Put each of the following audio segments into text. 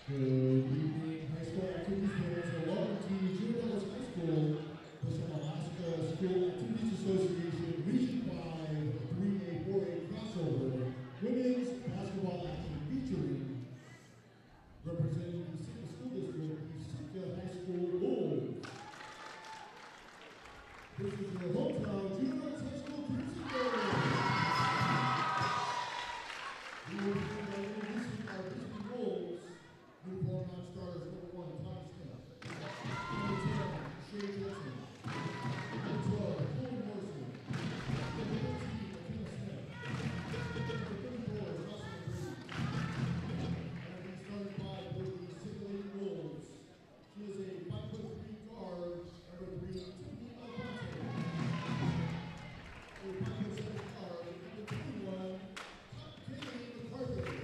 Good evening, high school activities parents, and welcome to Juneau High School for some Alaska School Activities Association Region 5 3A 4A crossover women's basketball action featuring representing the Sitka School District, the Sitka High School Bulls. This is your hometown Juneau High School Crusaders. We will be introducing our Disney Bulls. Uniform non-starters number 1, Tom Smith. Number 10, Shay Jensen. Number 12, Cole Morrison. Number 13, McKenna Smith. Number 34, Russell Brady. And being started by for the Sitka Lady Wolves. She is a 5'3" guard. Number 3, Tiffany Alfonso. A 5'7" guard. Number 21, Kaylee McCarthy.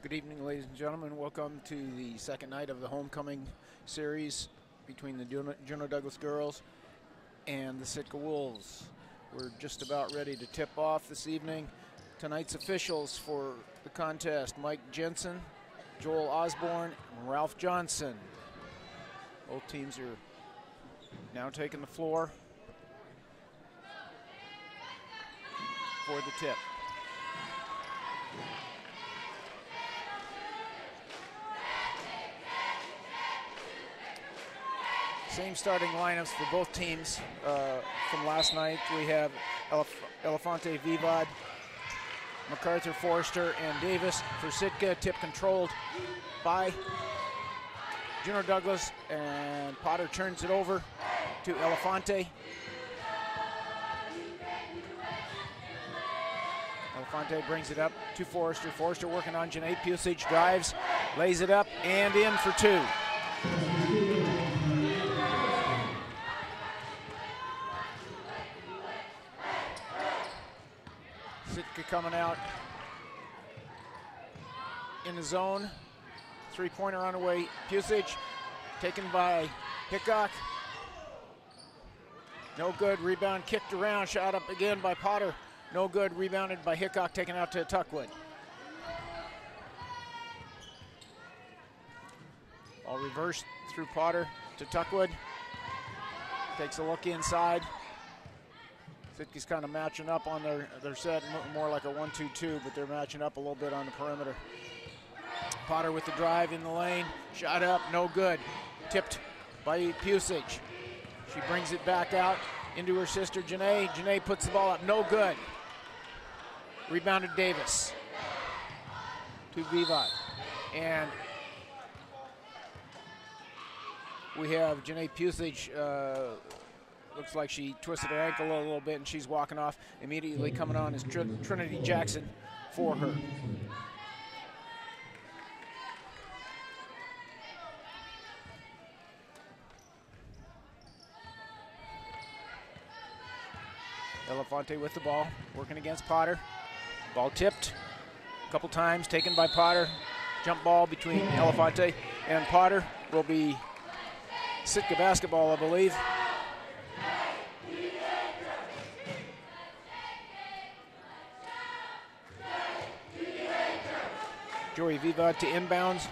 Good evening, ladies and gentlemen. Welcome to the second night of the homecoming series between the Juneau Douglas girls and the Sitka Wolves. We're just about ready to tip off this evening. Tonight's officials for the contest: Mike Jensen, Joel Osborne, and Ralph Johnson. Both teams are now taking the floor for the tip. Same starting lineups for both teams from last night. We have Elefante Vivad, MacArthur, Forrester, and Davis for Sitka. Tip controlled by Juneau Douglas, and Potter turns it over to Elefante. Elefante brings it up to Forrester. Forrester working on Janae Pusich, drives, lays it up, and in for two. Sitka coming out in the zone. Three-pointer on the way. Pusich taken by Hickok. No good. Rebound kicked around. Shot up again by Potter. No good. Rebounded by Hickok, taken out to Tuckwood. Ball reversed through Potter to Tuckwood. Takes a look inside. Sitka's kind of matching up on their set, more like a 1-2-2, but they're matching up a little bit on the perimeter. Potter with the drive in the lane. Shot up, no good. Tipped by Pusic. She brings it back out into her sister, Juneau. Juneau puts the ball up, no good. Rebounded Davis to Vivat. And we have Juneau Pusic, looks like she twisted her ankle a little bit and she's walking off. Immediately coming on is Trinity Jackson for her. Elefante with the ball, working against Potter. Ball tipped a couple times, taken by Potter. Jump ball between Elefante and Potter. Will be Sitka basketball, I believe. Joey Vivat to inbounds.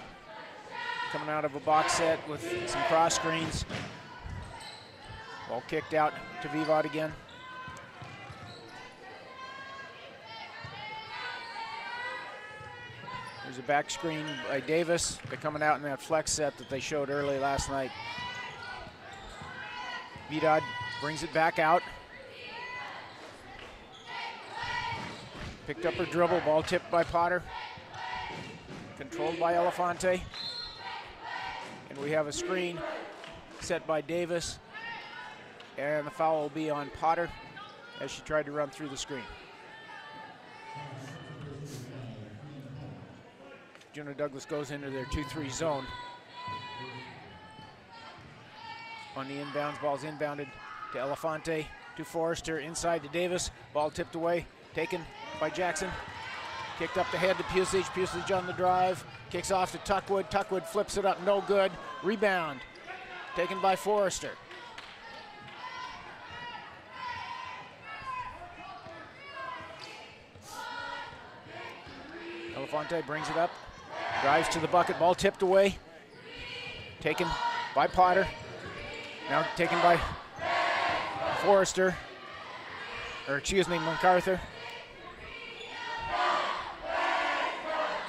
Coming out of a box set with some cross screens. Ball kicked out to Vivat again. There's a back screen by Davis. They're coming out in that flex set that they showed early last night. Vidad brings it back out. Picked up her dribble, ball tipped by Potter. Controlled by Elefante. And we have a screen set by Davis. And the foul will be on Potter as she tried to run through the screen. Juneau Douglas goes into their 2-3 zone. On the inbounds, ball's inbounded to Elefante, to Forrester, inside to Davis. Ball tipped away, taken by Jackson. Kicked up the head to Pusic. Pusic on the drive. Kicks off to Tuckwood. Tuckwood flips it up, no good. Rebound, taken by Forrester. Elefante brings it up. Drives to the bucket, ball tipped away. Taken by Potter. Now taken by Forrester, or excuse me, MacArthur.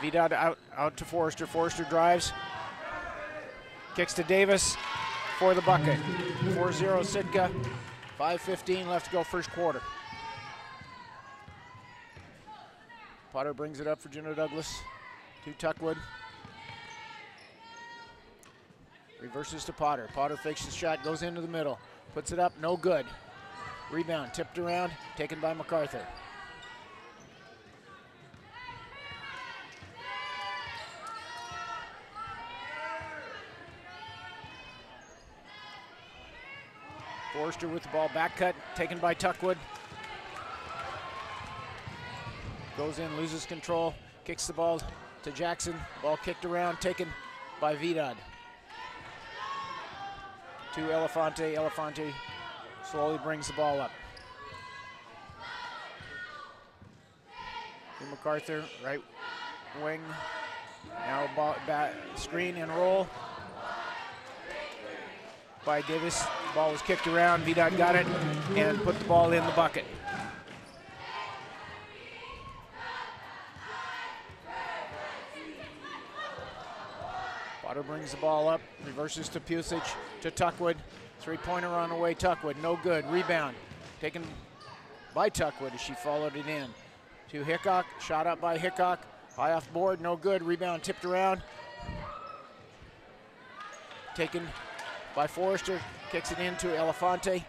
Vidad out to Forrester. Forrester drives. Kicks to Davis for the bucket. 4-0 Sitka. 5:15 left to go first quarter. Potter brings it up for Juneau Douglas. To Tuckwood. Reverses to Potter. Potter fakes the shot, goes into the middle. Puts it up, no good. Rebound, tipped around, taken by MacArthur. Forrester with the ball, back cut, taken by Tuckwood. Goes in, loses control, kicks the ball to Jackson. Ball kicked around, taken by Vidad. To Elefante. Elefante slowly brings the ball up. To MacArthur, right wing. Now ball, screen and roll by Davis. The ball was kicked around. Vidad got it and put the ball in the bucket. Potter brings the ball up, reverses to Pusic, to Tuckwood. Three-pointer on the way, Tuckwood, no good. Rebound, taken by Tuckwood as she followed it in. To Hickok, shot up by Hickok. High off board, no good. Rebound tipped around. Taken by Forrester, kicks it into Elefante.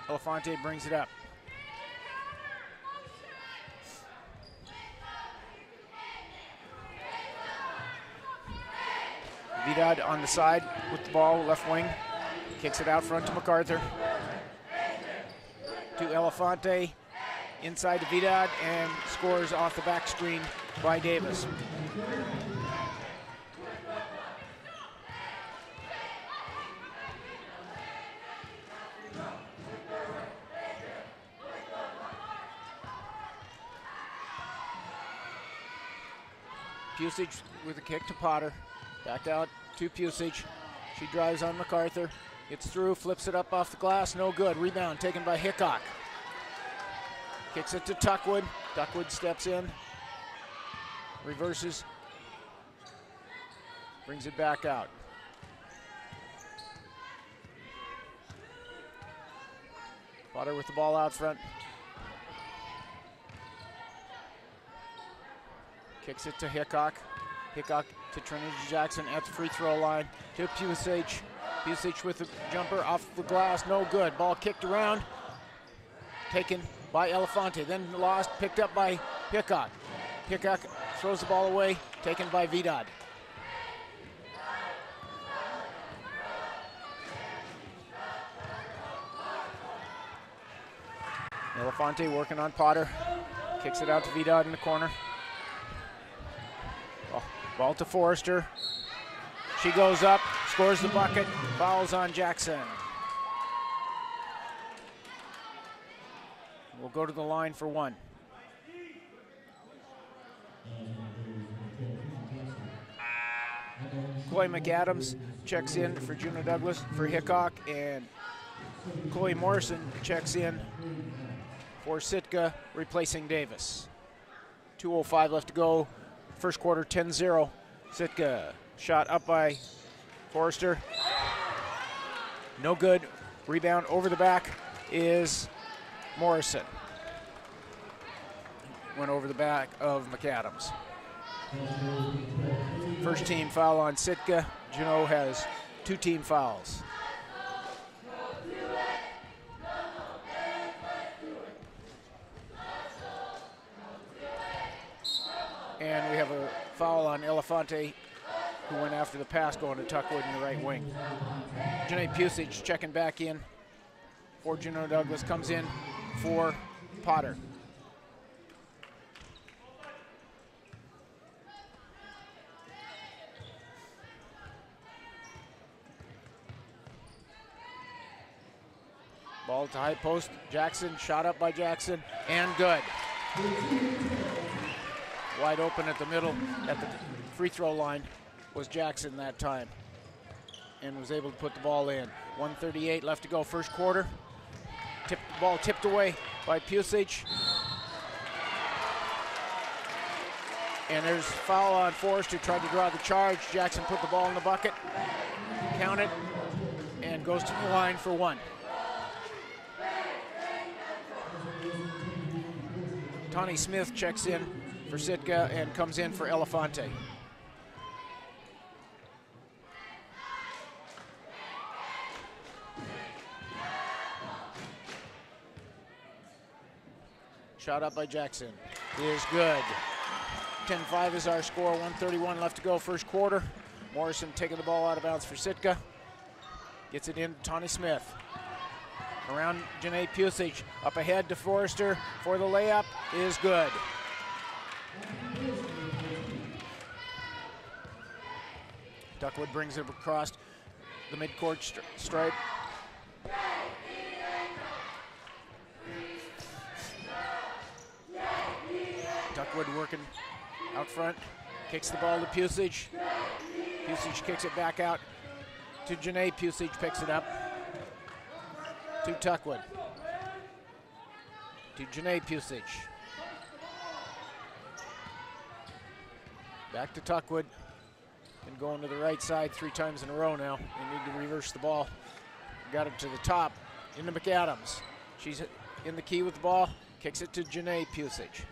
Elefante brings it up. Vidad on the side with the ball, left wing. Kicks it out front to MacArthur. To Elefante, inside to Vidad, and scores off the back screen by Davis. Pusic with a kick to Potter. Back out to Pusich. She drives on MacArthur. Gets through, flips it up off the glass. No good. Rebound taken by Hickok. Kicks it to Tuckwood. Tuckwood steps in. Reverses. Brings it back out. Potter with the ball out front. Kicks it to Hickok. Hickok to Trinity Jackson at the free throw line. To Pusich. Pusich with the jumper off the glass. No good. Ball kicked around. Taken by Elefante. Then lost. Picked up by Hickok. Hickok throws the ball away. Taken by Vidad. Elefante working on Potter. Kicks it out to Vidad in the corner. Ball to Forrester. She goes up, scores the bucket, fouls on Jackson. We'll go to the line for one. Chloe McAdams checks in for Juneau Douglas for Hickok, and Chloe Morrison checks in for Sitka, replacing Davis. 2:05 left to go. First quarter, 10-0. Sitka shot up by Forrester. No good. Rebound over the back is Morrison. Went over the back of McAdams. First team foul on Sitka. Juneau has 2 team fouls. And we have a foul on Elefante, who went after the pass going to Tuckwood in the right wing. Juneau Pusich checking back in for Juneau Douglas, comes in for Potter. Ball to high post, Jackson, shot up by Jackson, and good. Wide open at the middle, at the free throw line, was Jackson that time, and was able to put the ball in. 1:38 left to go, first quarter. Ball tipped away by Pusich. And there's foul on Forrester, tried to draw the charge. Jackson put the ball in the bucket, counted, and goes to the line for one. Tawny Smith checks in for Sitka and comes in for Elefante. Shot up by Jackson is good. 10-5 is our score, 1:31 left to go, first quarter. Morrison taking the ball out of bounds for Sitka. Gets it in to Tawny Smith. Around Juneau Pusich, up ahead to Forrester for the layup, is good. Duckwood brings it across the midcourt stripe. Duckwood working out front, kicks the ball to Pusich. Pusich kicks it back out to Juneau. Pusich picks it up to Tuckwood. To Juneau Pusich. Back to Tuckwood. And going to the right side 3 times in a row now. They need to reverse the ball. Got it to the top, into McAdams. She's in the key with the ball, kicks it to Juneau Pusich.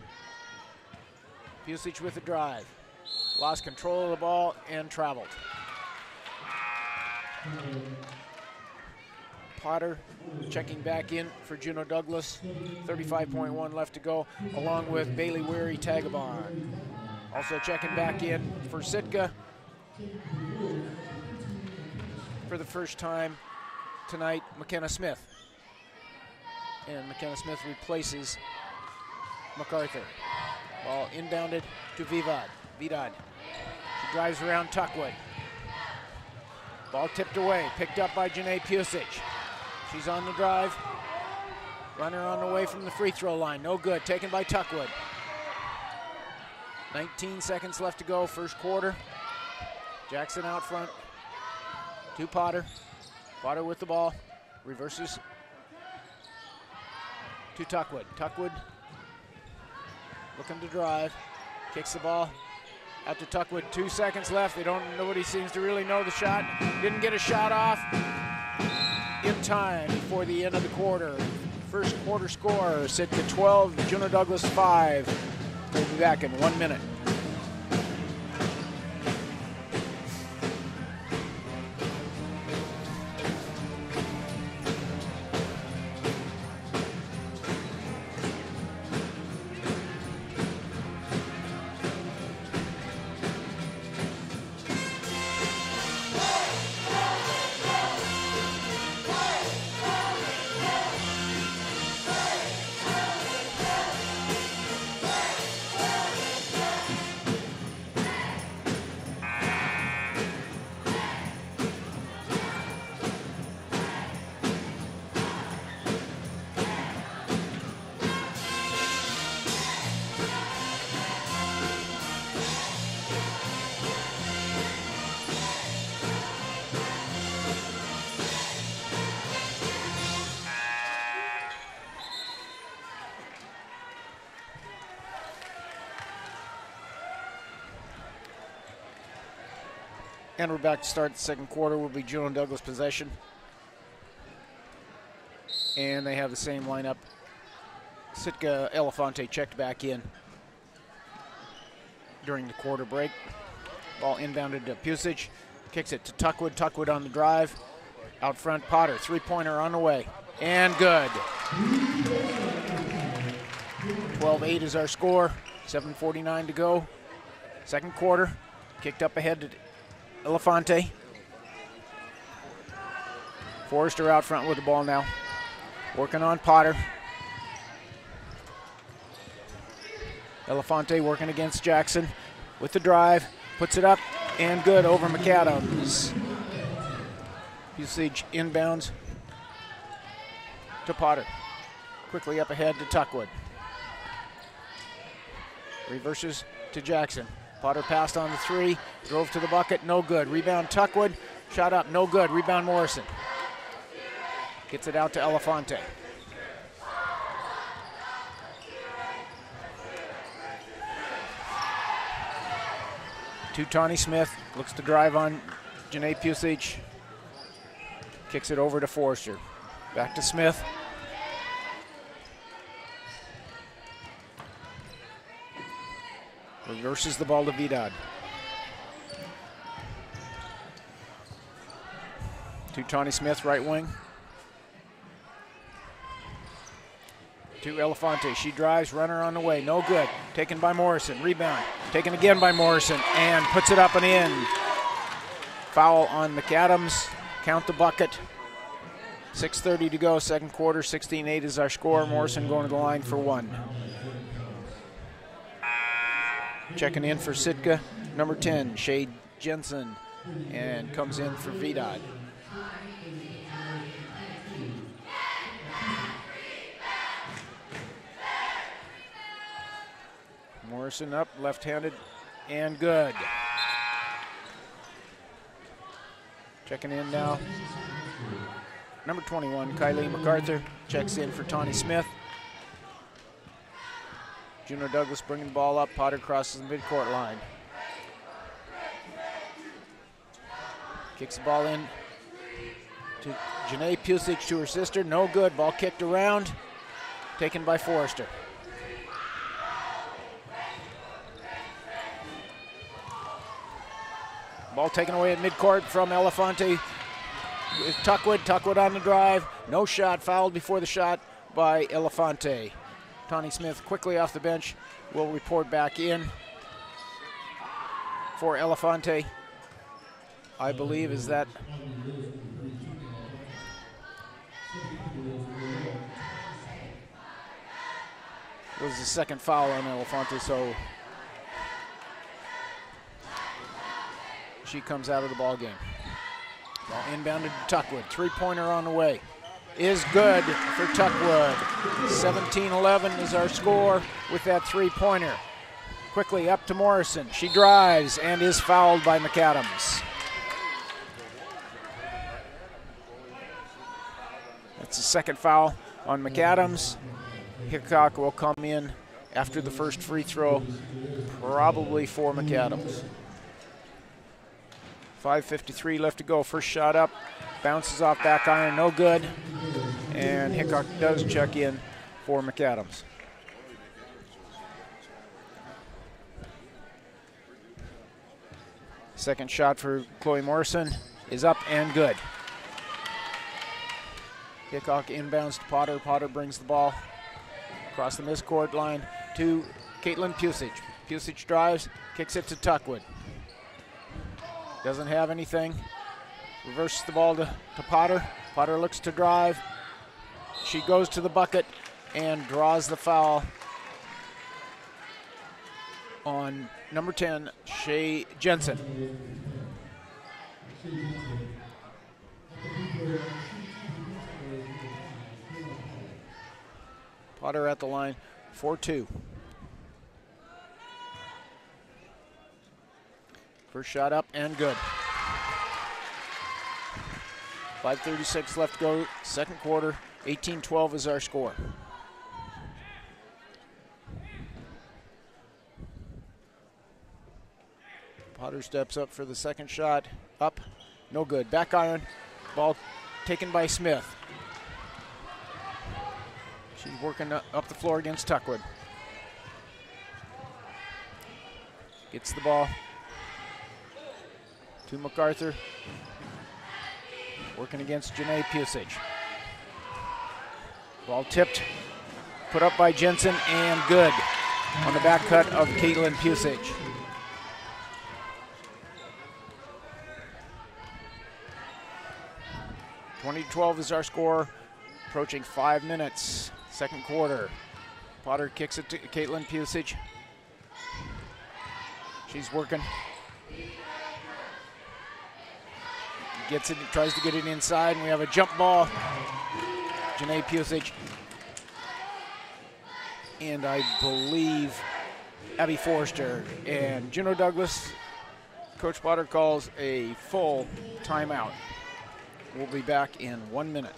Pusich with the drive. Lost control of the ball and traveled. Potter checking back in for Juneau Douglas. 35.1 left to go, along with Bailey Weary Tagabon. Also checking back in for Sitka for the first time tonight, McKenna Smith. And McKenna Smith replaces MacArthur. Ball inbounded to Vidad. She drives around Tuckwood. Ball tipped away, picked up by Juneau Pusich. She's on the drive. Runner on the way from the free throw line. No good, taken by Tuckwood. 19 seconds left to go, first quarter. Jackson out front to Potter. Potter with the ball, reverses to Tuckwood. Tuckwood looking to drive, kicks the ball out to Tuckwood. 2 seconds left. Nobody seems to really know the shot. Didn't get a shot off in time before the end of the quarter. First quarter score, Sitka 12, Juneau Douglas 5. We'll be back in 1 minute. And we're back to start the second quarter. Will be Juneau Douglas possession. And they have the same lineup. Sitka Elefante checked back in during the quarter break. Ball inbounded to Pusic. Kicks it to Tuckwood. Tuckwood on the drive. Out front, Potter. Three-pointer on the way. And good. 12-8 is our score. 7:49 to go. Second quarter. Kicked up ahead to Elefante. Forrester out front with the ball now. Working on Potter. Elefante working against Jackson with the drive. Puts it up and good over McAdams. Usage inbounds to Potter. Quickly up ahead to Tuckwood. Reverses to Jackson. Potter passed on the three, drove to the bucket, no good. Rebound Tuckwood, shot up, no good. Rebound Morrison. Gets it out to Elefante. To Tawny Smith, looks to drive on Janae Pusic. Kicks it over to Forrester. Back to Smith. Reverses the ball to Vidad. To Tawny Smith, right wing. To Elefante. She drives, runner on the way. No good. Taken by Morrison. Rebound. Taken again by Morrison. And puts it up and in. Foul on McAdams. Count the bucket. 6:30 to go. Second quarter. 16-8 is our score. Morrison going to the line for one. Checking in for Sitka, number 10, Shade Jensen, and comes in for Vidad. Morrison up, left-handed, and good. Checking in now, number 21, Kylie MacArthur, checks in for Tawny Smith. Juneau Douglas bringing the ball up. Potter crosses the midcourt line. Kicks the ball in to Janae Pusic to her sister. No good. Ball kicked around. Taken by Forrester. Ball taken away at midcourt from Elefante. Tuckwood. Tuckwood on the drive. No shot. Fouled before the shot by Elefante. Tawny Smith quickly off the bench will report back in for Elefante. I believe is that was the second foul on Elefante, so she comes out of the ball game. Ball inbounded to Tuckwood. Three-pointer on the way. Is good for Tuckwood. 17-11 is our score with that three-pointer. Quickly up to Morrison. She drives and is fouled by McAdams. That's the second foul on McAdams. Hickok will come in after the first free throw, probably for McAdams. 5:53 left to go. First shot up, bounces off back iron, no good. And Hickok does check in for McAdams. Second shot for Chloe Morrison is up and good. Hickok inbounds to Potter. Potter brings the ball across the midcourt line to Caitlin Pusic. Pusic drives, kicks it to Tuckwood. Doesn't have anything. Reverses the ball to Potter. Potter looks to drive. She goes to the bucket and draws the foul on number 10, Shea Jensen. Potter at the line for 2. First shot up and good. 5:36 left to go, second quarter. 18-12 is our score. Potter steps up for the second shot. Up, no good. Back iron, ball taken by Smith. She's working up the floor against Tuckwood. Gets the ball to MacArthur. Working against Juneau Pusic. Ball tipped, put up by Jensen, and good on the back cut of Caitlin Pusic. .20-12 is our score, approaching 5 minutes, second quarter. Potter kicks it to Caitlin Pusic. She's working. Gets it, tries to get it inside, and we have a jump ball. Juneau Pusic and I believe Abby Forrester. And Juneau Douglas, Coach Potter calls a full timeout. We'll be back in 1 minute.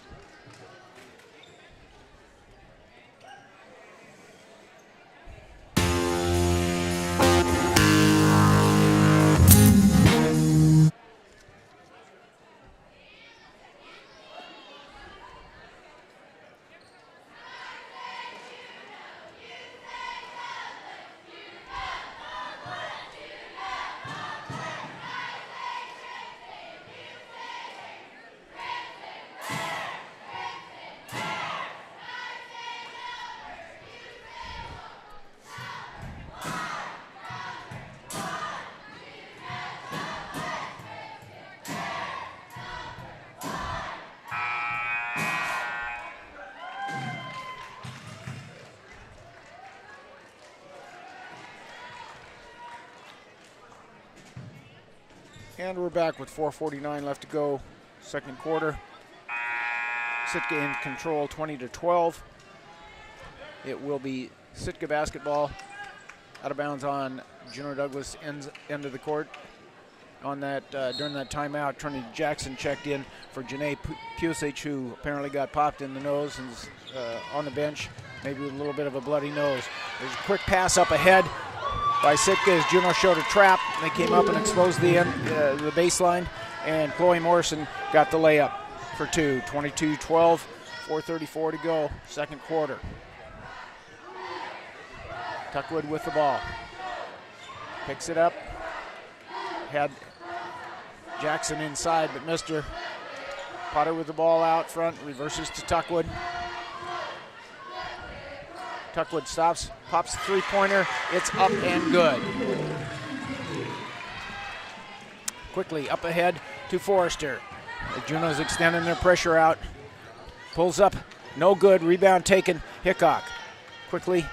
And we're back with 4:49 left to go, second quarter. Sitka in control, 20-12. It will be Sitka basketball out of bounds on Juneau Douglas end of the court. On that during that timeout, Trinity Jackson checked in for Juneau Pusic, who apparently got popped in the nose and is on the bench, maybe with a little bit of a bloody nose. There's a quick pass up ahead by Sitka as Juneau showed a trap. They came up and exposed the baseline, and Chloe Morrison got the layup for two. 22-12, 4:34 to go, second quarter. Tuckwood with the ball. Picks it up. Had Jackson inside, but missed her. Potter with the ball out front, reverses to Tuckwood. Tuckwood stops, pops the three-pointer. It's up and good. Quickly up ahead to Forrester. Juneau's extending their pressure out. Pulls up, no good. Rebound taken. Hickok quickly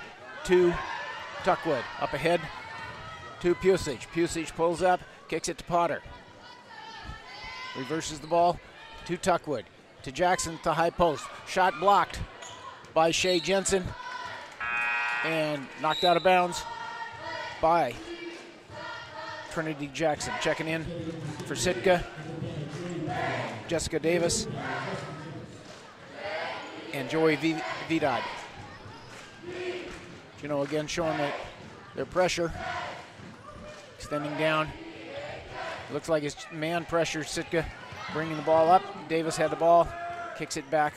to Tuckwood. Up ahead to Pusic. Pusic pulls up, kicks it to Potter. Reverses the ball to Tuckwood. To Jackson to high post. Shot blocked by Shea Jensen and knocked out of bounds. by Trinity Jackson. Checking in for Sitka, Jessica Davis and Joey Vidad. Juneau again showing their pressure, extending down. Looks like it's man pressure. Sitka bringing the ball up. Davis had the ball, kicks it back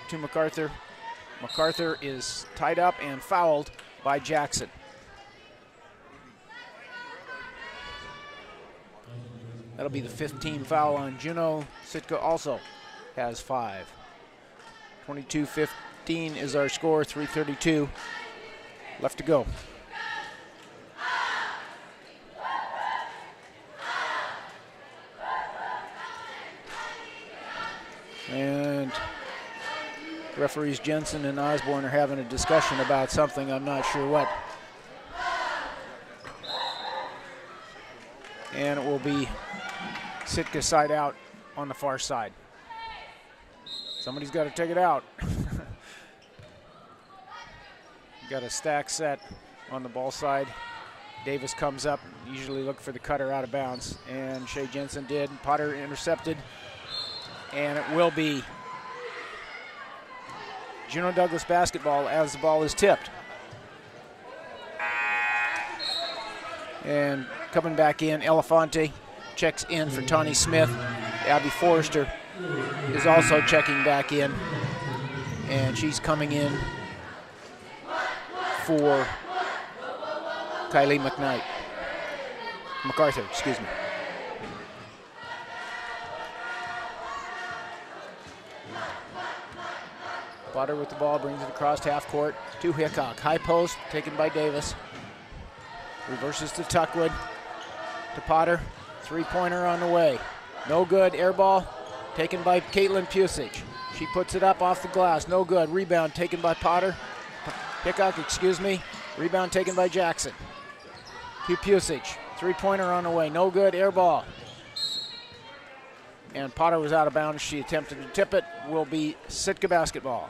to MacArthur. MacArthur is tied up and fouled by Jackson. That'll be the 5th team foul on Juneau. Sitka also has 5. 22-15 is our score, 3:32 left to go. And referees Jensen and Osborne are having a discussion about something, I'm not sure what. And it will be Sitka side out on the far side. Somebody's got to take it out. Got a stack set on the ball side. Davis comes up, usually look for the cutter out of bounds, and Shea Jensen did. Potter intercepted, and it will be Juneau Douglas basketball as the ball is tipped. And coming back in, Elefante checks in for Tawny Smith. Abby Forrester is also checking back in, and she's coming in for Kylie MacArthur, excuse me. Potter with the ball, brings it across half court to Hickok. High post, taken by Davis. Reverses to Tuckwood, to Potter. Three-pointer on the way. No good, air ball, taken by Caitlin Pusich. She puts it up off the glass, no good. Rebound taken by Hickok, excuse me. Rebound taken by Jackson. To Pusich, three-pointer on the way, no good, air ball. And Potter was out of bounds. She attempted to tip it. Will be Sitka basketball.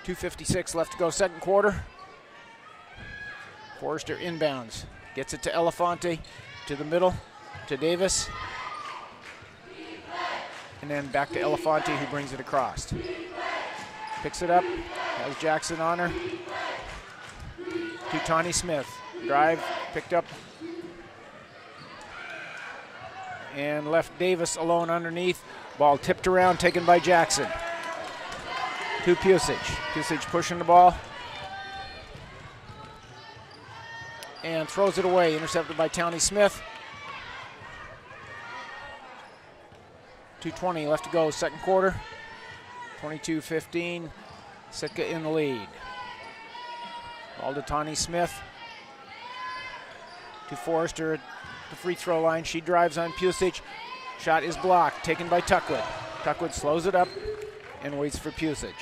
2:56 left to go, second quarter. Forrester inbounds. Gets it to Elefante, to the middle, to Davis. And then back to Elefante, who brings it across. Picks it up, has Jackson on her. To Tawny Smith. Drive, picked up. And left Davis alone underneath. Ball tipped around, taken by Jackson. To Pusich. Pusich pushing the ball. And throws it away, intercepted by Tawny Smith. 2:20 left to go, second quarter. 22-15, Sitka in the lead. Ball to Tawny Smith. To Forrester at the free throw line. She drives on Pusich. Shot is blocked, taken by Tuckwood. Tuckwood slows it up and waits for Pusich.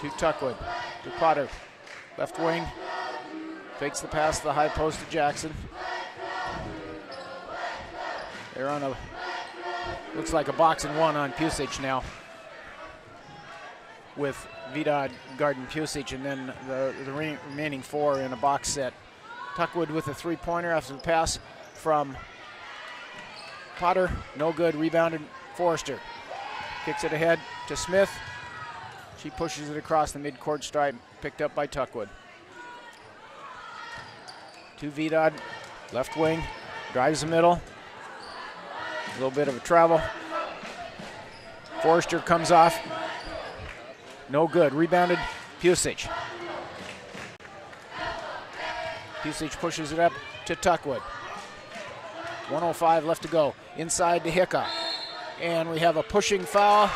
To Tuckwood, to Potter. Left wing, fakes the pass to the high post to Jackson. They're on a, looks like a box and one on Pusich now, with Vidad guarding Pusich, and then the remaining four in a box set. Tuckwood with a three-pointer after the pass from Potter. No good, rebounded Forrester. Kicks it ahead to Smith. She pushes it across the mid-court stripe, picked up by Tuckwood. To Vidad, left wing, drives the middle. A little bit of a travel. Forrester comes off. No good, rebounded Pusich. Pusich pushes it up to Tuckwood. 1:05 left to go. Inside to Hickok. And we have a pushing foul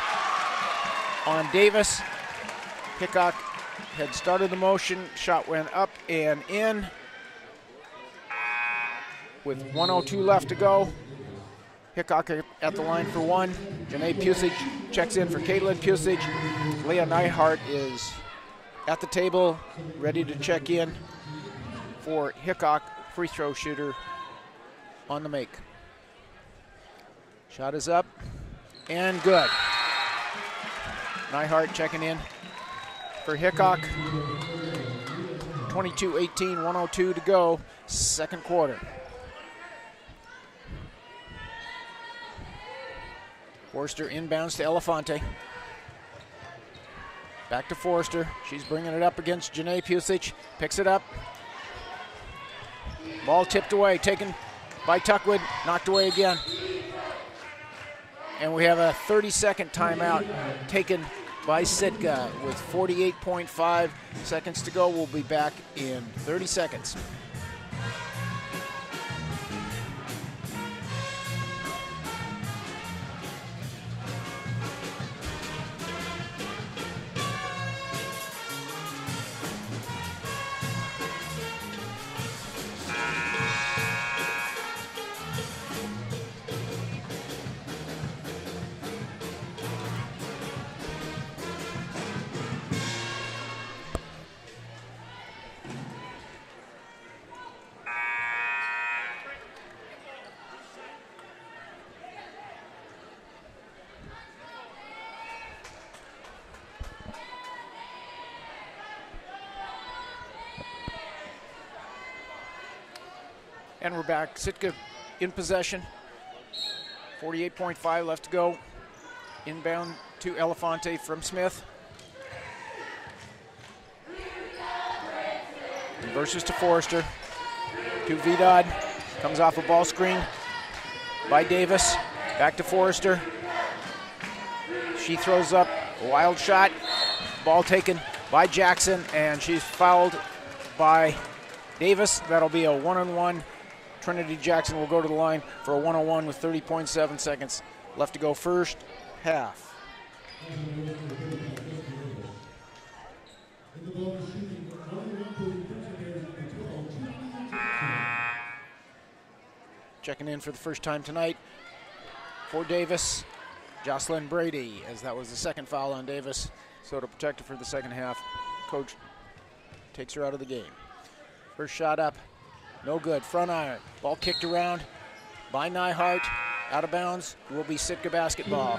on Davis. Hickok had started the motion. Shot went up and in. With 1:02 left to go. Hickok at the line for one. Janae Pusich checks in for Caitlin Pusich. Leah Neihart is at the table, ready to check in for Hickok, free throw shooter on the make. Shot is up, And good. Nyhart checking in for Hickok. 22-18, 102 to go, second quarter. Forster inbounds to Elefante. Back to Forster. She's bringing it up against Janae Pusic. Picks it up. Ball tipped away, taken by Tuckwood, knocked away again. And we have a 30-second timeout taken by Sitka with 48.5 seconds to go. We'll be back in 30 seconds. And we're back. Sitka in possession. 48.5 left to go. Inbound to Elefante from Smith. Reverses to Forrester. To Vidad. Comes off a ball screen by Davis. Back to Forrester. She throws up a wild shot. Ball taken by Jackson, and she's fouled by Davis. That'll be a one-on-one. Trinity Jackson will go to the line for a 101 with 30.7 seconds left to go, first half. Checking in for the first time tonight for Davis, Jocelyn Brady, as that was the second foul on Davis. So to protect her for the second half, coach takes her out of the game. First shot up. No good, front iron. Ball kicked around by Nyhart. Out of bounds, will be Sitka basketball.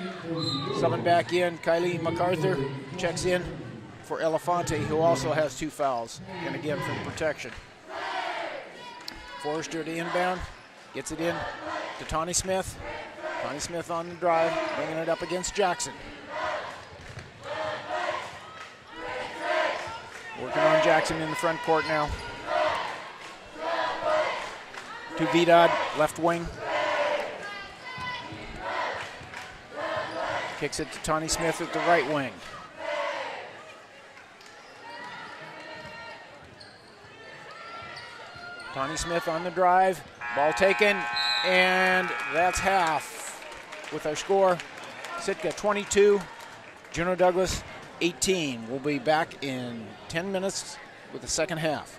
Subbing back in, Kylie MacArthur checks in for Elefante, who also has 2 fouls, and again for the protection. Forrester to inbound, gets it in to Tawny Smith. Tawny Smith on the drive, bringing it up against Jackson. Working on Jackson in the front court now. To Vidad, left wing. Kicks it to Tawny Smith at the right wing. Tawny Smith on the drive, ball taken, and that's half. With our score, Sitka 22, Juneau Douglas 18. We'll be back in 10 minutes with the second half.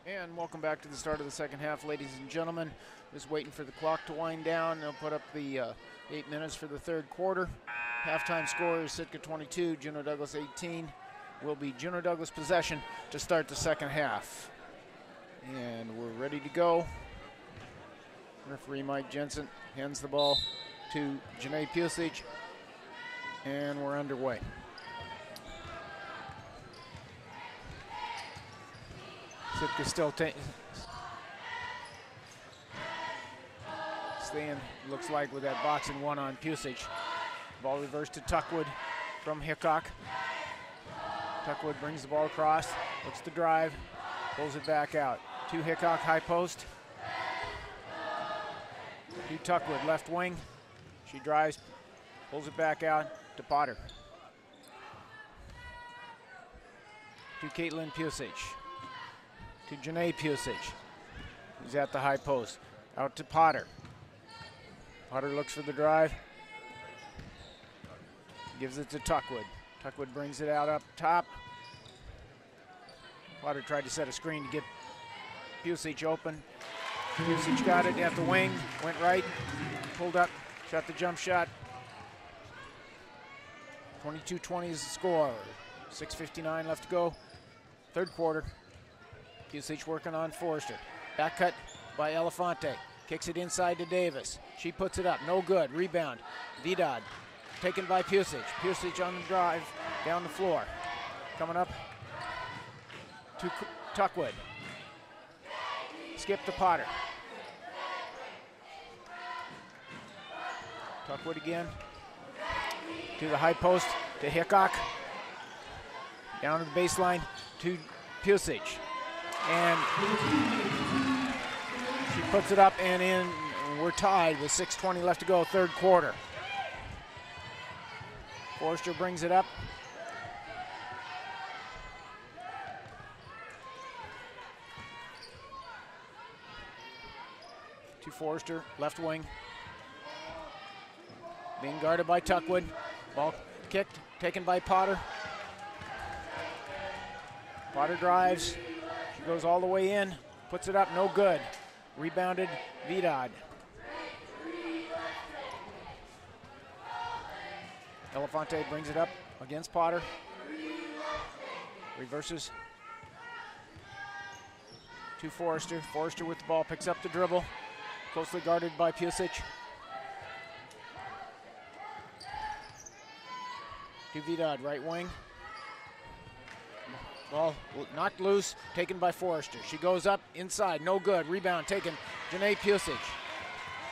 And welcome back to the start of the second half, ladies and gentlemen. Just waiting for the clock to wind down. They'll put up the 8 minutes for the third quarter. Halftime score is Sitka 22, Juneau Douglas 18. Will be Juneau Douglas possession to start the second half. And we're ready to go. Referee Mike Jensen hands the ball to Juneau Pusic, and we're underway. Sitka still staying, looks like, with that boxing one on Pusic. Ball reversed to Tuckwood from Hickok. Tuckwood brings the ball across, looks to drive, pulls it back out. To Hickok, high post. To Tuckwood, left wing. She drives, pulls it back out to Potter. To Caitlin Pusic. To Juneau Pusic. He's at the high post. Out to Potter. Potter looks for the drive. Gives it to Tuckwood. Tuckwood brings it out up top. Potter tried to set a screen to get Pusic open. Pusic got it at the wing, went right, pulled up, shot the jump shot. 22-20 is the score. 6:59 left to go. Third quarter. Pusic working on Forrester. Back cut by Elefante. Kicks it inside to Davis. She puts it up, no good. Rebound. Vidad taken by Pusic. Pusic on the drive down the floor. Coming up to Tuckwood. Skip to Potter. Tuckwood again. To the high post to Hickok. Down to the baseline to Pusic. And she puts it up and in. We're tied with 6:20 left to go, third quarter. Forrester brings it up. To Forrester, left wing. Being guarded by Tuckwood. Ball kicked, taken by Potter. Potter drives. She goes all the way in, puts it up, no good. Rebounded, Vidad. Elefante brings it up against Potter. Reverses to Forrester. Forrester with the ball, picks up the dribble. Closely guarded by Pusic. To Vidad, right wing. Ball knocked loose, taken by Forrester. She goes up inside, no good. Rebound taken, Juneau Pusic.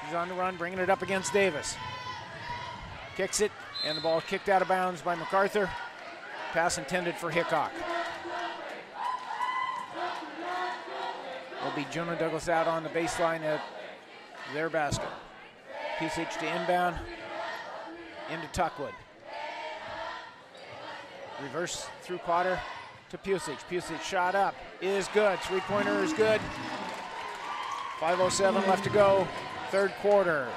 She's on the run, bringing it up against Davis. Kicks it, and the ball kicked out of bounds by MacArthur. Pass intended for Hickok. Will be Juneau Douglas out on the baseline at their basket. Pusic to inbound, into Tuckwood. Reverse through Potter to Pusic. Pusic shot up, is good. Three-pointer is good. 5:07 left to go, third quarter.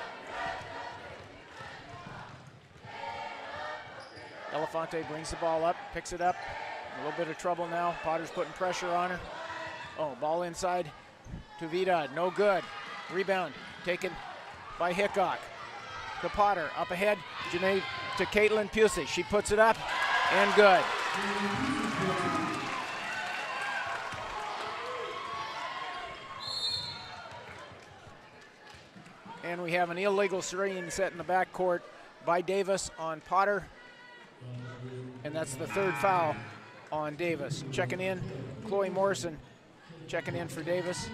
Elefante brings the ball up, picks it up. A little bit of trouble now. Potter's putting pressure on her. Oh, ball inside to Vidad, no good. Rebound taken by Hickok. To Potter, up ahead, Juneau to Caitlin Pusic. She puts it up, and good. And we have an illegal screen set in the backcourt by Davis on Potter. And that's the third foul on Davis. Checking in, Chloe Morrison checking in for Davis.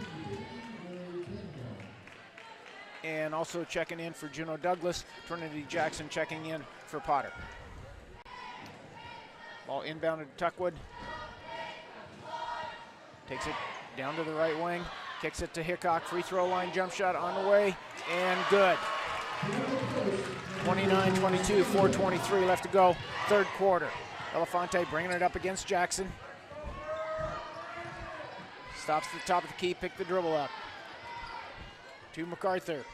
And also checking in for Juneau Douglas, Trinity Jackson checking in for Potter. Ball inbounded to Tuckwood. Takes it down to the right wing, kicks it to Hickok. Free throw line jump shot on the way, and good. 29-22, 4:23 left to go, third quarter. Elefante bringing it up against Jackson. Stops at the top of the key, pick the dribble up. To MacArthur,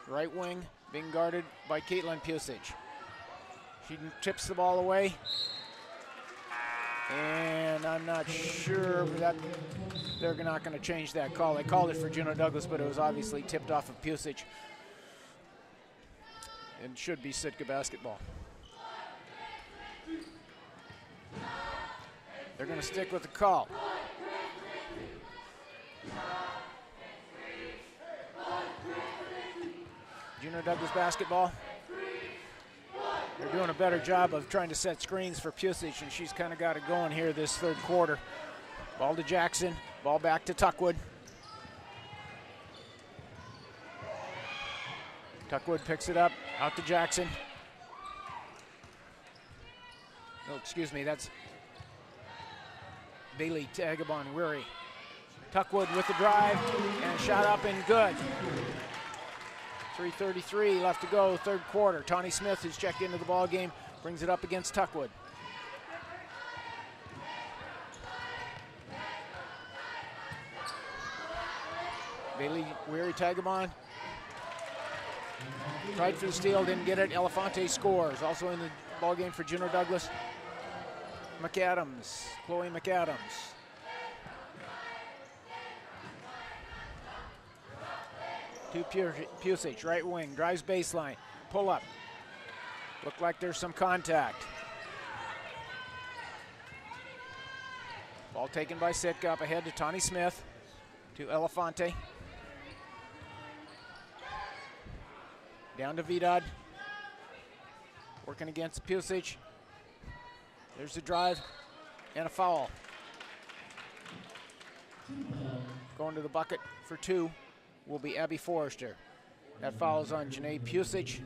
right wing, being guarded by Caitlin Pusic. She tips the ball away. And I'm not sure that they're not going to change that call. They called it for Juneau Douglas, but it was obviously tipped off of Pusic. And should be Sitka basketball. They're going to stick with the call. Juneau Douglas basketball. They're doing a better job of trying to set screens for Pusic, and she's kind of got it going here this third quarter. Ball to Jackson, ball back to Tuckwood. Tuckwood picks it up, out to Jackson. Oh, excuse me, that's Bailey Tagabon-Weary. Tuckwood with the drive, and shot up and good. 3:33 left to go, third quarter. Tawny Smith, who's checked into the ball game, brings it up against Tuckwood. Bailey Weary Tagabon tried for the steal, didn't get it. Elefante scores. Also in the ball game for Juneau Douglas, McAdams, Chloe McAdams. To Pusic, right wing, drives baseline, pull up. Looked like there's some contact. Ball taken by Sitka, up ahead to Tawny Smith, to Elefante. Down to Vidad. Working against Pusic. There's the drive and a foul. Going to the bucket for two will be Abby Forrester. That follows on Janae Pusic.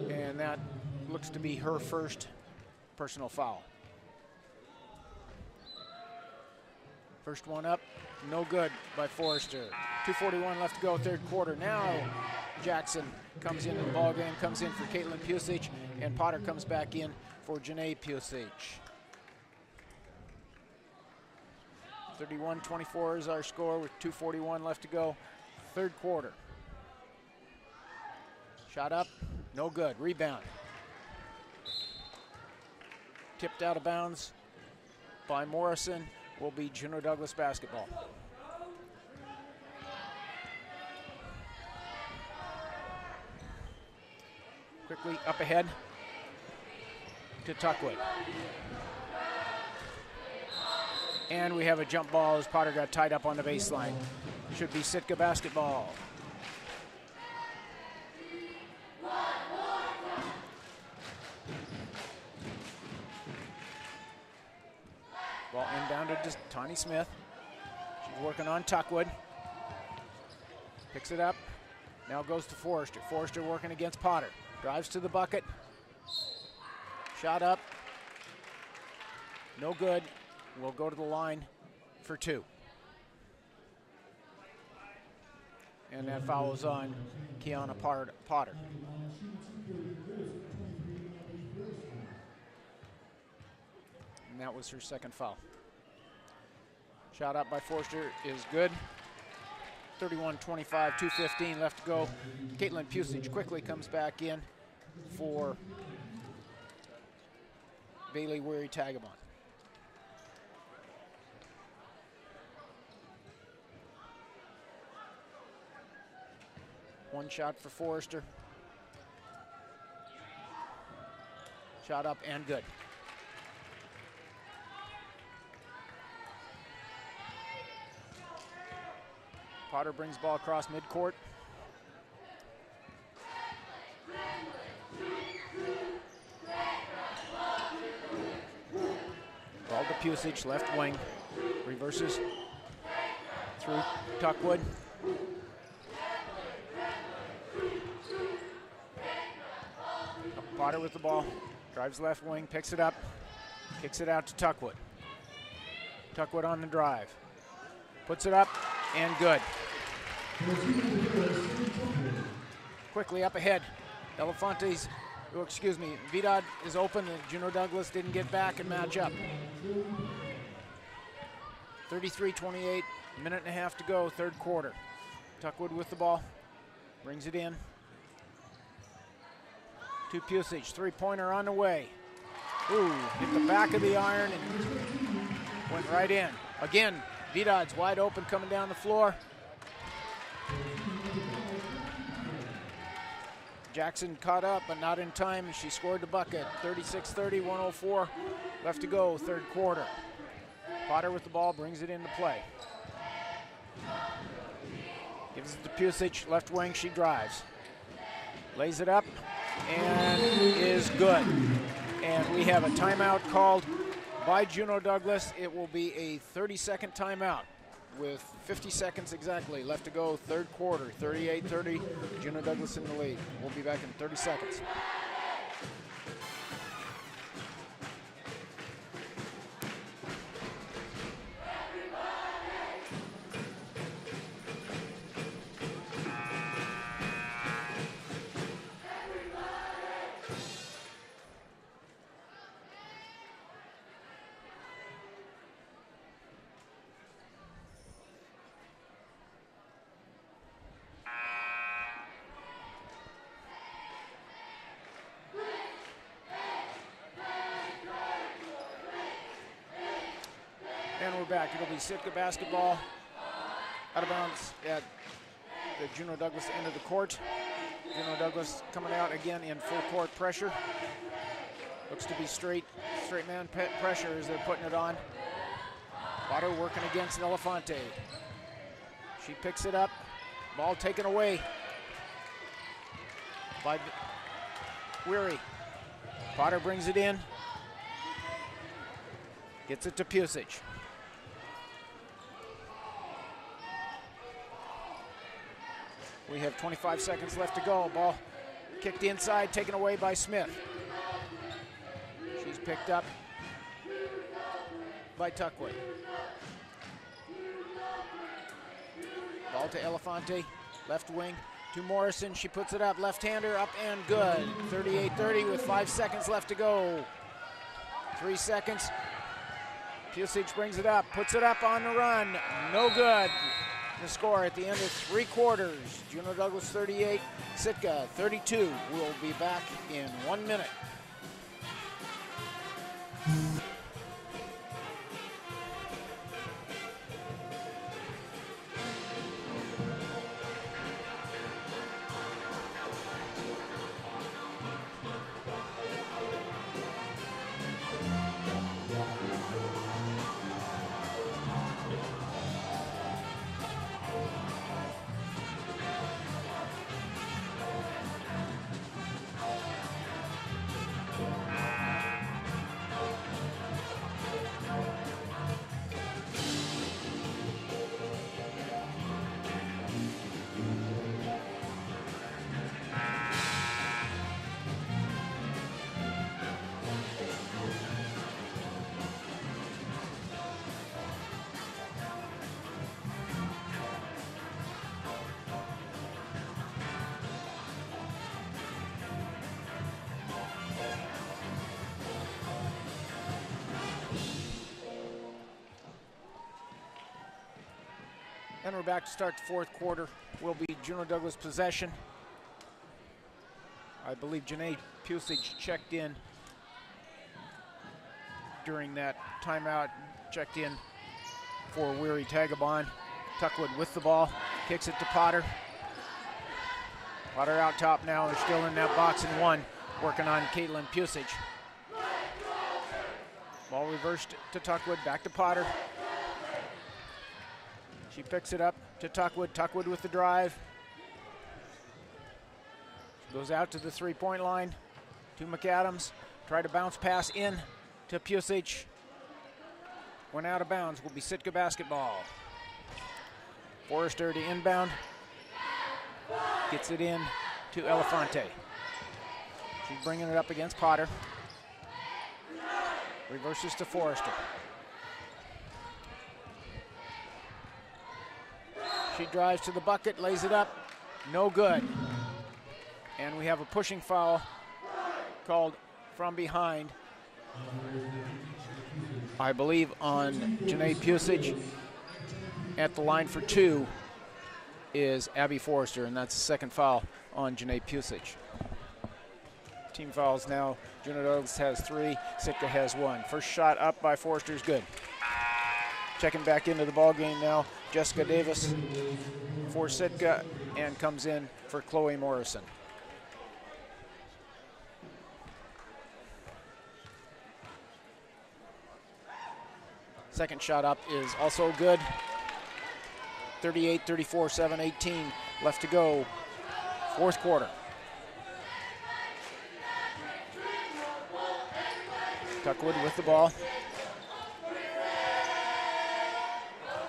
And that looks to be her first personal foul. First one up, no good by Forrester. 2:41 left to go, third quarter. Now Jackson comes into the ball game, comes in for Caitlin Pusic, and Potter comes back in for Janae Pusic. 31-24 is our score with 2:41 left to go, third quarter. Shot up, no good, rebound. Tipped out of bounds by Morrison, will be Juneau Douglas basketball. Quickly up ahead to Tuckwood. And we have a jump ball as Potter got tied up on the baseline. Should be Sitka basketball. Ball inbound to Tawny Smith. She's working on Tuckwood. Picks it up. Now goes to Forrester. Forrester working against Potter. Drives to the bucket. Shot up. No good. We'll go to the line for two. And that follows on Kiana Potter. And that was her second foul. Shot up by Forster is good. 31-25, 2:15 left to go. Caitlin Pusic quickly comes back in for Bailey Weary Tagabon. One shot for Forrester. Shot up and good. Potter brings ball across midcourt. Ball to Pusic, left wing. Reverses through Tuckwood. Potter with the ball. Drives left wing, picks it up. Kicks it out to Tuckwood. Tuckwood on the drive. Puts it up and good. Quickly up ahead. Elefantes, oh, excuse me, Vidad is open and Juneau Douglas didn't get back and match up. 33-28, minute and a half to go, third quarter. Tuckwood with the ball, brings it in. to Pusic. Three-pointer on the way. Ooh, hit the back of the iron and went right in. Again, Vidad's wide open coming down the floor. Jackson caught up, but not in time. She scored the bucket. 36-30, 1:04 left to go, third quarter. Potter with the ball, brings it into play. Gives it to Pusic, left wing, she drives. Lays it up, and is good. And we have a timeout called by Juneau Douglas. It will be a 30-second timeout with 50 seconds exactly left to go, third quarter, 38-30, Juneau Douglas in the lead. We'll be back in 30 seconds. And we're back. It'll be Sitka basketball out of bounds at the Juneau Douglas end of the court. Juneau Douglas coming out again in full court pressure. Looks to be straight man pressure as they're putting it on. Potter working against Elefante. She picks it up. Ball taken away by Weary. Potter brings it in. Gets it to Pusic. We have 25 seconds left to go. Ball kicked inside, taken away by Smith. She's picked up by Tuckwood. Ball to Elefante, left wing to Morrison. She puts it up, left-hander up and good. 38-30 with 5 seconds left to go. 3 seconds. Pusic brings it up, puts it up on the run. No good. The score at the end of 3 quarters. Juneau Douglas 38, Sitka 32. We'll be back in 1 minute. And we're back to start the fourth quarter. Will be Juneau Douglas possession. I believe Janae Pusic checked in during that timeout, checked in for Weary Tagabon. Tuckwood with the ball, kicks it to Potter. Potter out top now, they're still in that box and one, working on Caitlin Pusic. Ball reversed to Tuckwood, back to Potter. She picks it up to Tuckwood. Tuckwood with the drive. She goes out to the three-point line to McAdams. Try to bounce pass in to Pusic. Went out of bounds. Will be Sitka basketball. Forrester to inbound. Gets it in to Elefante. She's bringing it up against Potter. Reverses to Forrester. She drives to the bucket, lays it up, no good. And we have a pushing foul called from behind, I believe on Janae Pusic. At the line for two is Abby Forrester, and that's the second foul on Janae Pusic. Team fouls now. Juneau Douglas has 3, Sitka has 1. First shot up by Forrester is good. Checking back into the ball game now, Jessica Davis for Sitka, and comes in for Chloe Morrison. Second shot up is also good. 38-34, 7-18 left to go. Fourth quarter. Tuckwood with the ball.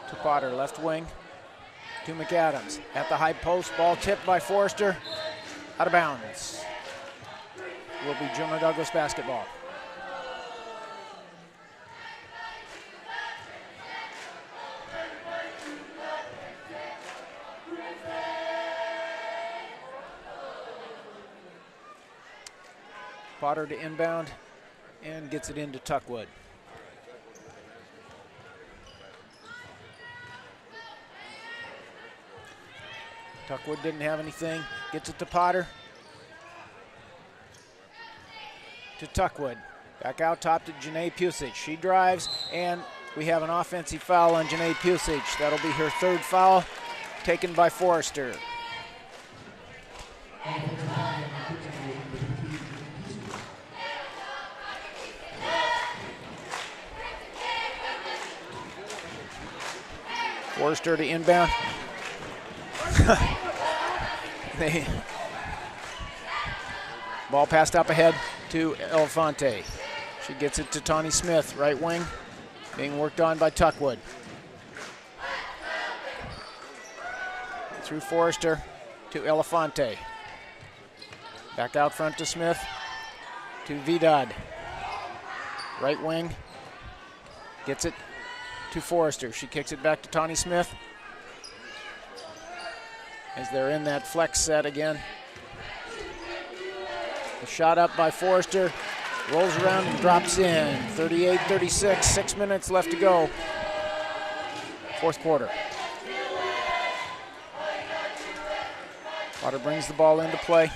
To Potter, left wing. To McAdams. At the high post, ball tipped by Forrester. Out of bounds. Will be Juneau Douglas basketball. Potter to inbound and gets it into Tuckwood. Tuckwood didn't have anything, gets it to Potter. To Tuckwood, back out top to Janae Pusic. She drives, and we have an offensive foul on Janae Pusic. That'll be her third foul, taken by Forrester. Forrester to inbound. Ball passed up ahead to Elefante. She gets it to Tawny Smith, right wing, being worked on by Tuckwood. Through Forrester to Elefante. Back out front to Smith, to Vidad. Right wing, gets it to Forrester. She kicks it back to Tawny Smith as they're in that flex set again. The shot up by Forrester, rolls around and drops in. 38-36, 6 minutes left to go. Fourth quarter. Potter brings the ball into play,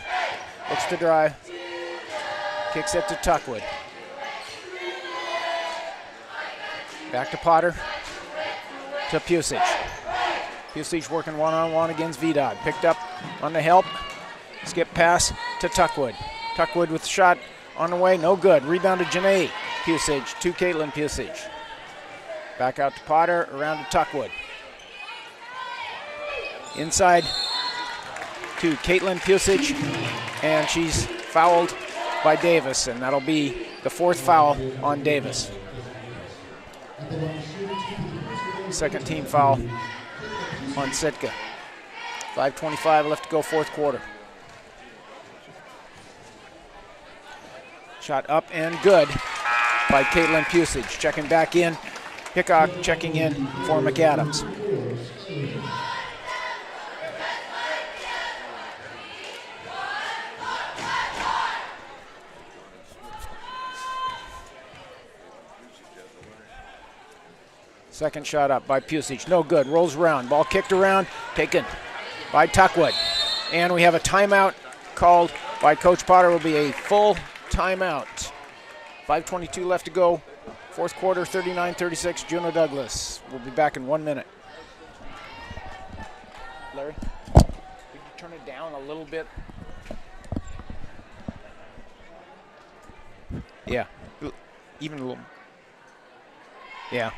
looks to drive, kicks it to Tuckwood. Back to Potter, to Pusic. Pusic working one-on-one against Vidad. Picked up on the help. Skip pass to Tuckwood. Tuckwood with the shot on the way, no good. Rebound to Janae Pusic, to Caitlin Pusic. Back out to Potter, around to Tuckwood. Inside to Caitlin Pusic, and she's fouled by Davis, and that'll be the fourth foul on Davis. Second team foul on Sitka. 5:25 left to go, fourth quarter. Shot up and good by Caitlin Pusic. Checking back in. Hickok checking in for McAdams. Second shot up by Pusic, no good, rolls around, ball kicked around, taken by Tuckwood. And we have a timeout called by Coach Potter. Will be a full timeout. 5:22 left to go, fourth quarter, 39-36, Juneau Douglas. We'll be back in 1 minute. Larry, could you turn it down a little bit? Yeah, even a little, yeah.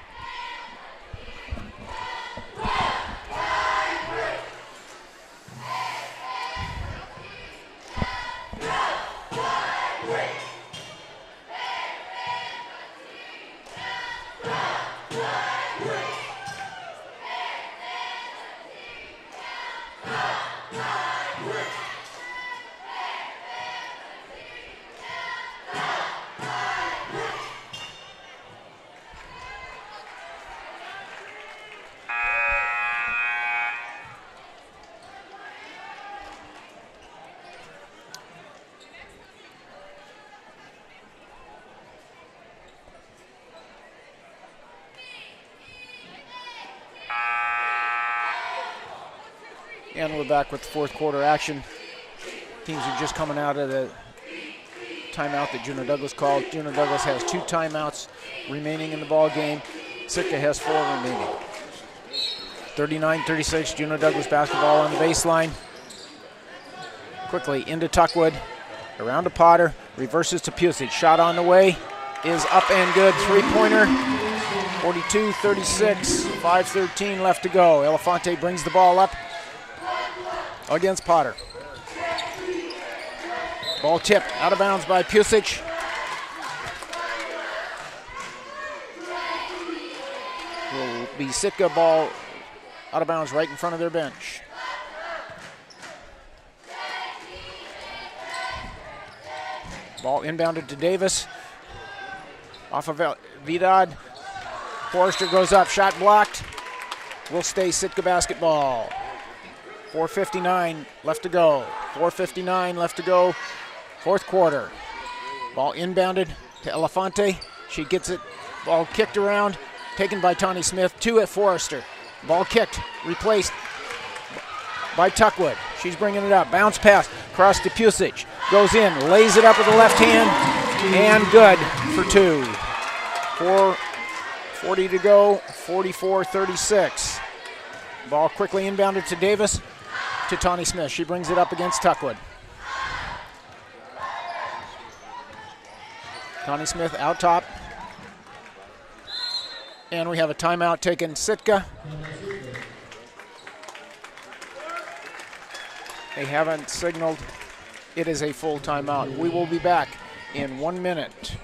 And we're back with the fourth quarter action. Teams are just coming out of the timeout that Juneau Douglas called. Juneau Douglas has 2 timeouts remaining in the ball game. Sitka has 4 remaining. 39-36, Juneau Douglas basketball on the baseline. Quickly into Tuckwood, around to Potter, reverses to Pusic. Shot on the way is up and good. 3-pointer, 42-36, 5:13 left to go. Elefante brings the ball up against Potter. Ball tipped out of bounds by Pusic. Will be Sitka ball out of bounds right in front of their bench. Ball inbounded to Davis. Off of Vidad. Forrester goes up, shot blocked. Will stay Sitka basketball. 4:59 left to go. 4:59 left to go. Fourth quarter. Ball inbounded to Elefante. She gets it. Ball kicked around. Taken by Tawny Smith. 2 at Forrester. Ball kicked. Replaced by Tuckwood. She's bringing it up. Bounce pass. Cross to Pusic. Goes in. Lays it up with the left hand. And good for 2. 4:40 to go. 44-36. Ball quickly inbounded to Davis. To Tawny Smith. She brings it up against Tuckwood. Tawny Smith out top. And we have a timeout taken Sitka. They haven't signaled it is a full timeout. We will be back in 1 minute.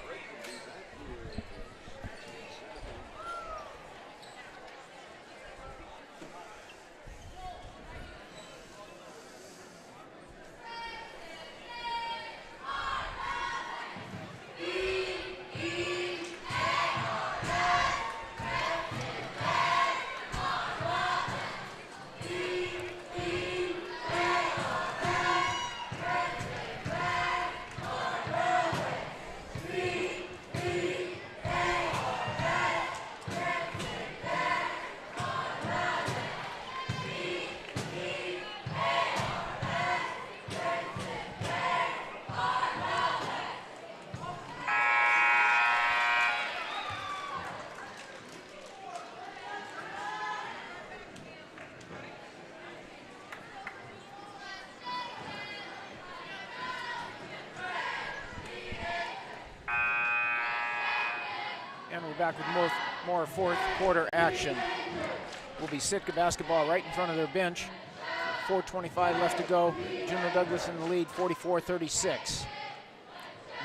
And we're back with more fourth quarter action. Will be Sitka basketball right in front of their bench. 4:25 left to go. Juneau Douglas in the lead, 44-36.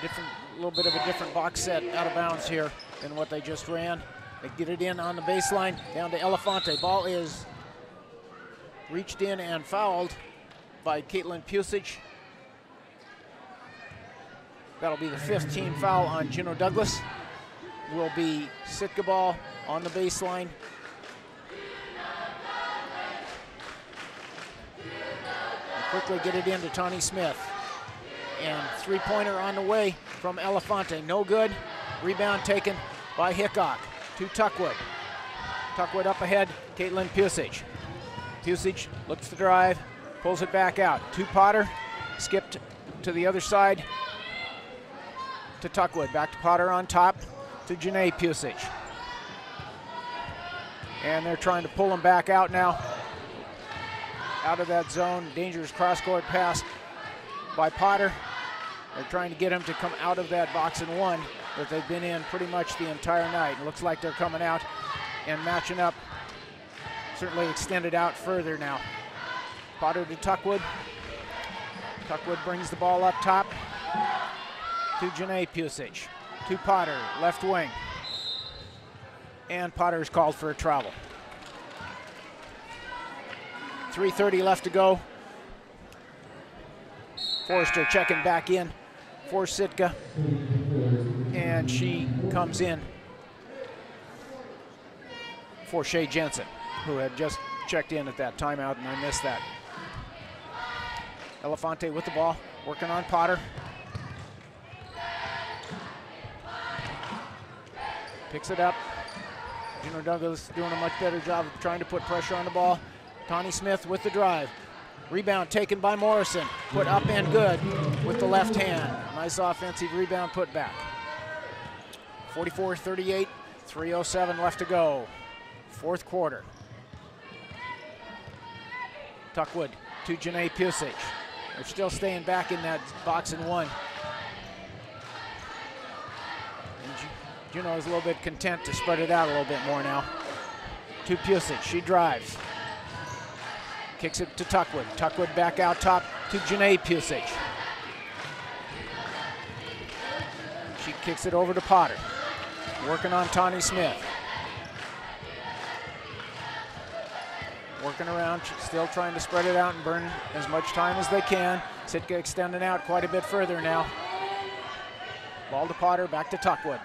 A little bit of a different box set out of bounds here than what they just ran. They get it in on the baseline, down to Elefante. Ball is reached in and fouled by Caitlin Pusic. That'll be the 5th team foul on Juneau Douglas. Will be Sitka ball on the baseline. They quickly get it into Tawny Smith. And 3-pointer on the way from Elefante. No good. Rebound taken by Hickok to Tuckwood. Tuckwood up ahead, Caitlin Pusic. Pusic looks to drive, pulls it back out. To Potter, skipped to the other side to Tuckwood. Back to Potter on top. To Juneau Pusic. And they're trying to pull him back out now. Out of that zone. Dangerous cross-court pass by Potter. They're trying to get him to come out of that box and one that they've been in pretty much the entire night. It looks like they're coming out and matching up. Certainly extended out further now. Potter to Tuckwood. Tuckwood brings the ball up top to Juneau Pusic. To Potter, left wing. And Potter is called for a travel. 3:30 left to go. Forrester checking back in for Sitka. And she comes in for Shea Jensen, who had just checked in at that timeout, and I missed that. Elefante with the ball, working on Potter. Picks it up. Juneau Douglas doing a much better job of trying to put pressure on the ball. Tawny Smith with the drive. Rebound taken by Morrison. Put up and good with the left hand. Nice offensive rebound put back. 44-38, 3:07 left to go. Fourth quarter. Tuckwood to Janae Pusic. They're still staying back in that box and one. And Juneau is a little bit content to spread it out a little bit more now. To Pusic, she drives. Kicks it to Tuckwood. Tuckwood back out top to Janae Pusic. She kicks it over to Potter. Working on Tawny Smith. Working around, still trying to spread it out and burn as much time as they can. Sitka extending out quite a bit further now. Ball to Potter, back to Tuckwood.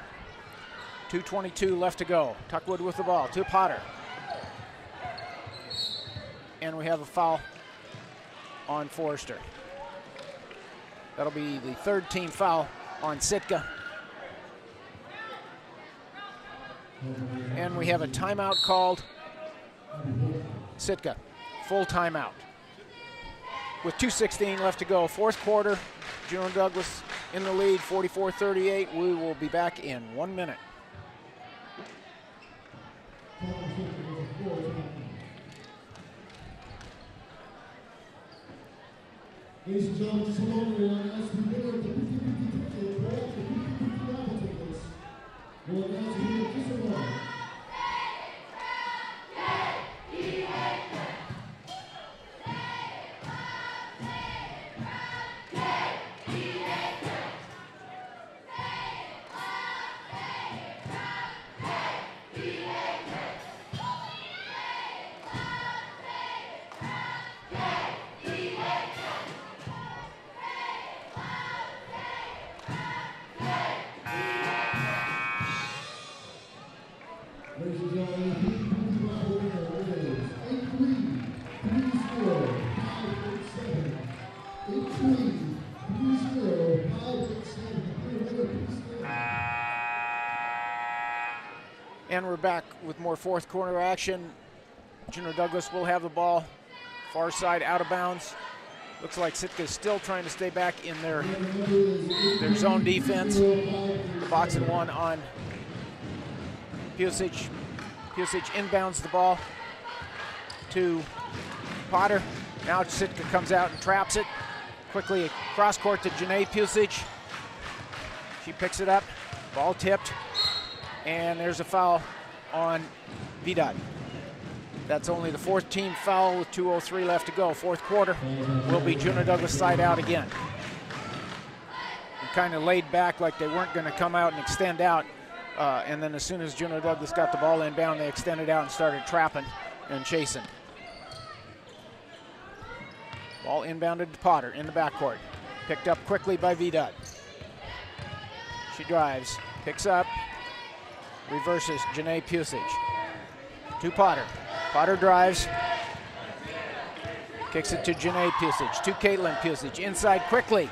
2:22 left to go. Tuckwood with the ball to Potter. And we have a foul on Forrester. That'll be the third team foul on Sitka. And we have a timeout called. Sitka, full timeout. With 2:16 left to go, fourth quarter, Juneau Douglas in the lead, 44-38. We will be back in 1 minute. Ladies and gentlemen, just hold on everyone. As we winner of the 50-50 ticket, for all the 50-50 raffle tickets, we'll announce the winner just a moment. Ladies and gentlemen, the 50-50 raffle winner is 83-30-587. 83-30-587. And we're back with more fourth quarter action. Juneau Douglas will have the ball. Far side out of bounds. Looks like Sitka is still trying to stay back in their zone defense. The box and one on Pusic. Pusic inbounds the ball to Potter. Now Sitka comes out and traps it. Quickly cross court to Janae Pusic. She picks it up. Ball tipped. And there's a foul on Vidal. That's only the fourth team foul with 2:03 left to go. Fourth quarter will be Juneau Douglas side out again. Kind of laid back like they weren't going to come out and extend out. And then as soon as Juneau Douglas got the ball inbound, they extended out and started trapping and chasing. Ball inbounded to Potter in the backcourt. Picked up quickly by Vidal. She drives, picks up, reverses Janae Pusic. To Potter. Potter drives. Kicks it to Janae Pusic. To Caitlin Pusic. Inside quickly.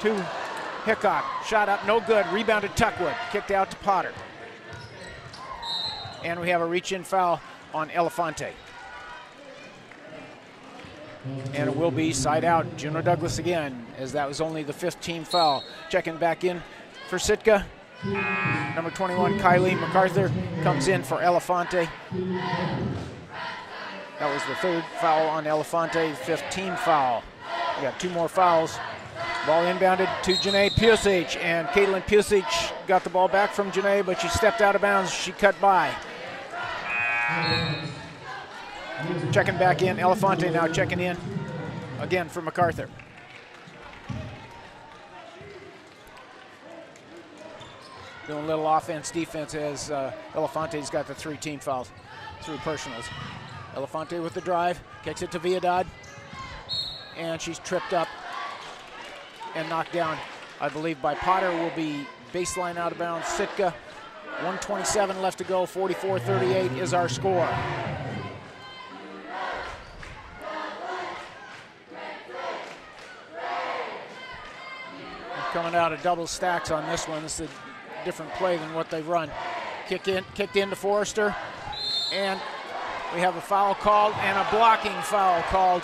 To Hickok. Shot up, no good. Rebounded Tuckwood. Kicked out to Potter. And we have a reach-in foul on Elefante. And it will be side out. Juneau Douglas again, as that was only the fifth team foul. Checking back in for Sitka. Number 21, Kylie MacArthur, comes in for Elefante. That was the third foul on Elefante, fifth team foul. We got two more fouls. Ball inbounded to Janae Pusic, and Caitlin Pusic got the ball back from Janae, but she stepped out of bounds. She cut by. Checking back in, Elefante now checking in again for MacArthur. Doing a little offense, defense as Elefante's got the three team fouls, three personals. Elefante with the drive, kicks it to Viadad, and she's tripped up and knocked down, I believe, by Potter. Will be baseline out of bounds. Sitka, 1:27 left to go, 44-38 is our score. Coming out of double stacks on this one. This is a different play than what they've run. Kicked into Forrester, and we have a foul called and a blocking foul called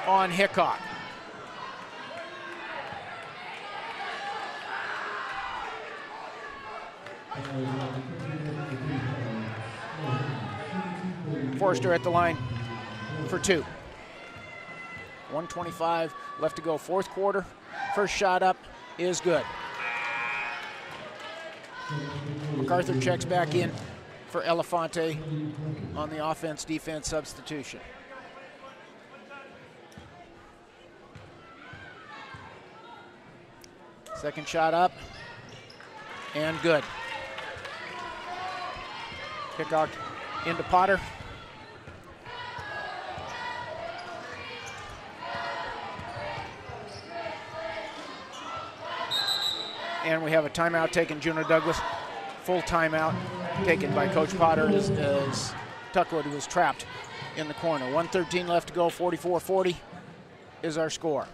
on Hickok. Forrester at the line for 2. 1:25 left to go, fourth quarter. First shot up is good. MacArthur checks back in for Elefante on the offense-defense substitution. Second shot up and good. Hickok into Potter. And we have a timeout taken, Juneau Douglas. Full timeout taken by Coach Potter as Tuckwood was trapped in the corner. 1:13 left to go, 44-40 is our score.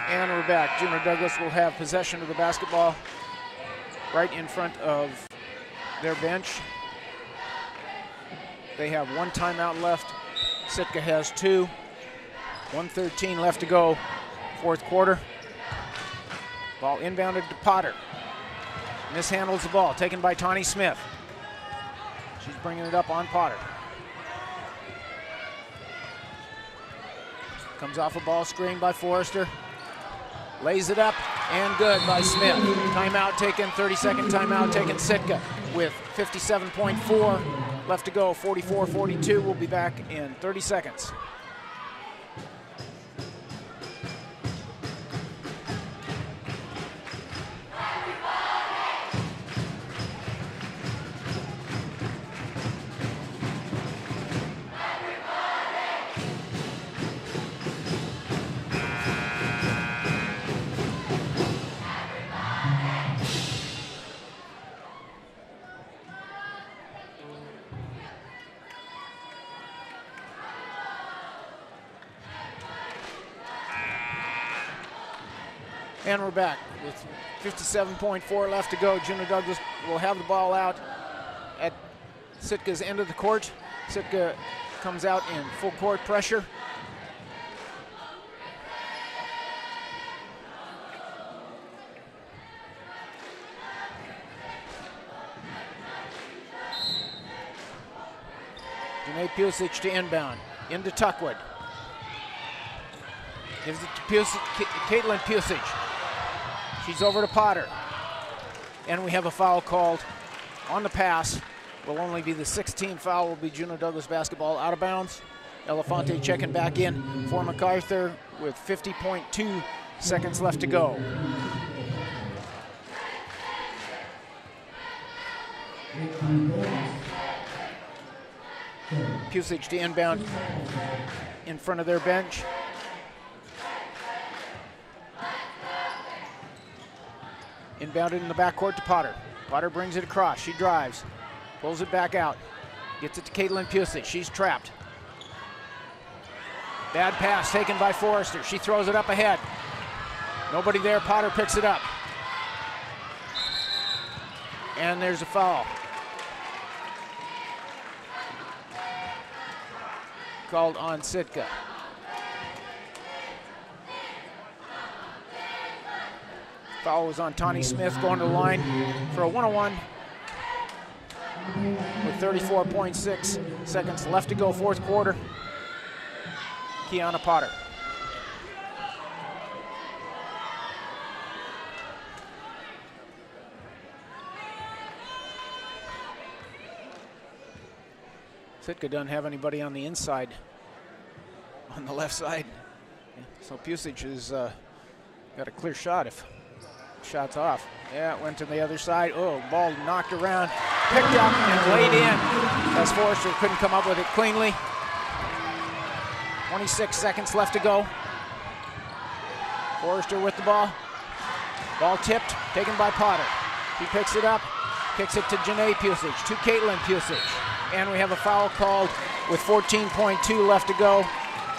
And we're back. Juneau Douglas will have possession of the basketball right in front of their bench. They have one timeout left. Sitka has 2. 1:13 left to go, fourth quarter. Ball inbounded to Potter. Mishandles the ball, taken by Tawny Smith. She's bringing it up on Potter. Comes off a ball screen by Forrester. Lays it up and good by Smith. Timeout taken, 30-second timeout taken. Sitka with 57.4 left to go, 44-42. We'll be back in 30 seconds. And we're back with 57.4 left to go. Juneau Douglas will have the ball out at Sitka's end of the court. Sitka comes out in full court pressure. Juneau Pusic to inbound, into Tuckwood. Gives it to Caitlin Pusic. She's over to Potter. And we have a foul called on the pass. Will only be the 16th foul. Will be Juneau Douglas basketball out of bounds. Elefante checking back in for MacArthur with 50.2 seconds left to go. Pusic to inbound in front of their bench. Inbounded in the backcourt to Potter. Potter brings it across. She drives. Pulls it back out. Gets it to Caitlin Pusic. She's trapped. Bad pass taken by Forrester. She throws it up ahead. Nobody there. Potter picks it up. And there's a foul. Called on Sitka. Foul was on Tawny Smith, going to the line for a 1-on-1 with 34.6 seconds left to go, fourth quarter. Kiana Potter. Sitka doesn't have anybody on the inside, on the left side. So Pusic has got a clear shot if shot's off. Yeah, it went to the other side. Oh, ball knocked around, picked up and laid in as Forrester couldn't come up with it cleanly. 26 seconds left to go. Forrester with the ball. Ball tipped, taken by Potter. He picks it up, kicks it to Juneau Pusic, to Caitlin Pusic. And we have a foul called with 14.2 left to go.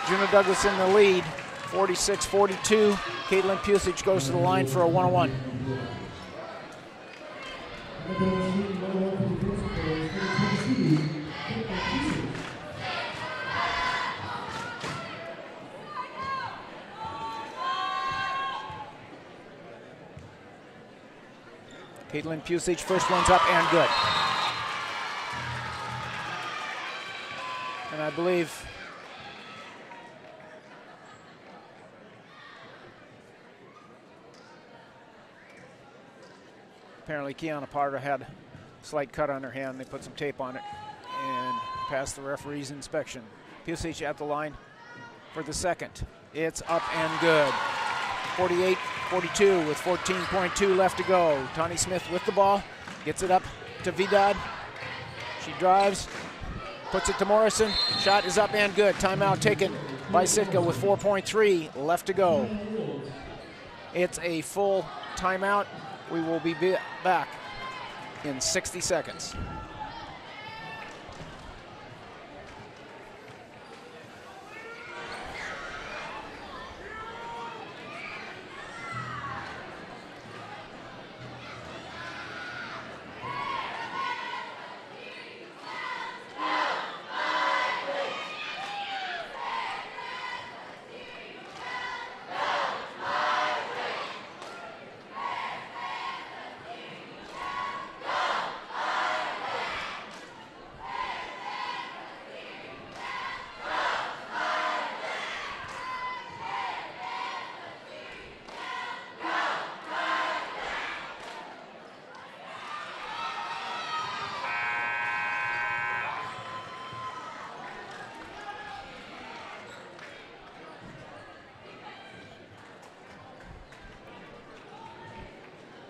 Juneau Douglas in the lead, 46-42. Caitlin Pusic goes to the line for a one-on-one. Caitlin Pusic, first one's up and good. And I believe apparently Kiana Potter had a slight cut on her hand. They put some tape on it and passed the referee's inspection. Pusic at the line for the second. It's up and good. 48-42 with 14.2 left to go. Tawny Smith with the ball, gets it up to Vidad. She drives, puts it to Morrison. Shot is up and good. Timeout taken by Sitka with 4.3 left to go. It's a full timeout. We will be back in 60 seconds.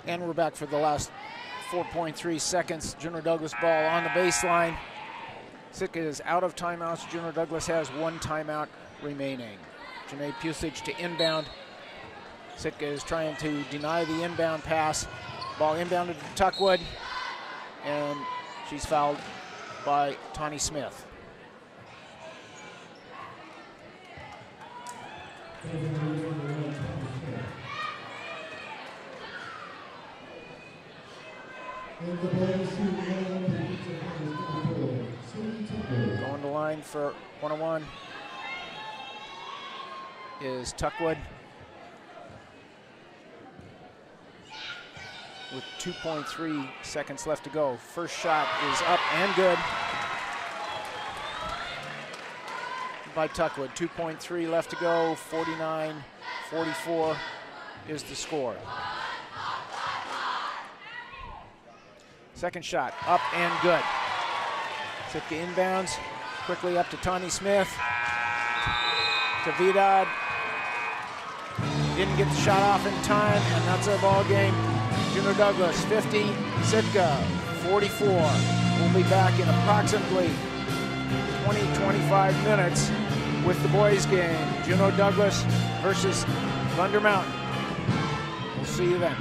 And we're back for the last 4.3 seconds. Juneau Douglas ball on the baseline. Sitka is out of timeouts. Juneau Douglas has one timeout remaining. Juneau Pusic to inbound. Sitka is trying to deny the inbound pass. Ball inbounded to Tuckwood, and she's fouled by Tawny Smith. Going to line for one-on-one is Tuckwood with 2.3 seconds left to go. First shot is up and good by Tuckwood. 2.3 left to go. 49-44 is the score. Second shot, up and good. Sitka inbounds, quickly up to Tawny Smith, to Vidad. Didn't get the shot off in time, and that's our ball game. Juneau Douglas 50, Sitka 44. We'll be back in approximately 20-25 minutes with the boys game. Juneau Douglas versus Thunder Mountain. We'll see you then.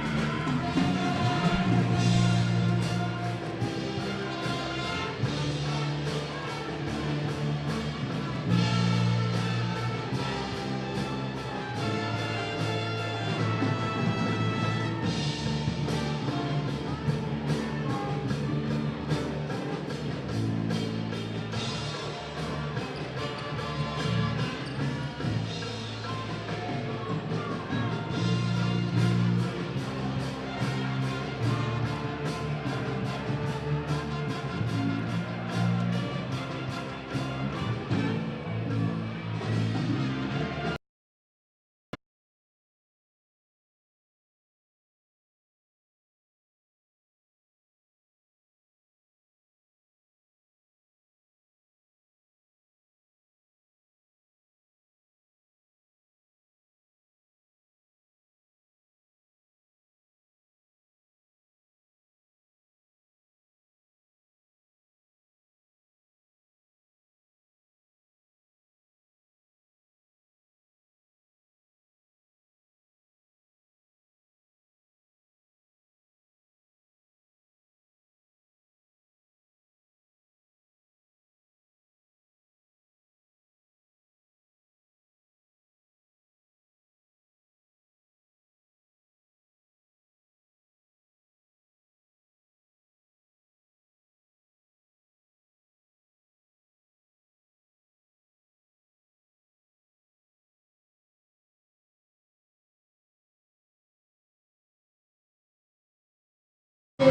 Good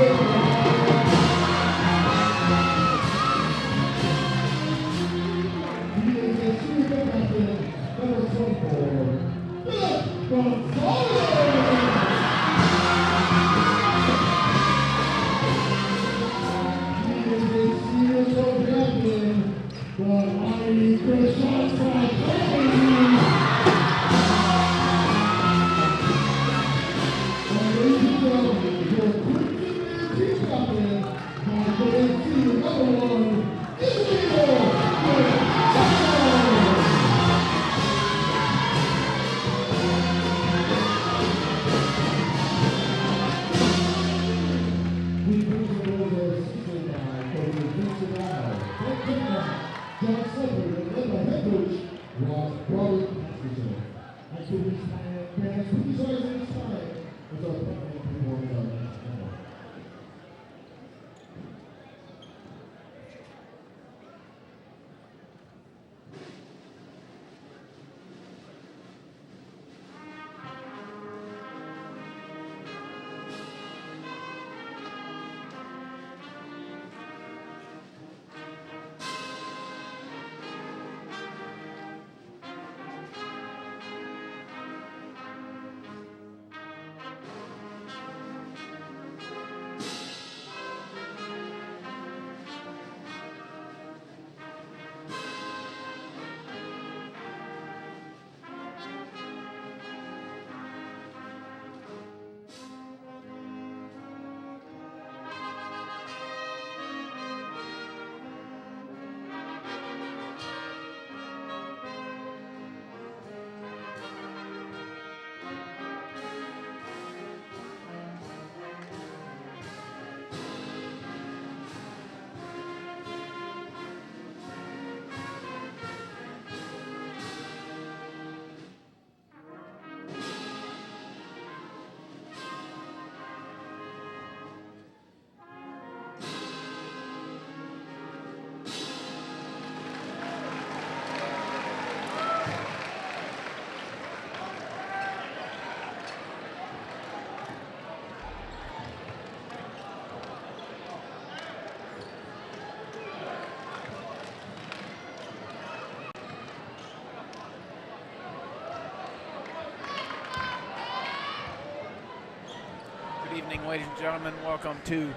evening, ladies and gentlemen. Welcome to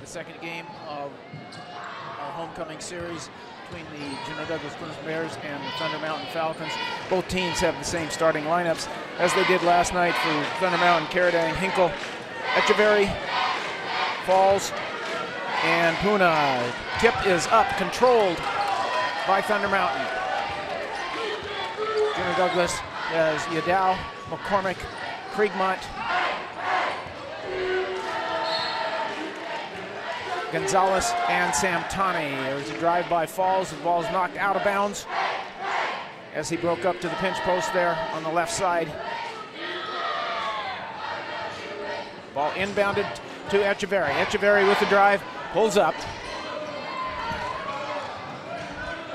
the second game of our homecoming series between the Juneau Douglas Bears and the Thunder Mountain Falcons. Both teams have the same starting lineups as they did last night for Thunder Mountain: Caradang, Hinkle, Echeverry, Falls, and Puna. Tip is up, controlled by Thunder Mountain. Juneau Douglas has Yadow, McCormick, Kriegmont, Gonzalez, and Samtani. There's a drive by Falls. The ball's knocked out of bounds as he broke up to the pinch post there on the left side. Ball inbounded to Echeverry. Echeverry with the drive, pulls up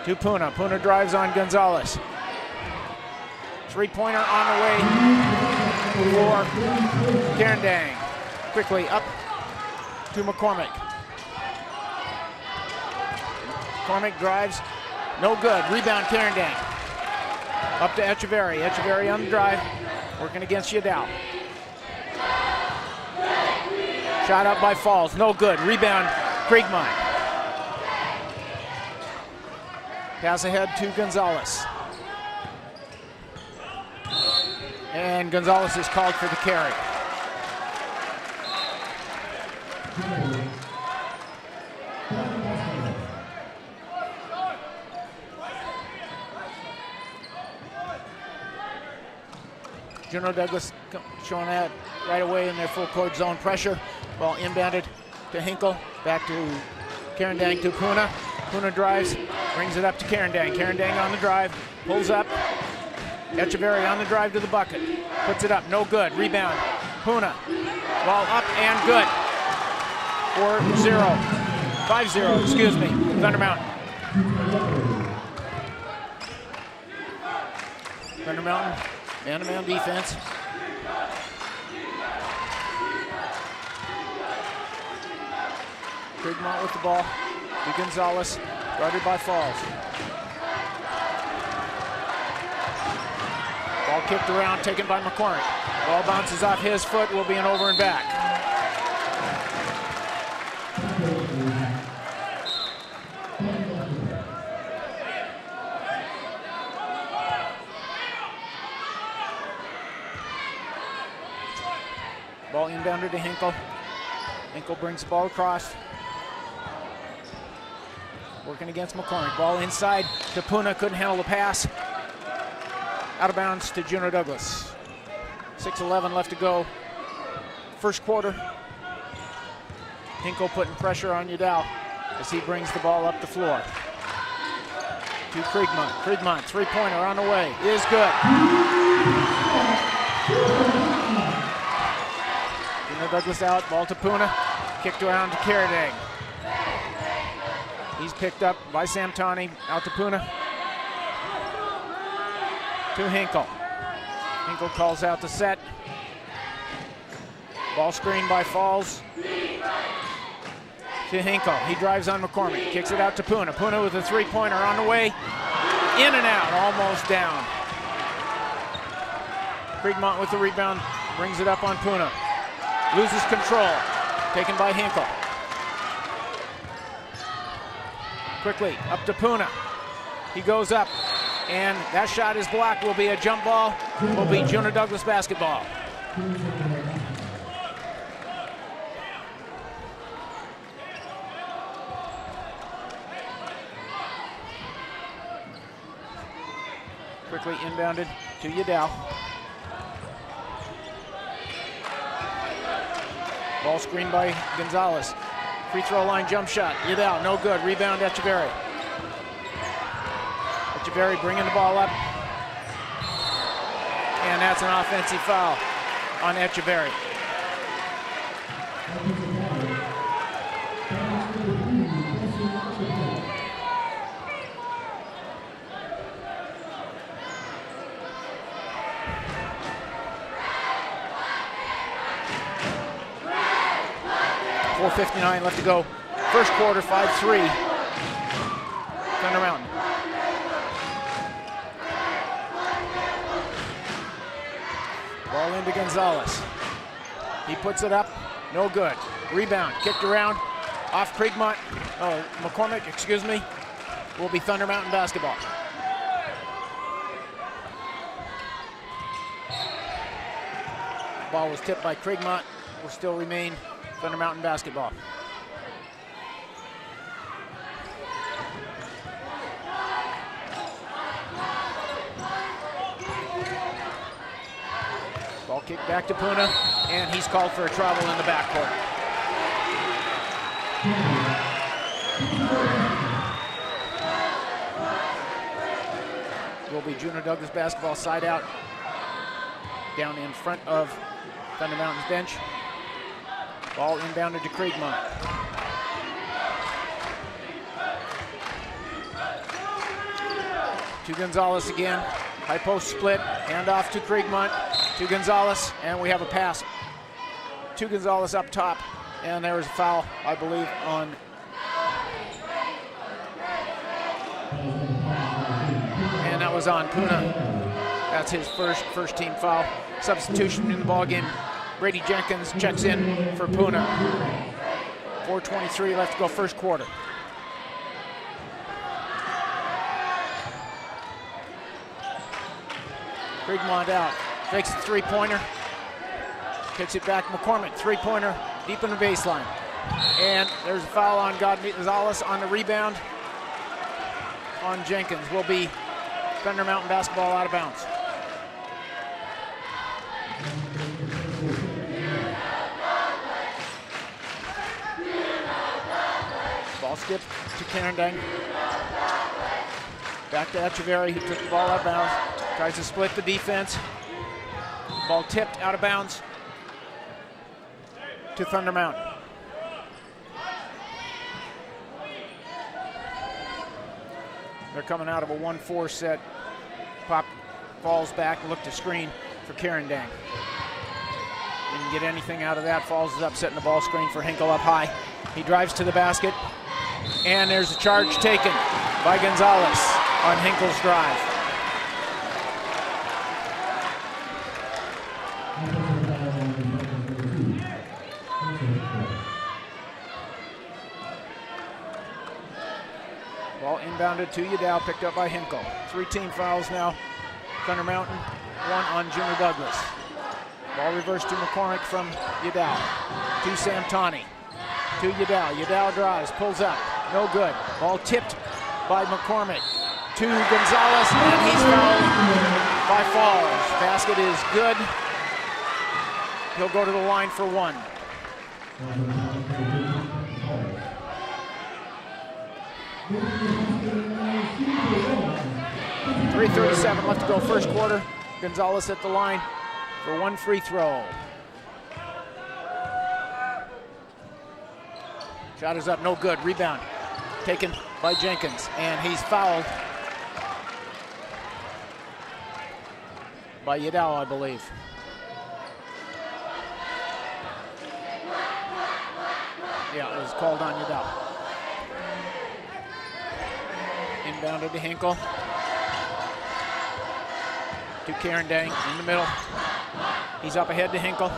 to Puna. Puna drives on Gonzalez. Three-pointer on the way for Caradang. Quickly up to McCormick. McCormick drives, no good. Rebound Caradang. Up to Echeverry. Echeverry on the drive, working against Yadow. Shot up by Falls, no good. Rebound Kriegmont. Pass ahead to Gonzalez. And Gonzalez is called for the carry. Juneau Douglas showing that right away in their full court zone pressure. Ball inbounded to Hinkle, back to Caradang to Puna. Puna drives, brings it up to Caradang. Caradang on the drive, pulls up. Echeverry on the drive to the bucket, puts it up, no good. Rebound, Puna. Ball up and good. 5-0, excuse me, Thunder Mountain. Thunder Mountain, man-to-man defense. Krigmont with the ball to Gonzalez, guarded by Falls. Ball kicked around, taken by McCormick. Ball bounces off his foot, will be an over and back. Ball inbounded to Hinkle. Hinkle brings the ball across. Working against McCormick. Ball inside to Puna, couldn't handle the pass. Out of bounds to Juneau Douglas. 6:11 left to go. First quarter. Hinkle putting pressure on Udall as he brings the ball up the floor. To Krigmont. Krigmont, three-pointer on the way. Is good. Juneau Douglas out. Ball to Puna. Kicked around to Carradine. He's picked up by Samtani. Out to Puna. To Hinkle. Hinkle calls out the set. Ball screened by Falls. To Hinkle. He drives on McCormick. Kicks it out to Puna. Puna with a three-pointer on the way. In and out. Almost down. Krigmont with the rebound. Brings it up on Puna. Loses control. Taken by Hinkle. Quickly up to Puna. He goes up. And that shot is blocked. Will be a jump ball. Will be Juneau Douglas basketball. Quickly inbounded to Udall. Ball screened by Gonzalez. Free throw line jump shot. Udall, no good. Rebound Echeverry. Echeverry bringing the ball up. And that's an offensive foul on Echeverry. .4:59 left to go. First quarter, 5-3. Thunder Mountain. Ball into Gonzalez. He puts it up. No good. Rebound. Kicked around. Off Krigmont. Oh, McCormick, excuse me. Will be Thunder Mountain basketball. Ball was tipped by Krigmont. Will still remain Thunder Mountain basketball. Ball kicked back to Puna, and he's called for a travel in the backcourt. Will be Juneau Douglas basketball side out down in front of Thunder Mountain's bench. Ball inbounded to Krigmont. To Gonzalez again. High post split. Hand off to Krigmont. To Gonzalez. And we have a pass to Gonzalez up top. And there was a foul, I believe, on and that was on Puna. That's his first team foul. Substitution in the ballgame. Brady Jenkins checks in for Puna. 4:23 left to go first quarter. Krigmont out. Fakes a three-pointer. Kicks it back. McCormick, three-pointer, deep in the baseline. And there's a foul on Gonzalez on the rebound. On Jenkins. Will be Thunder Mountain basketball out of bounds. Ball skipped to Carradine. Back to Echeverry, who took the ball out of bounds. Tries to split the defense. Ball tipped out of bounds to Thunder Mountain. They're coming out of a 1-4 set. Pop falls back, look to screen for Carradine. In Didn't get anything out of that. Falls is up, setting the ball screen for Hinkle up high. He drives to the basket, and there's a charge taken by Gonzalez on Hinkle's drive. Ball inbounded to Udall, picked up by Hinkle. 3 team fouls now. Thunder Mountain, 1 on Juneau Douglas. Ball reversed to McCormick from Udall. To Samtani. To Udall. Udall drives, pulls up. No good. Ball tipped by McCormick. To Gonzalez, and he's fouled by Falls. Basket is good. He'll go to the line for 1. 3:37 left to go first quarter. Gonzalez at the line for 1 free throw. Shot is up, no good. Rebound taken by Jenkins, and he's fouled by Udall, I believe. Yeah, it was called on Udall. Inbounded to Hinkle. To Karen Dang in the middle. He's up ahead to Hinkle.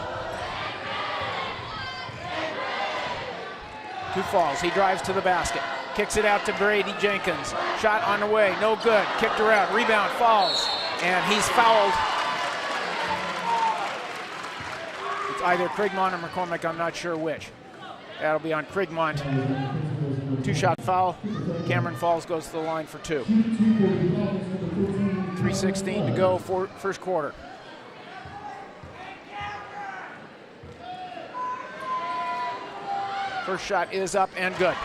To Falls. He drives to the basket. Kicks it out to Brady Jenkins. Shot on the way. No good. Kicked her out. Rebound. Falls. And he's fouled. It's either Krigmont or McCormick. I'm not sure which. That'll be on Krigmont. 2-shot foul. Cameron Falls goes to the line for 2. 3:16 to go for first quarter. First shot is up and good.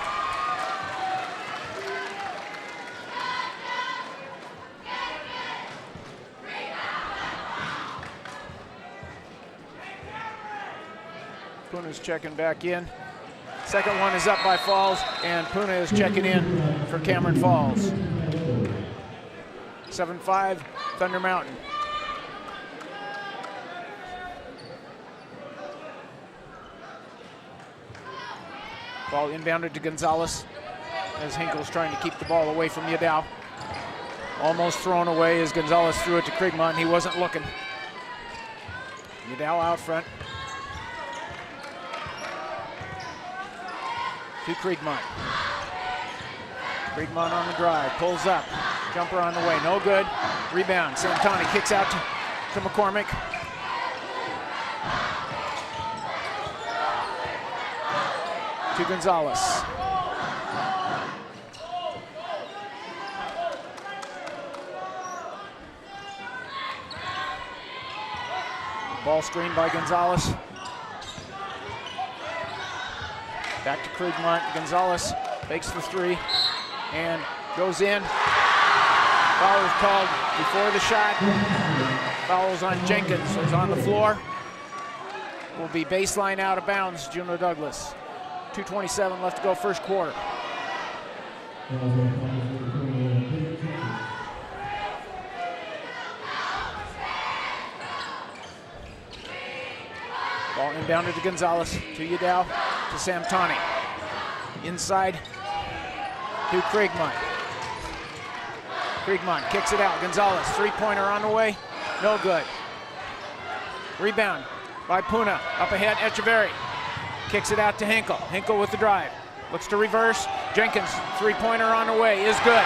Puna's checking back in. Second one is up by Falls, and Puna is checking in for Cameron Falls. 7-5, Thunder Mountain. Ball inbounded to Gonzalez as Hinkle's trying to keep the ball away from Udall. Almost thrown away as Gonzalez threw it to Krigmont. He wasn't looking. Udall out front. To Krigmont. Krigmont on the drive, pulls up. Jumper on the way, no good. Rebound, Santani kicks out to McCormick. To Gonzalez. Ball screen by Gonzalez. Back to Krigmont. Gonzalez fakes the 3 and goes in. Foul is called before the shot. Foul's on Jenkins, who's on the floor. Will be baseline out of bounds, Juneau Douglas. 2:27 left to go first quarter. Ball inbounded to Gonzalez, to Udall, to Samtani. Inside to Krigmont. Krigmont kicks it out. Gonzalez, 3-pointer on the way. No good. Rebound by Puna. Up ahead, Echeverry. Kicks it out to Hinkle. Hinkle with the drive. Looks to reverse. Jenkins, 3-pointer on the way. Is good.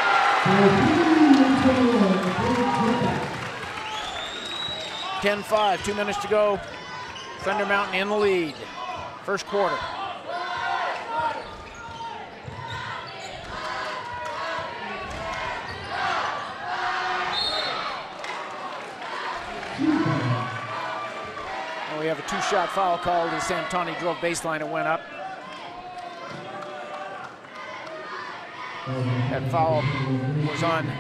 10-5, 2 minutes to go. Thunder Mountain in the lead. First quarter. We have a 2-shot foul called as Samtani drove baseline and went up. That foul was on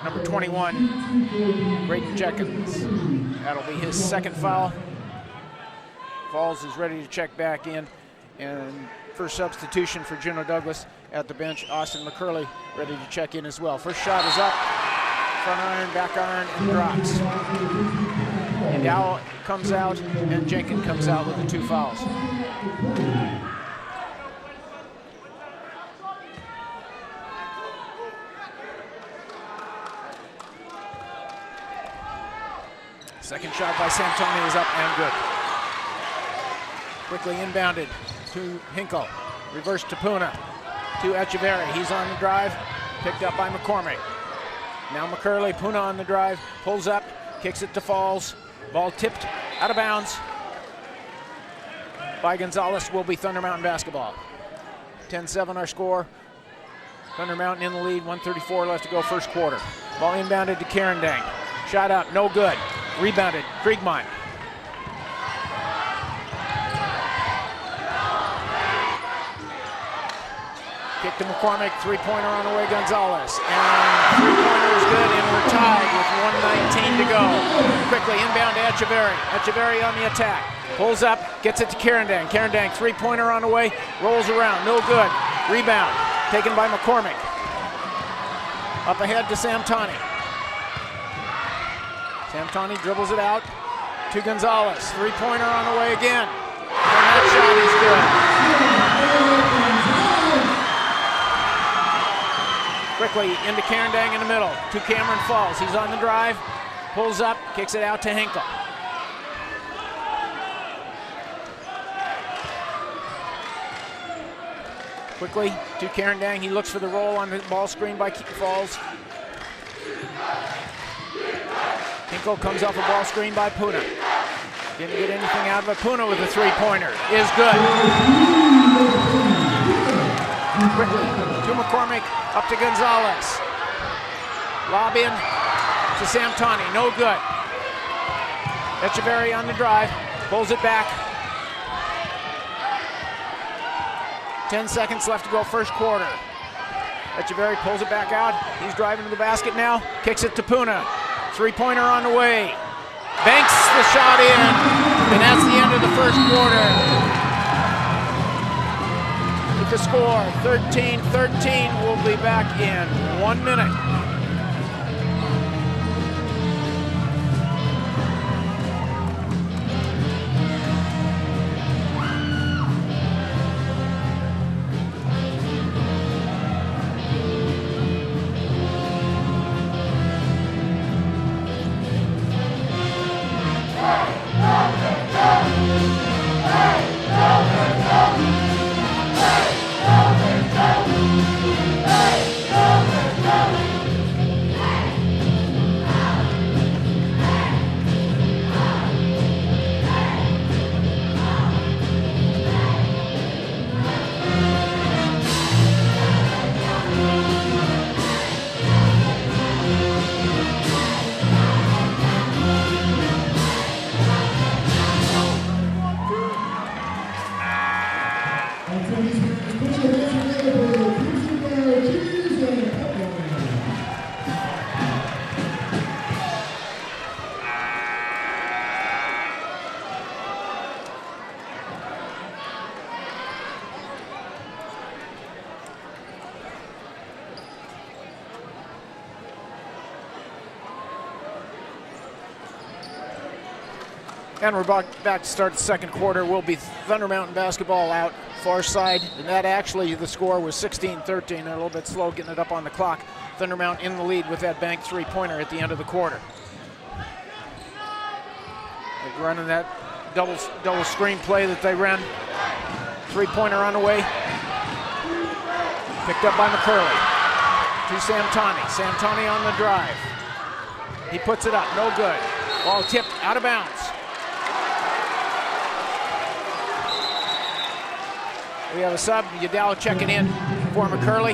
number 21, Braden Jenkins. That'll be his second foul. Falls is ready to check back in. And first substitution for Juneau Douglas at the bench, Austin McCurley ready to check in as well. First shot is up, front iron, back iron, and drops. Dow comes out, and Jenkins comes out with the 2 fouls. Second shot by Samtoni is up and good. Quickly inbounded to Hinkle. Reverse to Puna. To Echeverry. He's on the drive. Picked up by McCormick. Now McCurley. Puna on the drive. Pulls up. Kicks it to Falls. Ball tipped out of bounds by Gonzalez. Will be Thunder Mountain basketball. 10-7 our score. Thunder Mountain in the lead. 1:34 left to go first quarter. Ball inbounded to Carindang. Shot up. No good. Rebounded. Kriegmont. Kick to McCormick, 3-pointer on the way, Gonzalez. And 3-pointer is good, and we're tied with 1:19 to go. Quickly inbound to Echeverry. Echeverry on the attack. Pulls up, gets it to Carindang. Carindang, 3-pointer on the way, rolls around, no good. Rebound, taken by McCormick. Up ahead to Samtoni. Samtoni dribbles it out to Gonzalez. 3-pointer on the way again. And that shot is good. Quickly into Carindang in the middle to Cameron Falls. He's on the drive, pulls up, kicks it out to Hinkle. Quickly to Carindang. He looks for the roll on the ball screen by Falls. Hinkle comes off a ball screen by Puna. Didn't get anything out of it. Puna with a 3-pointer is good. Quickly to McCormick, up to Gonzalez. Lob in to Samtoni, no good. Echeverry on the drive, pulls it back. 10 seconds left to go first quarter. Echeverry pulls it back out. He's driving to the basket now, kicks it to Puna. 3-pointer on the way. Banks the shot in, and that's the end of the first quarter. With the score, 13-13, we'll be back in 1 minute. And we're back to start the second quarter. Will be Thunder Mountain basketball out far side. And that actually, the score was 16-13. They're a little bit slow getting it up on the clock. Thunder Mountain in the lead with that bank 3-pointer at the end of the quarter. They're running that double screen play that they ran. 3-pointer on the way. Picked up by McCurley. To Samtoni. Samtoni on the drive. He puts it up, no good. Ball tipped out of bounds. We have a sub, Udall checking in for McCurley.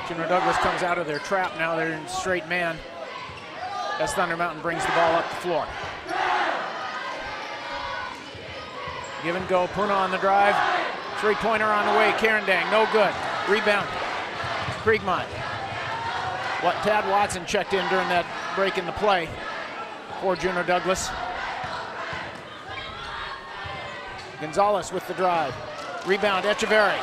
Juneau Douglas comes out of their trap. Now they're in straight man as Thunder Mountain brings the ball up the floor. Give and go, Puna on the drive. 3-pointer on the way, Carindang, no good. Rebound, Kriegmont. Tad Watson checked in during that break in the play for Juneau Douglas. Gonzalez with the drive. Rebound, Echeverry.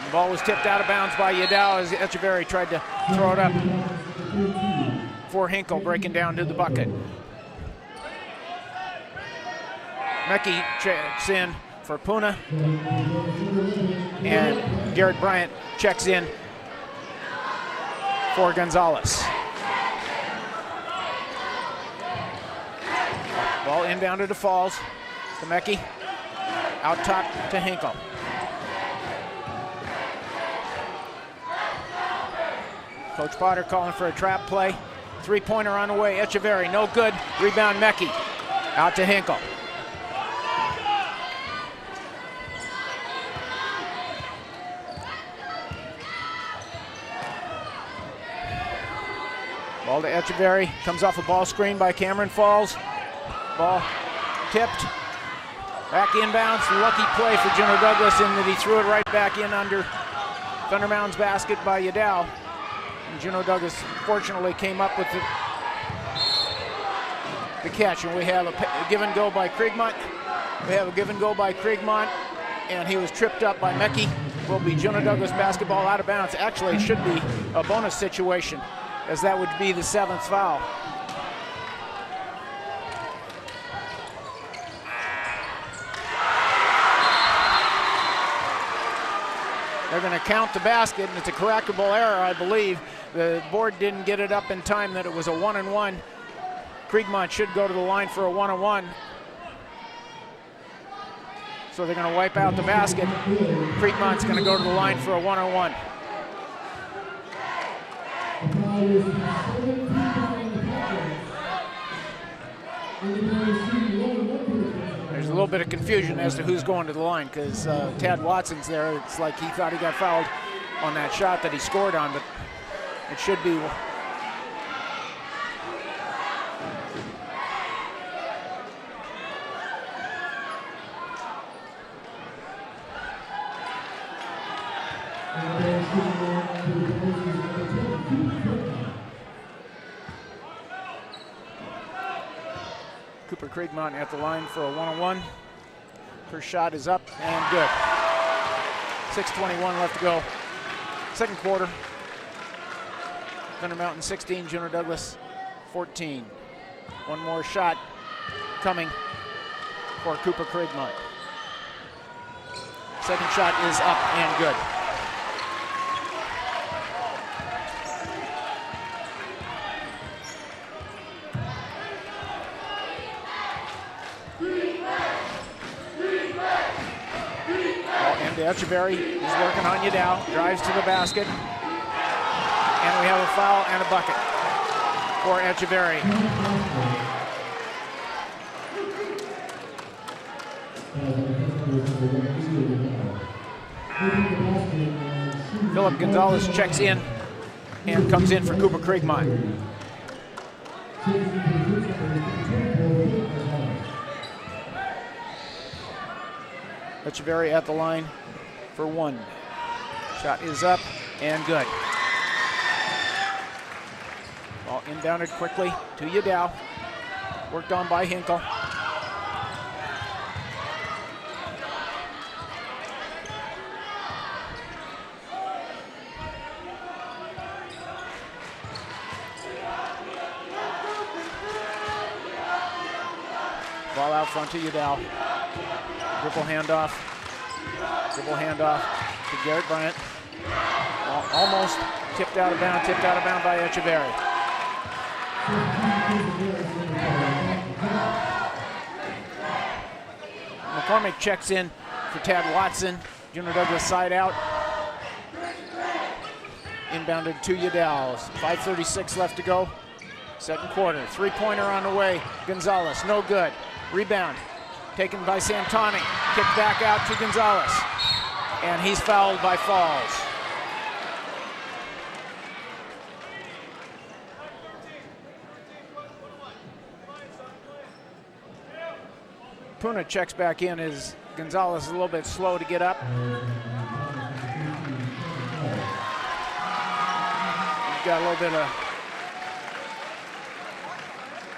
The ball was tipped out of bounds by Yadao as Echeverry tried to throw it up for Hinkle, breaking down to the bucket. Mecki checks in for Puna, and Garrett Bryant checks in for Gonzalez. Ball inbounded to Falls, to Mecki, out top to Hinkle. Coach Potter calling for a trap play. Three-pointer on the way, Echeverry, no good. Rebound Mecki, out to Hinkle. Ball to Echeverry, comes off a ball screen by Cameron Falls. Ball tipped, back inbounds, lucky play for Juneau Douglas in that he threw it right back in under Thunder Mountain's basket by Yadao. And Juneau Douglas fortunately came up with the catch, and we have a give and go by Kriegmont. And he was tripped up by Mecki. Will be Juneau Douglas basketball out of bounds. Actually, it should be a bonus situation, as that would be the 7th foul. They're going to count the basket, and it's a correctable error, I believe. The board didn't get it up in time that it was a 1-and-1. Kriegmont should go to the line for a 1-and-1. So they're going to wipe out the basket. Kriegmont's going to go to the line for a 1-on-1. There's a little bit of confusion as to who's going to the line, because Tad Watson's there. It's like he thought he got fouled on that shot that he scored on, but it should be. Cooper Kriegmont at the line for a 1-on-1. First shot is up and good. 6:21 left to go. Second quarter. Thunder Mountain 16, Juneau Douglas 14. One more shot coming for Cooper Kriegmont. Second shot is up and good. Echeverry is working on Yadao, drives to the basket, and we have a foul and a bucket for Echeverry. Philip Gonzalez checks in and comes in for Cooper Kriegmont. Echeverry at the line for one. Shot is up and good. Ball inbounded quickly to Yadao. Worked on by Hinkle. Ball out front to Yadao. Dribble handoff to Garrett Bryant. Almost tipped out of bounds by Echeverry. McCormick checks in for Tad Watson. Juneau Douglas side out. Inbounded to Yadao. 5:36 left to go. Second quarter. Three-pointer on the way. Gonzalez, no good. Rebound taken by Santoni. Kicked back out to Gonzalez. And he's fouled by Falls. Puna checks back in as Gonzalez is a little bit slow to get up. He's got a little bit of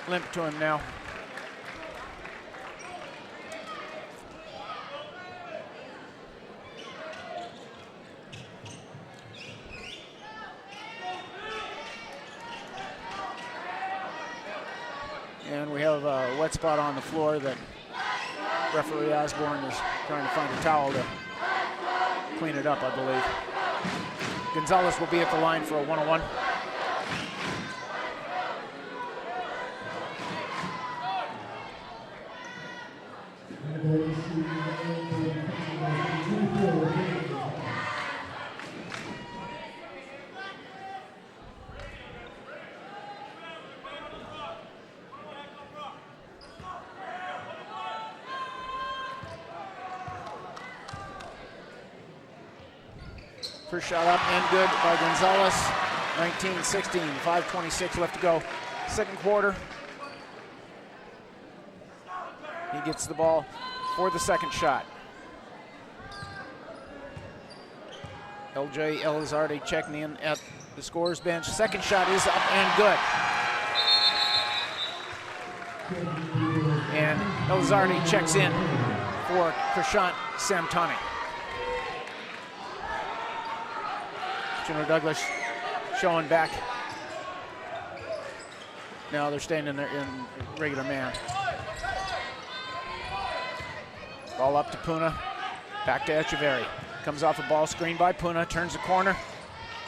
limp to him now. wet spot on the floor that referee Osborne is trying to find a towel to clean it up, I believe. Gonzalez will be at the line for a one-on-one. First shot up and good by Gonzalez. 19-16, 5:26 left to go. Second quarter. He gets the ball for the second shot. LJ Elizardi checking in at the scorer's bench. Second shot is up and good. And Elizardi checks in for Prashant Samtani. Juneau Douglas showing back. Now they're staying in regular man. Ball up to Puna, back to Echeverry. Comes off a ball screen by Puna, turns the corner,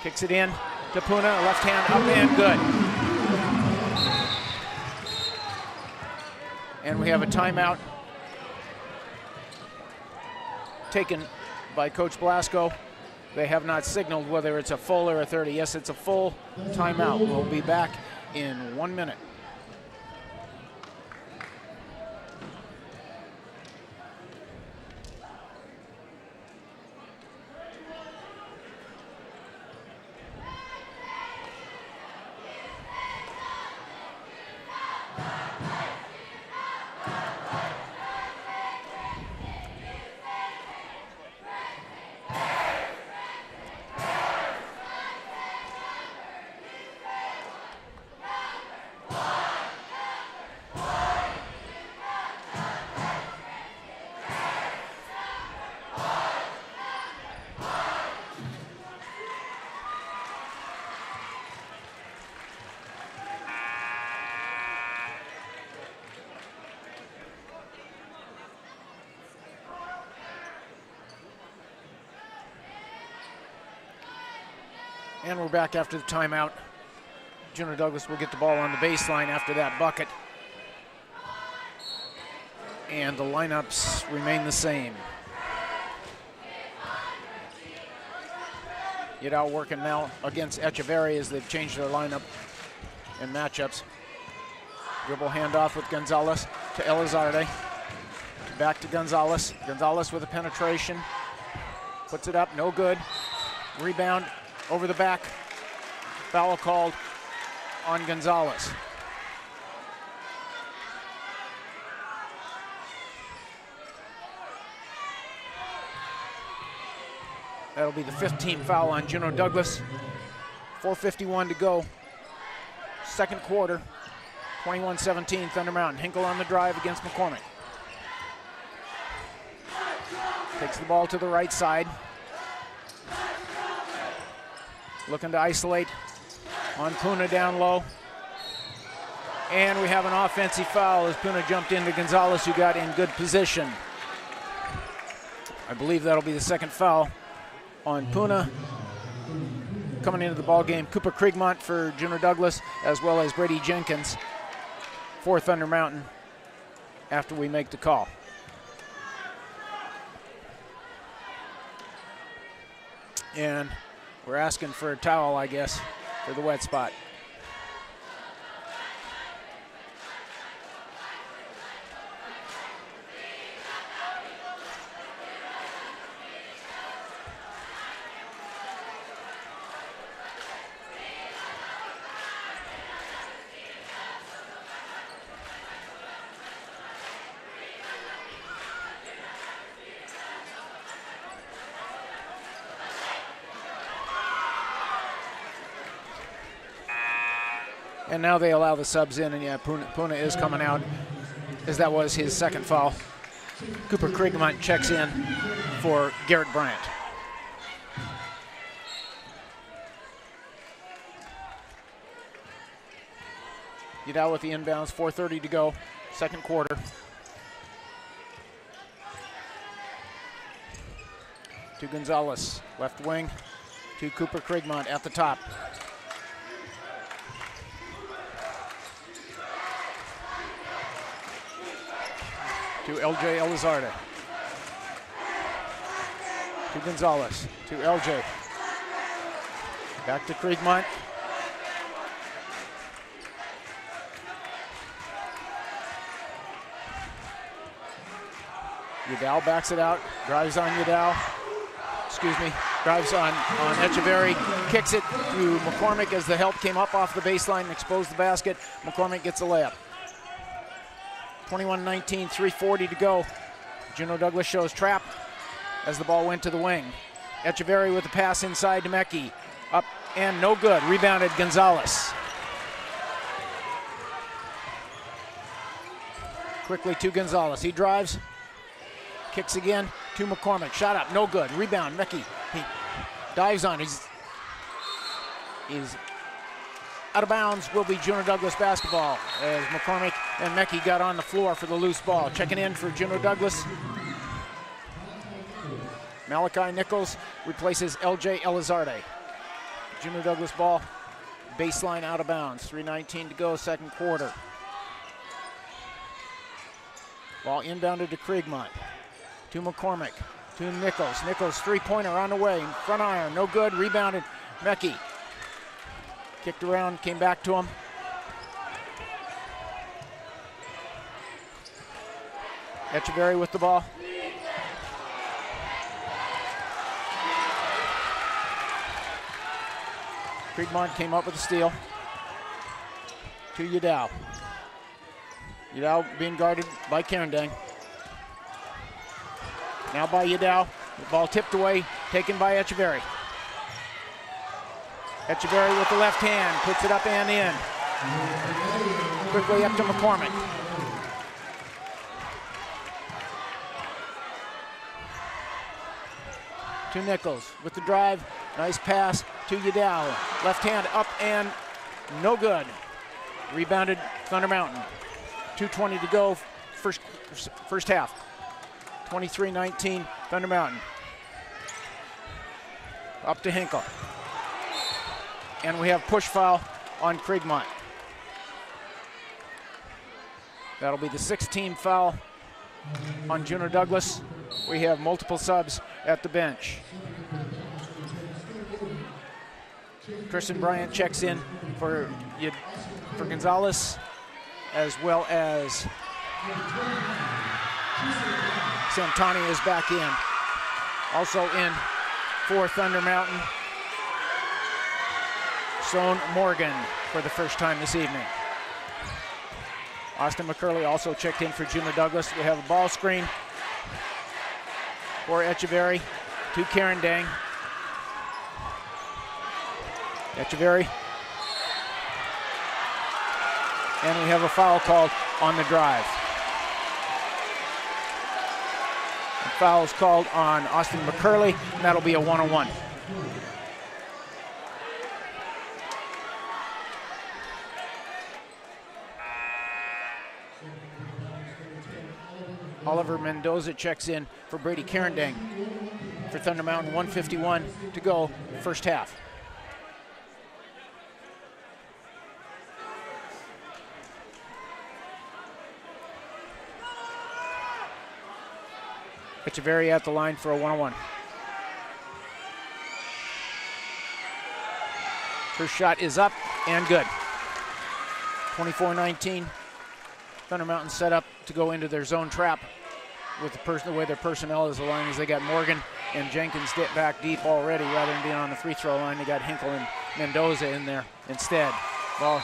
kicks it in to Puna, left hand up and good. And we have a timeout taken by Coach Blasco. They have not signaled whether it's a full or a 30. Yes, it's a full timeout. We'll be back in 1 minute. And we're back after the timeout. Juneau Douglas will get the ball on the baseline after that bucket. And the lineups remain the same. Yadao working now against Echeverry as they've changed their lineup and matchups. Dribble handoff with Gonzalez to Elizarde. Back to Gonzalez. Gonzalez with a penetration. Puts it up, no good. Rebound over the back. Foul called on Gonzalez. That'll be the 15th foul on Juneau Douglas. 4:51 to go. Second quarter. 21-17 Thunder Mountain. Hinkle on the drive against McCormick. Takes the ball to the right side. Looking to isolate on Puna down low. And we have an offensive foul as Puna jumped into Gonzalez, who got in good position. I believe that'll be the second foul on Puna. Coming into the ball game, Cooper Kriegmont for Juneau Douglas, as well as Brady Jenkins for Thunder Mountain after we make the call. And we're asking for a towel, I guess, for the wet spot. And now they allow the subs in, and yeah, Puna is coming out, as that was his second foul. Cooper Kriegmont checks in for Garrett Bryant. Yadao with the inbounds, 4:30 to go. second quarter. To Gonzalez, left wing. To Cooper Kriegmont at the top. To LJ Elizarde. To Gonzalez. To LJ. Back to Kriegmont. Udall backs it out, drives on Udall. Drives on Echeverry, kicks it to McCormick as the help came up off the baseline and exposed the basket. McCormick gets a layup. 21-19, 3:40 to go. Juneau Douglas shows trap as the ball went to the wing. Echeverry with the pass inside to Mecki. Up and no good. Rebounded Gonzalez. Quickly to Gonzalez. He drives. Kicks again to McCormick. Shot up. No good. Rebound. Mecki. He dives on. He's out of bounds. Will be Juneau Douglas basketball as McCormick and Mecki got on the floor for the loose ball. Checking in for Juneau Douglas. Malachi Nichols replaces LJ Elizarde. Juneau Douglas ball, baseline out of bounds. 3:19 to go, second quarter. Ball inbounded to Kriegmont. To McCormick. To Nichols. Nichols three-pointer on the way. Front iron, no good. Rebounded Mecki. Kicked around, came back to him. Echeverry with the ball. Kriegmont came up with a steal. To Udall. Udall being guarded by Kerendang. Now by Udall. The ball tipped away, taken by Echeverry. Echeverry with the left hand, puts it up and in. Quickly up to McCormick. To Nichols with the drive. Nice pass to Udall. Left hand up and no good. Rebounded Thunder Mountain. 2:20 to go, first half. 23-19, Thunder Mountain. Up to Hinkle. And we have push foul on Kriegmont. That'll be the 16th foul on Juneau Douglas. We have multiple subs at the bench. Kristen Bryant checks in for Gonzalez, as well as Santani is back in. Also in for Thunder Mountain, Sloan Morgan for the first time this evening. Austin McCurley also checked in for Juneau Douglas. We have a ball screen for Echeverry to Kerendang. Echeverry. And we have a foul called on the drive. The foul is called on Austin McCurley, and that'll be a 1-on-1. Oliver Mendoza checks in for Brady Kerendang for Thunder Mountain. 1:51 to go, first half. Echeverry at the line for a 1-on-1. First shot is up and good. 24-19. Thunder Mountain set up to go into their zone trap with the way their personnel is aligned, as they got Morgan and Jenkins back deep already rather than being on the free throw line. They got Hinkle and Mendoza in there instead. Ball.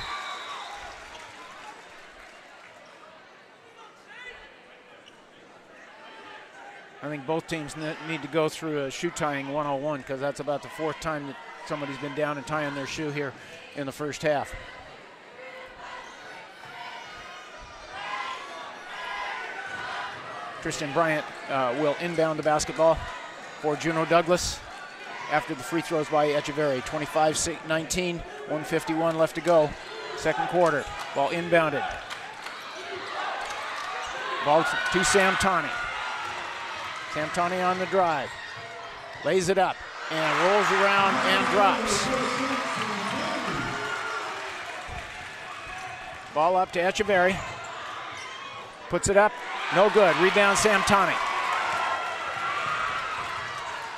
I think both teams need to go through a shoe tying 101, because that's about the fourth time that somebody's been down and tying their shoe here in the first half. Tristan Bryant will inbound the basketball for Juneau Douglas after the free throws by Echeverry. 25-19, 1:51 left to go, second quarter. Ball inbounded. Ball to Samtani. Samtani on the drive. Lays it up and rolls around and drops. Ball up to Echeverry. Puts it up. No good. Rebound Samtani.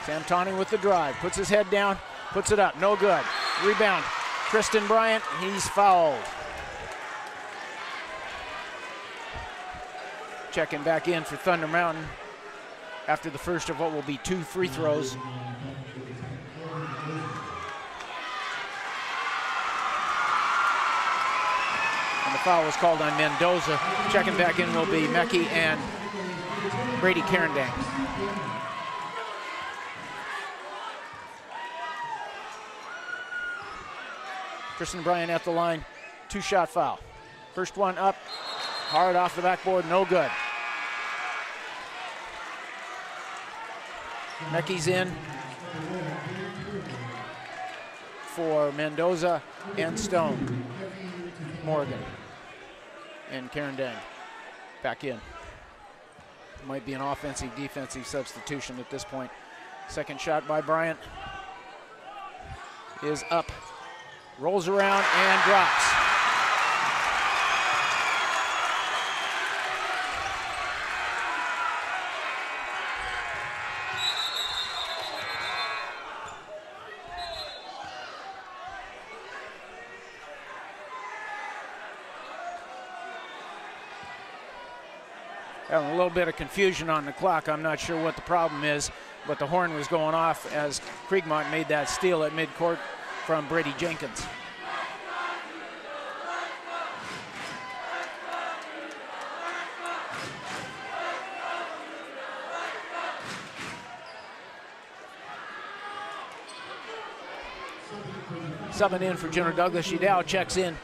Samtani with the drive. Puts his head down. Puts it up. No good. Rebound. Tristan Bryant. He's fouled. Checking back in for Thunder Mountain after the first of what will be 2 free throws. And the foul was called on Mendoza. Checking back in will be Mecki and Brady Carendang. Tristan Bryant at the line, 2-shot foul. First one up, hard off the backboard, no good. Mecki's in for Mendoza and Stone. Morgan and Carendang back in. Might be an offensive, defensive substitution at this point. Second shot by Bryant is up. Rolls around and drops. Having a little bit of confusion on the clock. I'm not sure what the problem is, but the horn was going off as Kriegmont made that steal at midcourt from Brady Jenkins. Subbing in for Juneau Douglas, Yedau checks in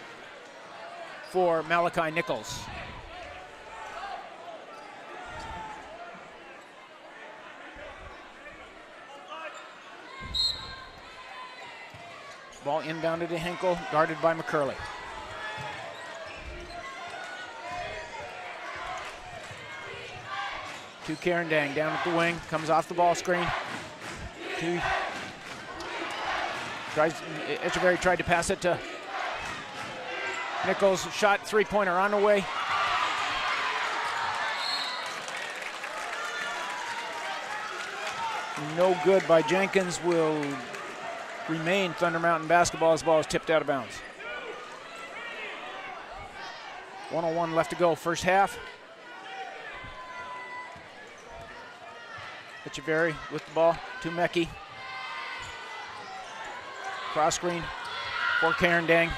for Malachi Nichols. Ball inbounded to Henkel, guarded by McCurley. To Carendang, down at the wing, comes off the ball screen. Echeverry tried to pass it to Nichols. Shot, three-pointer on the way. No good by Jenkins. Will remain Thunder Mountain basketball as the ball is tipped out of bounds. 1:01 left to go, first half. Echeverry with the ball to Mecki. Cross screen for Carendang.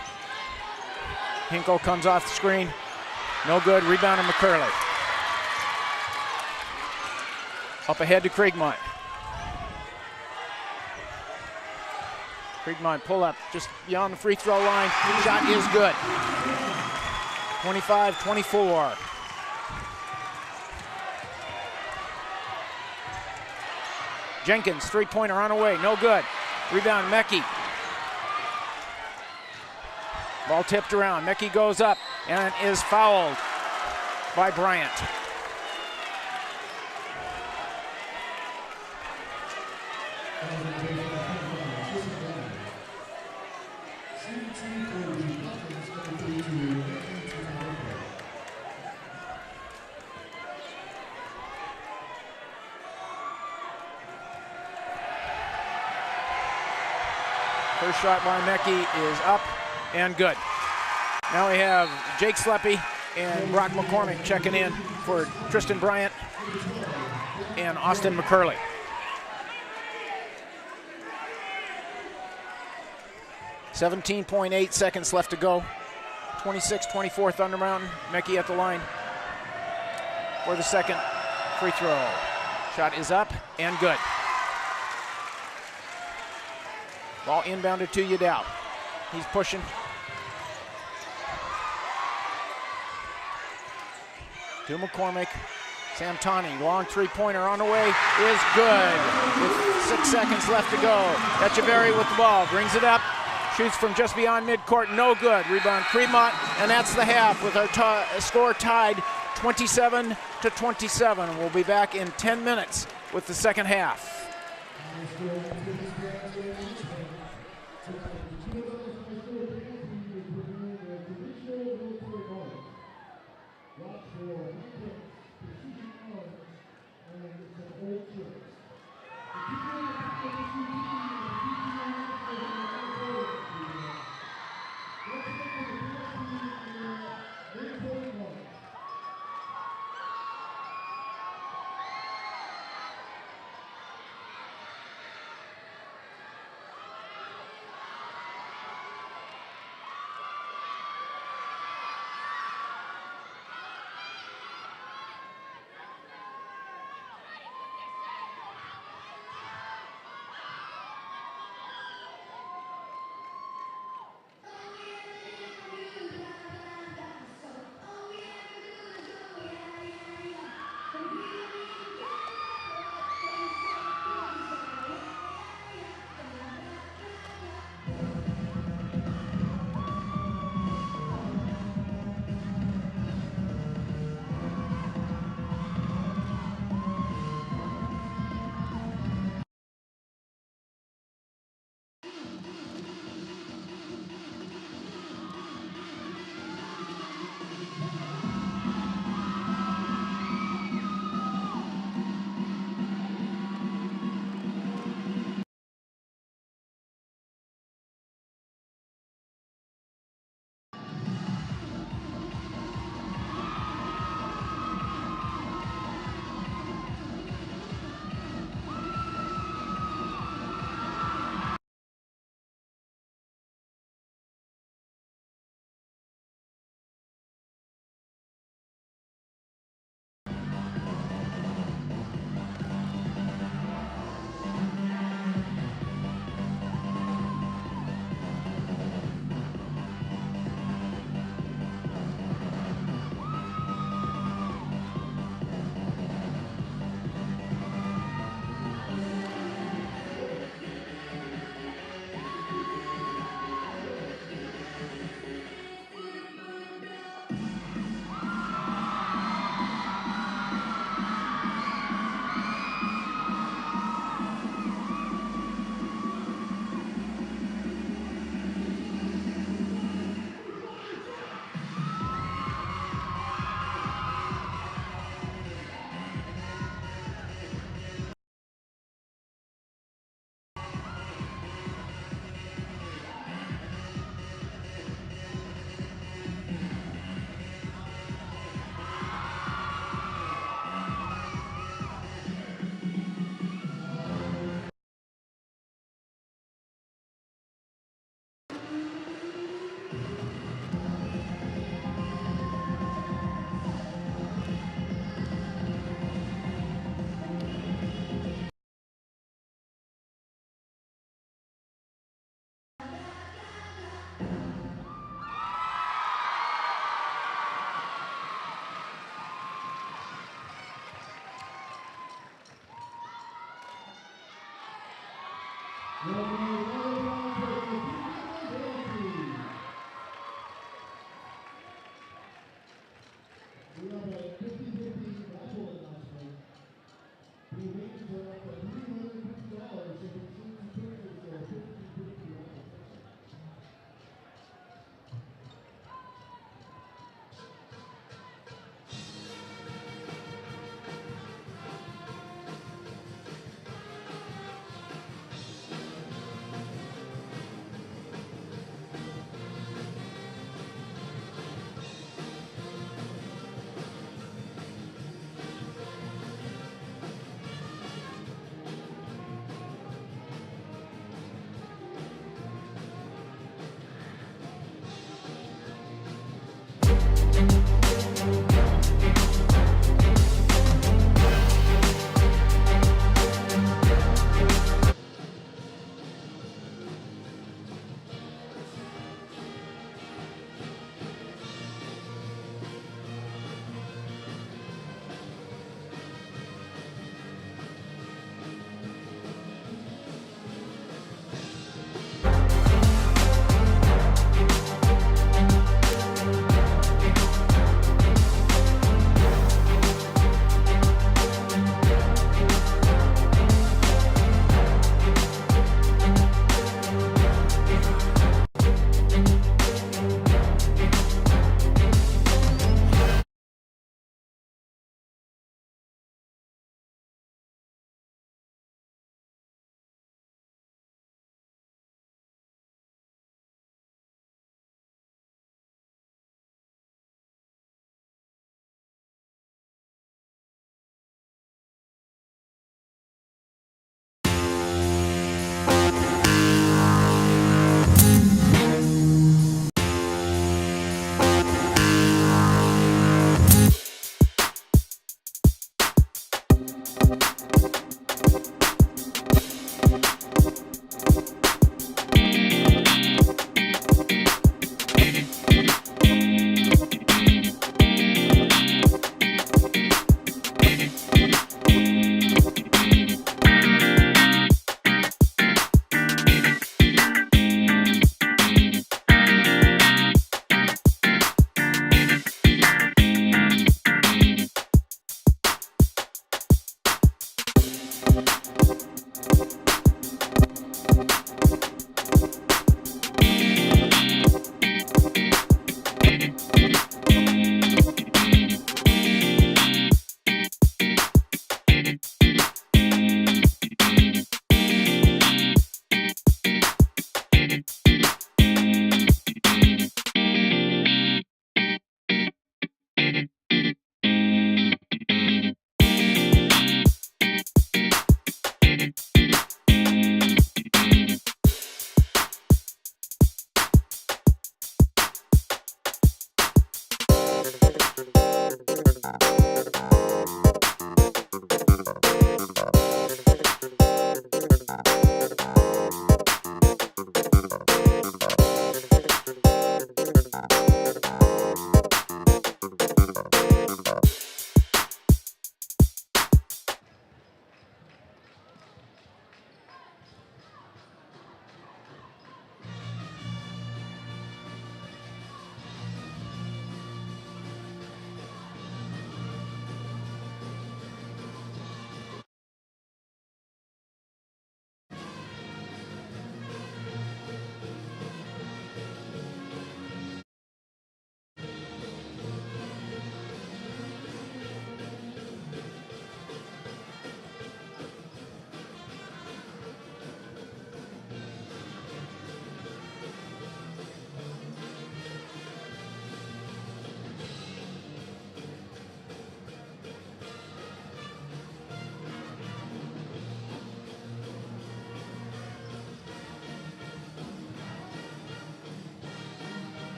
Hinkle comes off the screen. No good, rebound to McCurley. Up ahead to Kriegmont. Kriegmont pull up just beyond the free throw line. Shot is good. 25-24. Jenkins, three-pointer on the way, no good. Rebound, Mecki. Ball tipped around. Mecki goes up and is fouled by Bryant. First shot by Mecki is up and good. Now we have Jake Sleppy and Brock McCormick checking in for Tristan Bryant and Austin McCurley. .8 seconds left to go. 26-24 Thunder Mountain. Mecki at the line for the second free throw. Shot is up and good. Ball inbounded to Yedau. He's pushing. To McCormick. Samtani, long three-pointer on the way, is good. With 6 seconds left to go. Echeverry with the ball, brings it up, shoots from just beyond midcourt, no good. Rebound Kriegmont, and that's the half with our score tied 27 27. We'll be back in 10 minutes with the second half.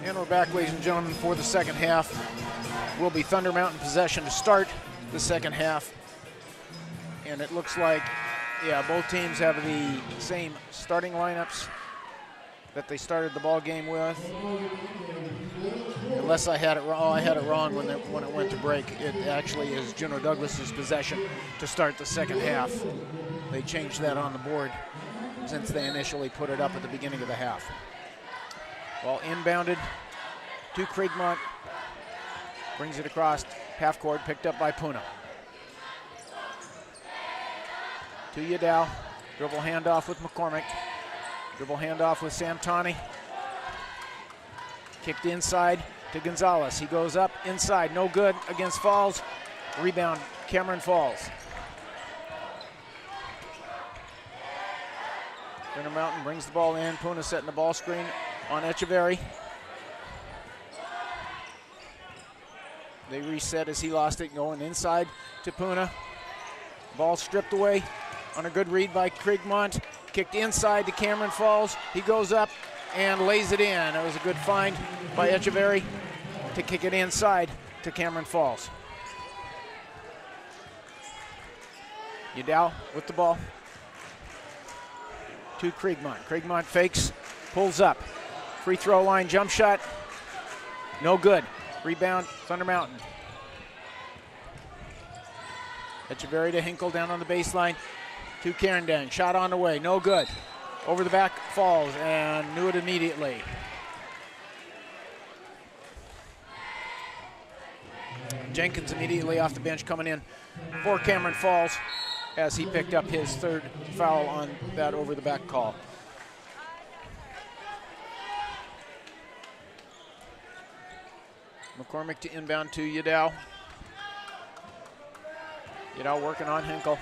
And we're back, ladies and gentlemen, for the second half. Will be Thunder Mountain possession to start the second half. And it looks like, yeah, both teams have the same starting lineups that they started the ball game with. Unless I had it wrong. Oh, I had it wrong when it went to break. It actually is Juneau Douglas's possession to start the second half. They changed that on the board since they initially put it up at the beginning of the half. Ball inbounded to Kriegmont. Brings it across half court, picked up by Puna. To Yadal. Dribble handoff with McCormick. Dribble handoff with Samtani. Kicked inside to Gonzalez. He goes up inside, no good against Falls. Rebound, Cameron Falls. Thunder Mountain brings the ball in. Puna setting the ball screen on Echeverry. They reset as he lost it, going inside to Puna. Ball stripped away on a good read by Kriegmont. Kicked inside to Cameron Falls. He goes up and lays it in. It was a good find by Echeverry to kick it inside to Cameron Falls. Yadal with the ball to Kriegmont. Kriegmont fakes, pulls up. Free throw line jump shot, no good. Rebound, Thunder Mountain. Echeverry to Hinkle down on the baseline to Carindang. Shot on the way, no good. Over the back, Falls, and knew it immediately. Jenkins immediately off the bench coming in for Cameron Falls as he picked up his third foul on that over the back call. McCormick to inbound to Yadal. Yadal working on Hinkle.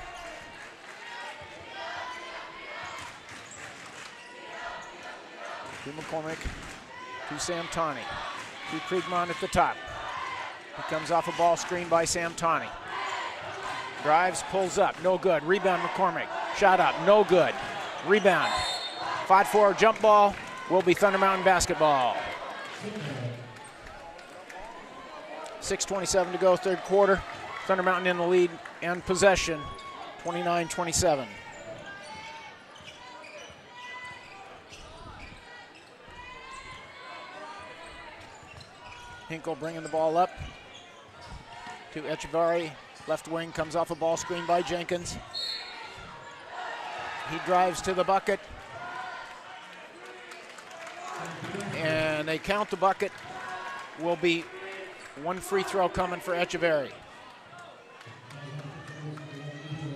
To McCormick, to Samtani, to Kriegmont at the top. He comes off a ball screen by Samtani. Drives, pulls up, no good. Rebound McCormick, shot up, no good. Rebound, fought for, jump ball, will be Thunder Mountain basketball. 6:27 to go, third quarter. Thunder Mountain in the lead and possession, 29-27. Hinkle bringing the ball up to Echeverry. Left wing, comes off a ball screen by Jenkins. He drives to the bucket. And they count the bucket. Will be one free throw coming for Echeverry.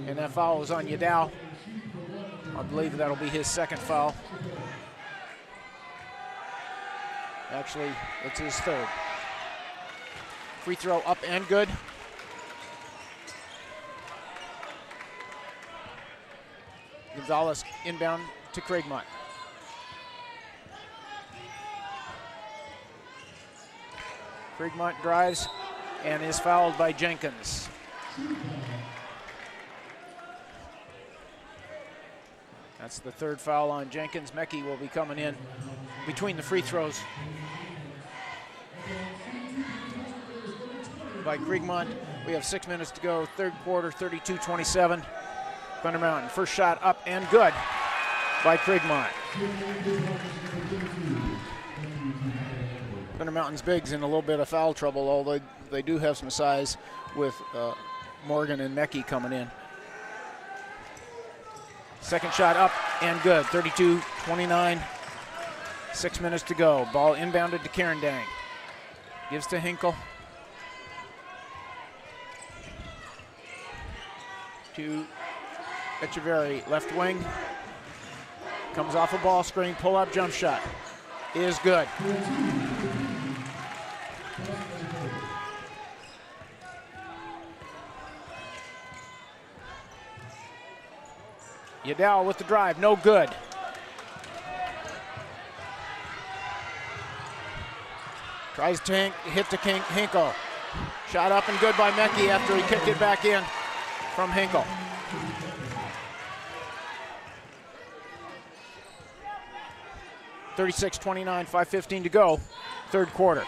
And that foul is on Yadal. I believe that'll be his second foul. Actually, it's his third. Free throw up and good. Gonzalez inbound to Kriegmont. Kriegmont drives and is fouled by Jenkins. That's the third foul on Jenkins. Mecki will be coming in between the free throws by Kriegmont. We have 6 minutes to go, third quarter, 32-27. Thunder Mountain, first shot up and good by Kriegmont. Thunder Mountain's bigs in a little bit of foul trouble, although they do have some size with Morgan and Mecki coming in. Second shot up and good, 32-29. 6 minutes to go. Ball inbounded to Carindang. Gives to Hinkle. To Echeverry, left wing. Comes off a ball screen, pull-up jump shot. Is good. Yadal with the drive, no good. Tries to hit to Hinkle. Shot up and good by Mecki after he kicked it back in from Hinkle. (36-29), 5:15 to go. third quarter.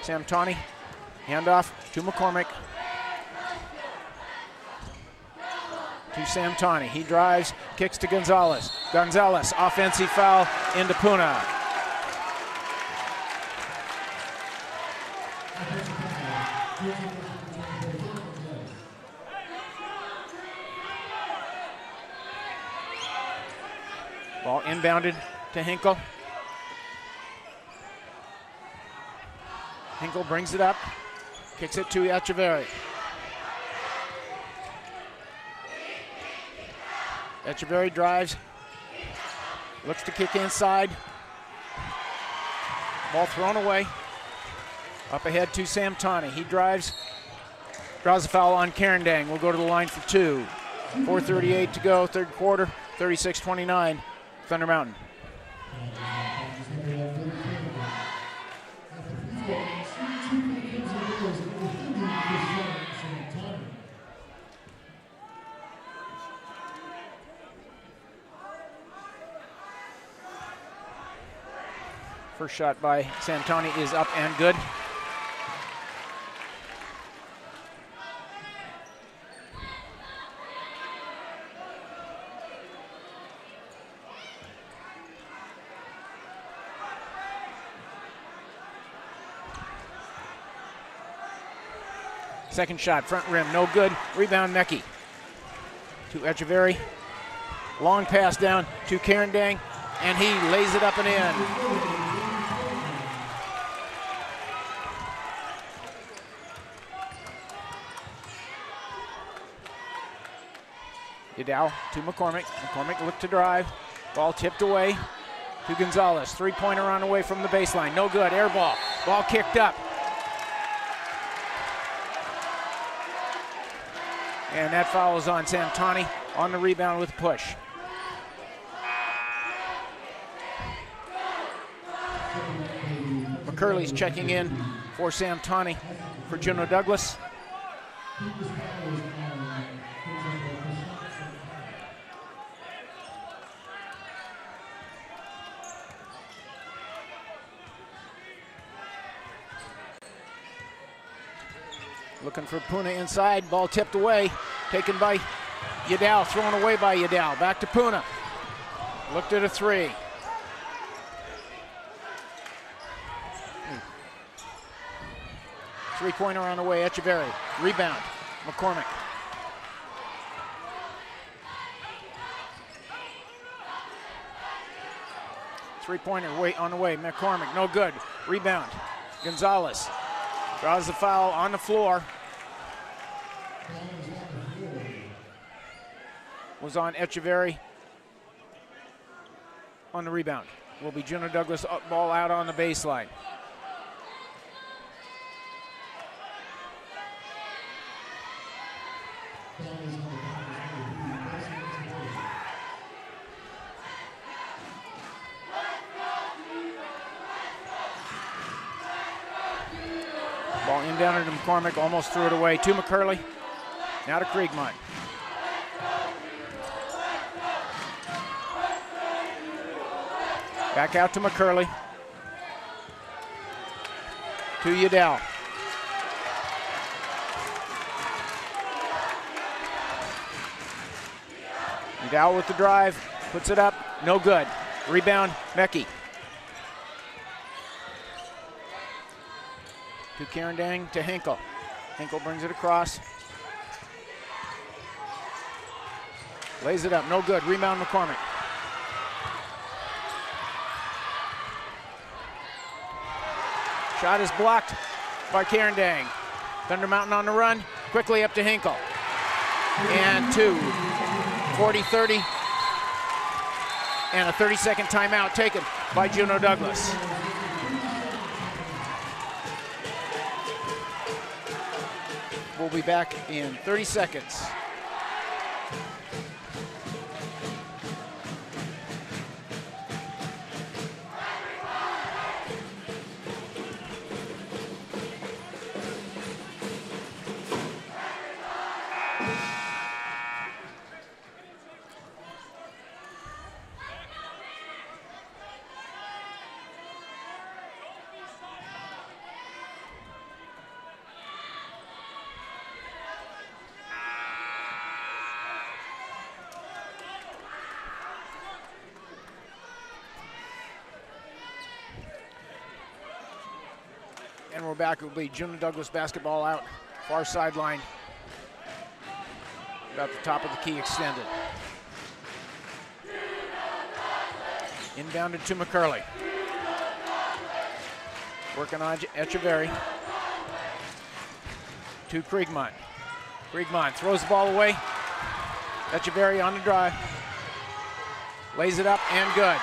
Samtani, handoff to McCormick. To Samtani, he drives, kicks to Gonzalez. Gonzalez, offensive foul into Puna. Ball inbounded to Hinkle. Hinkle brings it up, kicks it to Echeverry. Echeverry drives, looks to kick inside. Ball thrown away. Up ahead to Samtani. He drives, draws a foul on Carindang. We'll go to the line for two. 4:38 to go, third quarter, 36-29, Thunder Mountain. First shot by Samtani is up and good. Second shot, front rim, no good. Rebound, Mecki. To Echeverry. Long pass down to Carindang, and he lays it up and in. Yadal to McCormick. McCormick looked to drive. Ball tipped away to Gonzalez. Three-pointer on the way from the baseline. No good. Air ball. Ball kicked up. And that foul is on Samtani on the rebound with a push. McCurley's checking in for Samtani for Juneau Douglas. Looking for Puna inside, ball tipped away, taken by Yadal, thrown away by Yadal. Back to Puna. Looked at a three. Three-pointer on the way, Echeverry. Rebound, McCormick. Three-pointer on the way, McCormick, no good. Rebound, Gonzalez. Draws the foul on the floor. Was on Echeverry on the rebound. Will be Juneau Douglas ball out on the baseline. Ball in down to McCormick, almost threw it away to McCurley. Now to Kriegmont. Back out to McCurley. To Yadal. Yadal with the drive, puts it up, no good. Rebound, Mecki. To Carindang, to Hinkle. Hinkle brings it across. Lays it up, no good. Rebound, McCormick. Shot is blocked by Carindang. Thunder Mountain on the run, quickly up to Hinkle. And two, 40-30. And a 30-second timeout taken by Juneau Douglas. We'll be back in 30 seconds. And we're back. It will be Juneau Douglas basketball out, far sideline, about the top of the key extended. Inbounded to McCurley. Working on Echeverry. To Kriegmont. Kriegmont throws the ball away. Echeverry on the drive. Lays it up and good.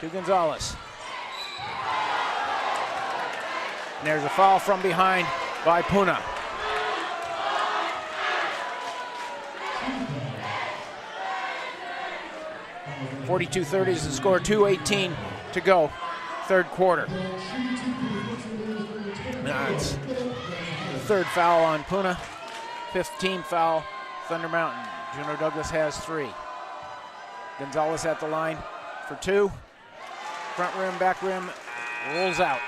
To Gonzalez. And there's a foul from behind by Puna. .42-30 is the score, 2:18 to go, third quarter. That's the third foul on Puna, 15th foul, Thunder Mountain. Juneau Douglas has 3. Gonzalez at the line for 2. Front rim, back rim, rolls out.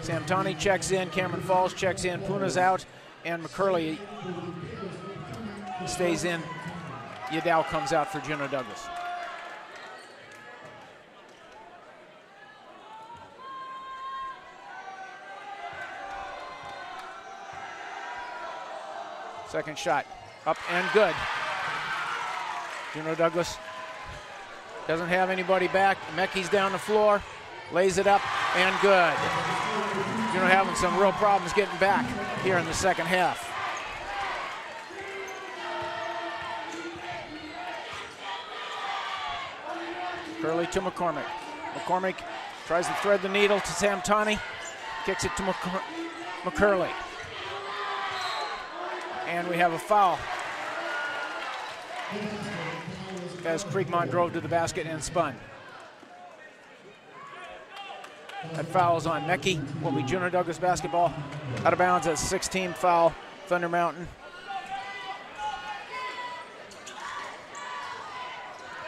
Samtani checks in, Cameron Falls checks in, Puna's out, and McCurley stays in. Yadao comes out for Juneau Douglas. Second shot, up and good. Juneau Douglas doesn't have anybody back. Mecky's down the floor, lays it up and good. Juneau having some real problems getting back here in the second half. Curley to McCormick. McCormick tries to thread the needle to Samtani, kicks it to McCurley. And we have a foul as Kriegmont drove to the basket and spun. That foul is on Mecki. Will be Juneau Douglas basketball out of bounds at 16th foul, Thunder Mountain.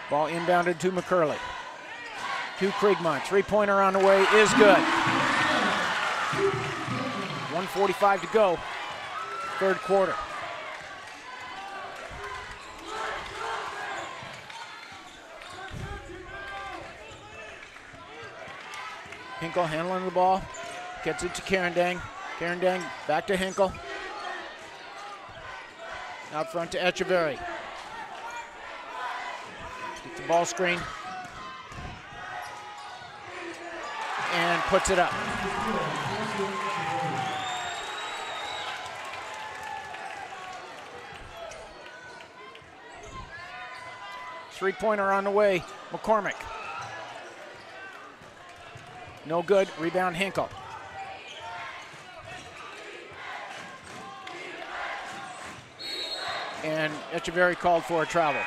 Ball inbounded to McCurley. To Kriegmont, 3-pointer on the way is good. 1:45 to go, third quarter. Hinkle handling the ball, gets it to Carindang. Carindang back to Hinkle. Out front to Echeverry. Gets the ball screen. And puts it up. Three-pointer on the way, McCormick. No good, rebound Hinkle. And Echeverry called for a travel.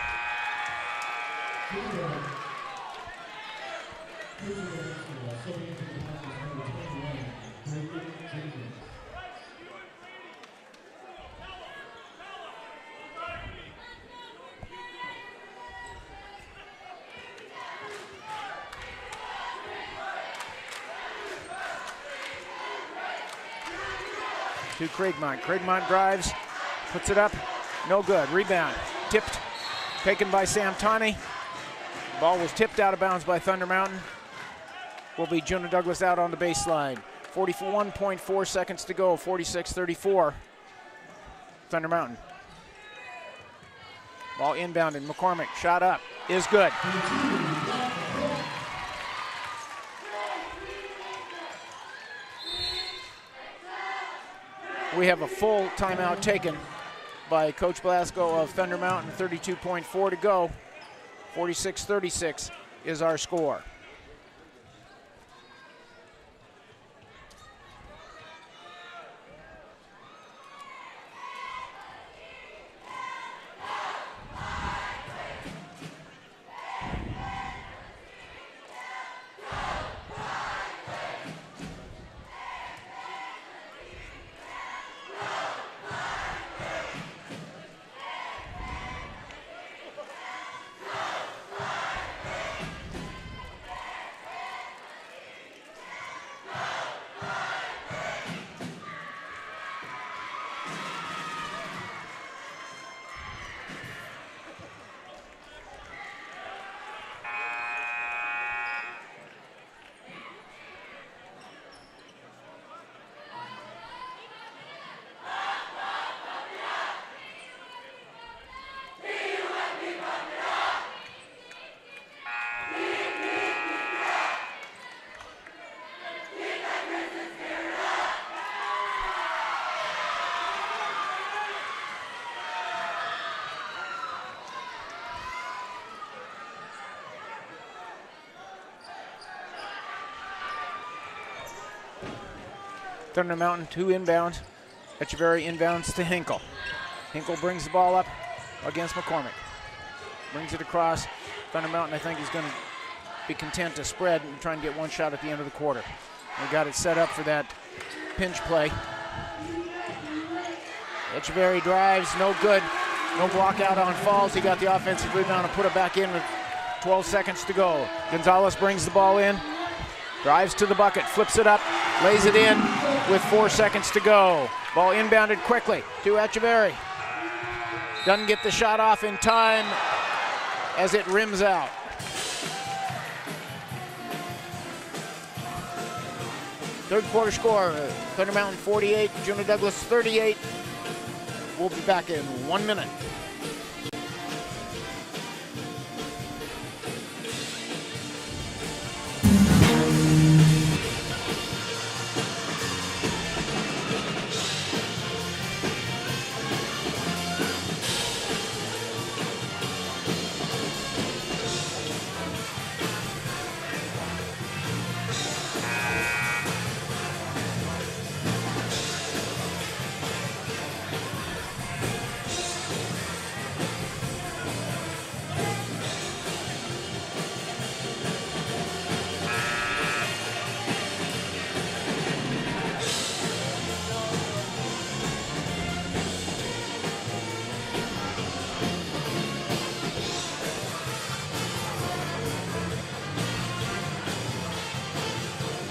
To Kriegmont. Kriegmont drives, puts it up, no good. Rebound, tipped, taken by Samtani. Ball was tipped out of bounds by Thunder Mountain. Will be Juneau Douglas out on the baseline. 41.4 seconds to go, 46-34. Thunder Mountain. Ball inbounded, McCormick, shot up, is good. We have a full timeout taken by Coach Blasco of Thunder Mountain, 32.4 to go. 46-36 is our score. Thunder Mountain 2 inbound. Echeverry inbounds to Hinkle. Hinkle brings the ball up against McCormick. Brings it across. Thunder Mountain, I think, is going to be content to spread and try and get one shot at the end of the quarter. We got it set up for that pinch play. Echeverry drives, no good. No block out on Falls. He got the offensive rebound and put it back in with 12 seconds to go. Gonzalez brings the ball in, drives to the bucket, flips it up, lays it in with 4 seconds to go. Ball inbounded quickly to Echeverry. Doesn't get the shot off in time as it rims out. Third quarter score, Thunder Mountain 48, Juneau Douglas 38. We'll be back in 1 minute.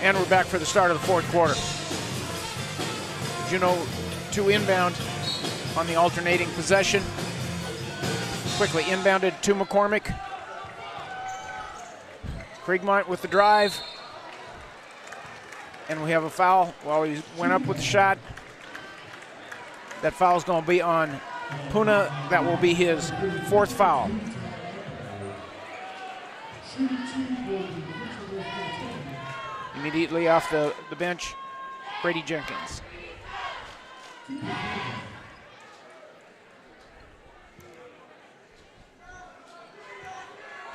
And we're back for the start of the fourth quarter. Juneau 2 inbound on the alternating possession. Quickly inbounded to McCormick. Kriegmont with the drive. And we have a foul while he went up with the shot. That foul's going to be on Puna. That will be his 4th foul. Immediately off the bench, Brady Jenkins.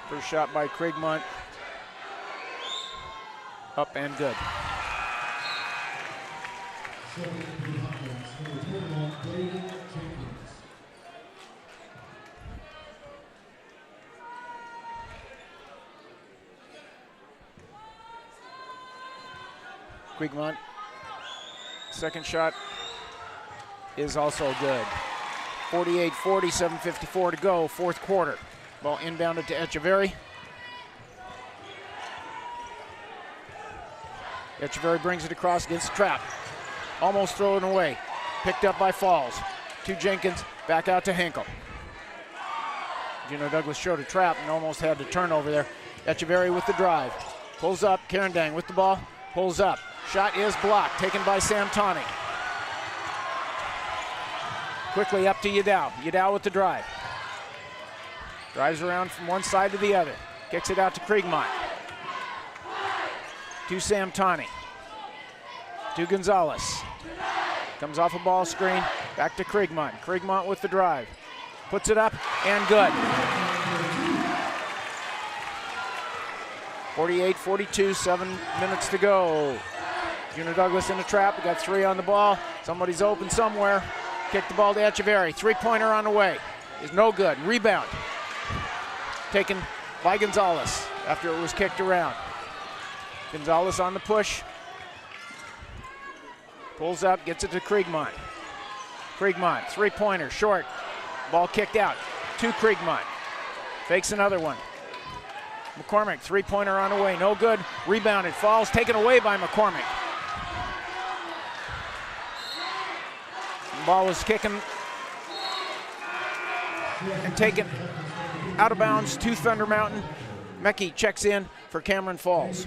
First shot by Kriegmont. Up and good. Kriegmont, second shot is also good. 48-40, 7:54 to go, fourth quarter. Ball inbounded to Echeverry. Echeverry brings it across against the trap. Almost thrown away. Picked up by Falls. To Jenkins, back out to Hinkle. Juneau Douglas showed a trap and almost had the turnover there. Echeverry with the drive. Pulls up, Carandang with the ball, pulls up. Shot is blocked, taken by Sam Tawney. Quickly up to Yadao. Yadao with the drive. Drives around from one side to the other. Kicks it out to Kriegmont. To Sam Tawney. To Gonzalez. Comes off a ball screen, back to Kriegmont. Kriegmont with the drive. Puts it up and good. 48-42, 7 minutes to go. Juneau Douglas in the trap. We got 3 on the ball. Somebody's open somewhere. Kick the ball to Echeverry. 3-pointer on the way. Is no good. Rebound. Taken by Gonzalez after it was kicked around. Gonzalez on the push. Pulls up, gets it to Kriegmont. Kriegmont, 3-pointer, short. Ball kicked out to Kriegmont. Fakes another one. McCormick, 3-pointer on the way. No good. Rebounded. Falls taken away by McCormick. Ball was kicking and taken out of bounds to Thunder Mountain. Mecke checks in for Cameron Falls.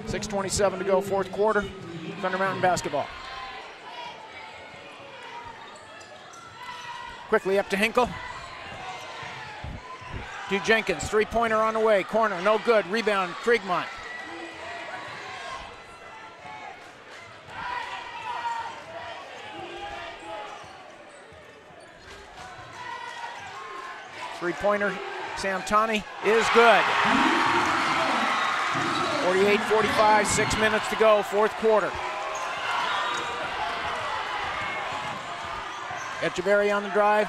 6:27 to go, fourth quarter. Thunder Mountain basketball. Quickly up to Hinkle. To Jenkins, 3-pointer on the way. Corner, no good. Rebound, Kriegmont. Three-pointer, Sam Tawney is good. 48-45, 6 minutes to go, fourth quarter. Echeverry on the drive,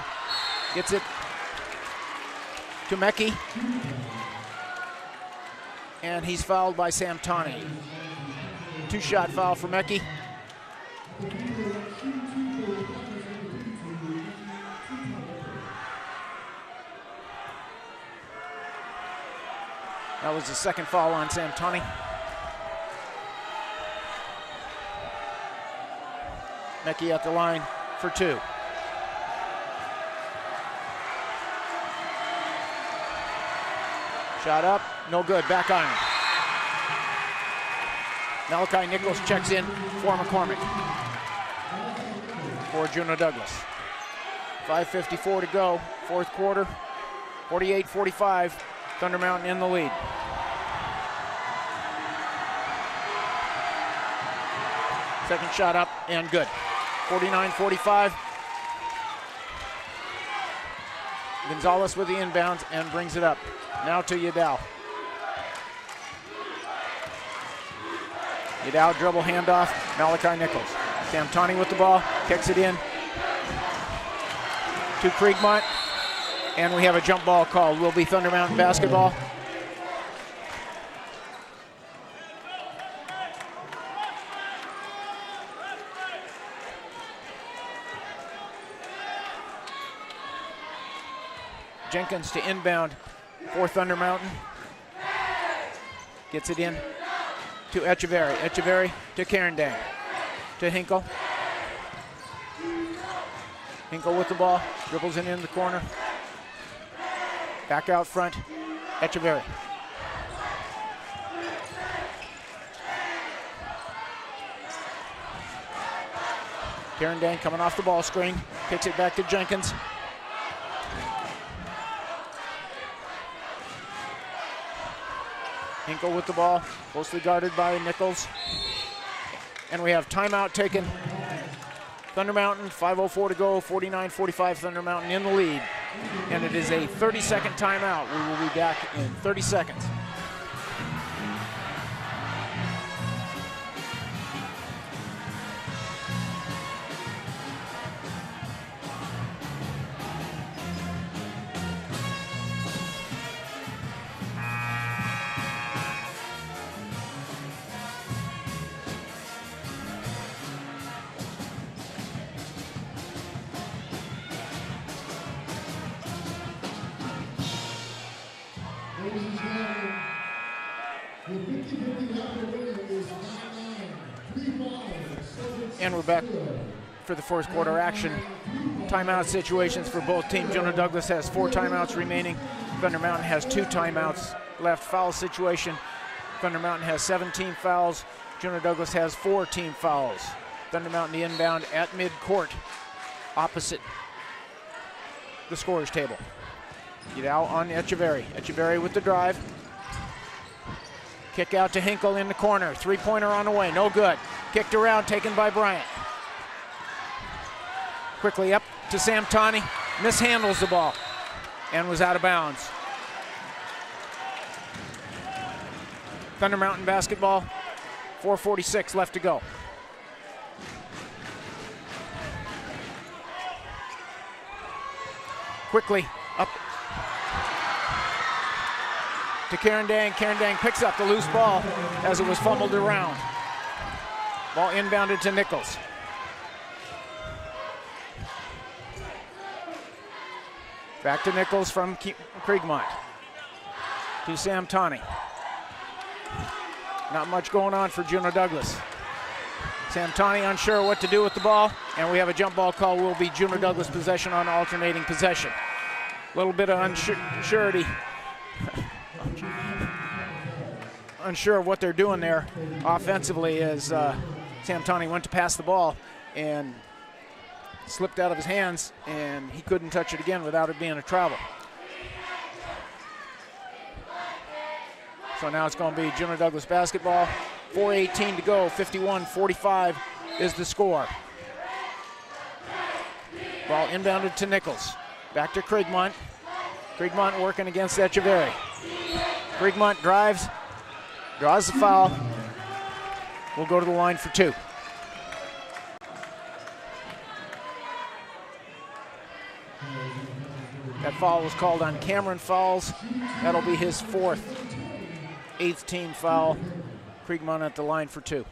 gets it to Mecki. And he's fouled by Samtani. Two-shot foul for Mecki. That was the second foul on Samtani. Mecki at the line for two. Shot up, no good, back iron. Malachi Nichols checks in for McCormick. For Juneau Douglas. 5:54 to go, fourth quarter. 48-45, Thunder Mountain in the lead. Second shot up and good. 49-45. Gonzalez with the inbounds and brings it up. Now to Yadal. Yadal dribble handoff, Malachi Nichols. Samtani with the ball, kicks it in to Kriegmont, and we have a jump ball called. Will be Thunder Mountain basketball. Jenkins to inbound for Thunder Mountain. Gets it in to Echeverry. Echeverry to Carindang. To Hinkle. Hinkle with the ball. Dribbles it in the corner. Back out front. Echeverry. Carindang coming off the ball screen. Kicks it back to Jenkins. Hinkle with the ball, closely guarded by Nichols. And we have timeout taken. Thunder Mountain, 5:04 to go, 49-45, Thunder Mountain in the lead. And it is a 30-second timeout. We will be back in 30 seconds. And we're back for the fourth quarter action. Timeout situations for both teams. Juneau Douglas has 4 timeouts remaining. Thunder Mountain has 2 timeouts left. Foul situation. Thunder Mountain has 17 fouls. Juneau Douglas has 4 team fouls. Thunder Mountain inbound at midcourt, opposite the scorer's table. Yadal on Echeverry. Echeverry with the drive. Kick out to Hinkle in the corner. Three-pointer on the way, no good. Kicked around, taken by Bryant. Quickly up to Samtani. Mishandles the ball and was out of bounds. Thunder Mountain basketball, 4:46 left to go. Quickly up to Carindang. Carindang picks up the loose ball as it was fumbled around. Ball inbounded to Nichols. Back to Nichols from Kriegmont. To Samtani. Not much going on for Juneau Douglas. Samtani unsure what to do with the ball, and we have a jump ball call. Will be Juneau Douglas possession on alternating possession. A little bit of unsurety. Unsure of what they're doing there offensively as Samtani went to pass the ball and slipped out of his hands, and he couldn't touch it again without it being a travel. So now it's going to be Juneau Douglas basketball. 4:18 to go, 51-45 is the score. Ball inbounded to Nichols. Back to Kriegmont. Kriegmont working against Echeverry. Kriegmont drives, Draws the foul. Will go to the line for 2. That foul was called on Cameron Fowles. That'll be his 4th, 8th team foul. Kriegmont at the line for 2.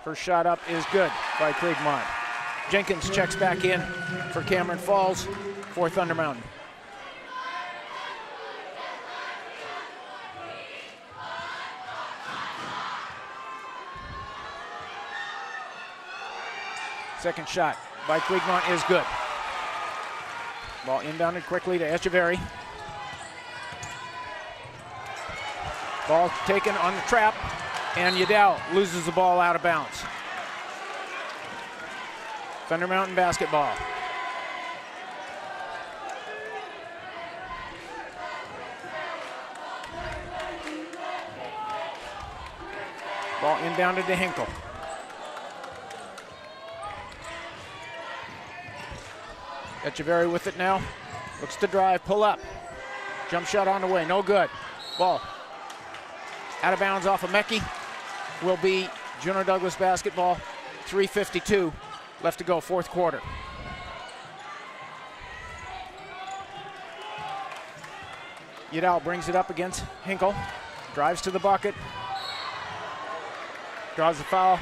First shot up is good by Kriegmont. Jenkins checks back in for Cameron Falls for Thunder Mountain. Second shot by Kriegmont is good. Ball inbounded quickly to Echeverry. Ball taken on the trap, and Yadal loses the ball out of bounds. Thunder Mountain basketball. Ball inbounded to Hinkle. Echeverry with it now. Looks to drive, pull up. Jump shot on the way, no good. Ball out of bounds off of Mecki. Will be Juneau Douglas basketball. 3:52 left to go, 4th quarter. Yadal brings it up against Hinkle. Drives to the bucket. Draws the foul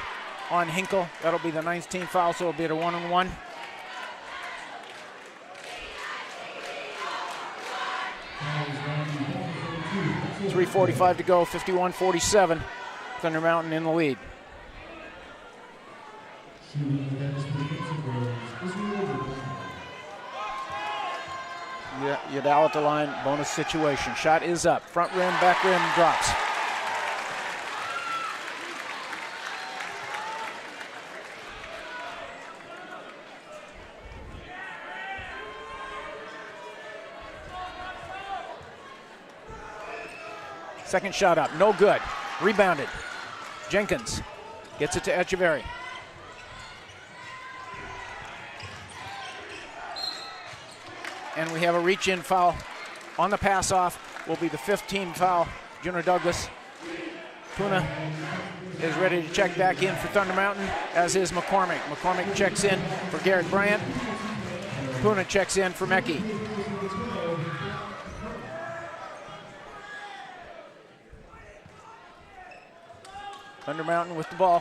on Hinkle. That'll be the 9th team foul, so it'll be a 1-on-1. .345 to go, 51-47. Thunder Mountain in the lead. Yadal at the line, bonus situation. Shot is up, front rim, back rim, drops. Second shot up, no good. Rebounded. Jenkins gets it to Echeverry. And we have a reach-in foul on the pass-off. Will be the 5th team foul. Juneau Douglas. Puna is ready to check back in for Thunder Mountain, as is McCormick. McCormick checks in for Garrett Bryant. Puna checks in for Mecki. Thunder Mountain with the ball.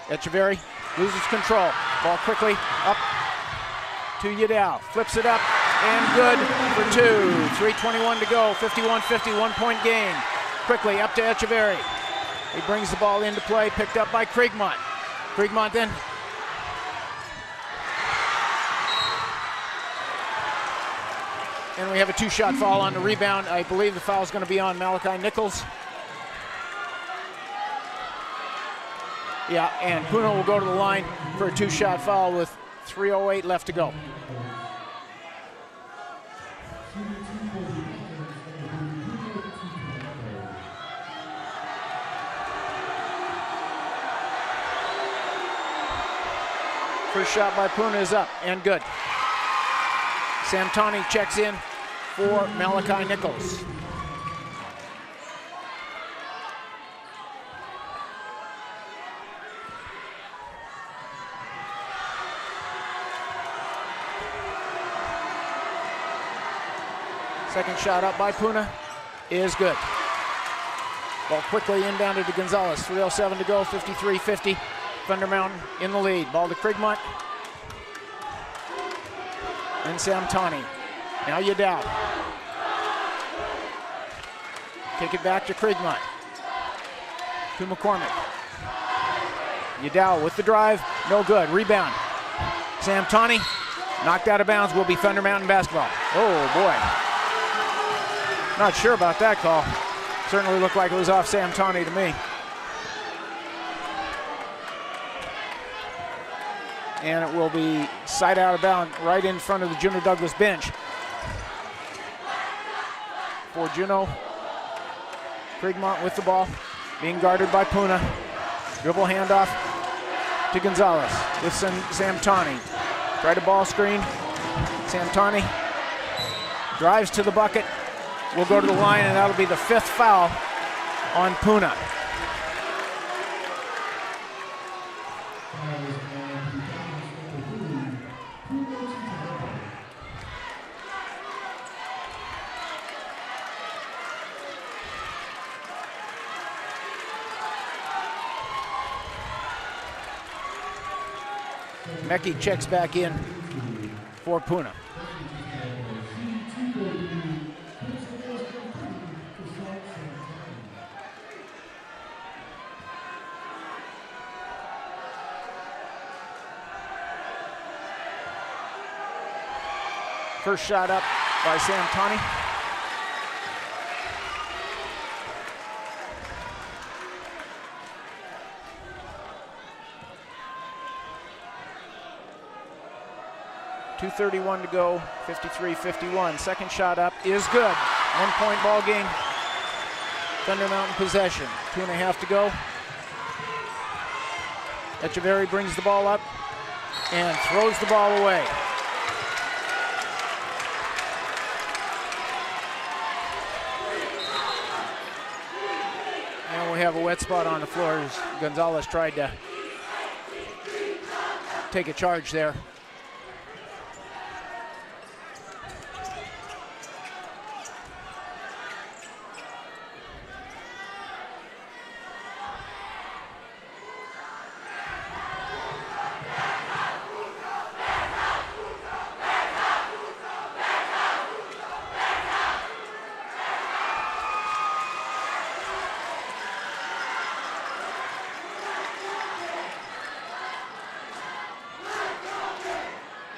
Echeverry loses control. Ball quickly up to Yadal. Flips it up and good for 2. 3:21 to go. 51-50, 1-point game. Quickly up to Echeverry. He brings the ball into play, picked up by Kriegmont. Kriegmont then. And we have a 2-shot foul on the rebound. I believe the foul is going to be on Malachi Nichols. Yeah, and Puna will go to the line for a 2-shot foul with 3:08 left to go. First shot by Puna is up and good. Samtani checks in for Malachi Nichols. Second shot up by Puna is good. Ball quickly inbounded to Gonzalez. 3:07 to go, 53-50. Thunder Mountain in the lead. Ball to Kriegmont. And Samtani. Now Yadal. Take it back to Kriegmont. To McCormick. Yadal with the drive. No good. Rebound. Samtani. Knocked out of bounds. Will be Thunder Mountain basketball. Oh, boy. Not sure about that call. Certainly looked like it was off Samtani to me. And it will be side out of bounds right in front of the Juneau Douglas bench. For Juneau, Kriegmont with the ball, being guarded by Puna. Dribble handoff to Gonzalez with Samtani. Try to ball screen. Samtani drives to the bucket. Will go to the line, and that'll be the 5th foul on Puna. Mecki checks back in for Puna. First shot up by Samtani. .231 to go, 53-51. Second shot up is good. 1-point ball game. Thunder Mountain possession. 2.5 to go. Echeverry brings the ball up and throws the ball away. And we have a wet spot on the floor as Gonzalez tried to take a charge there.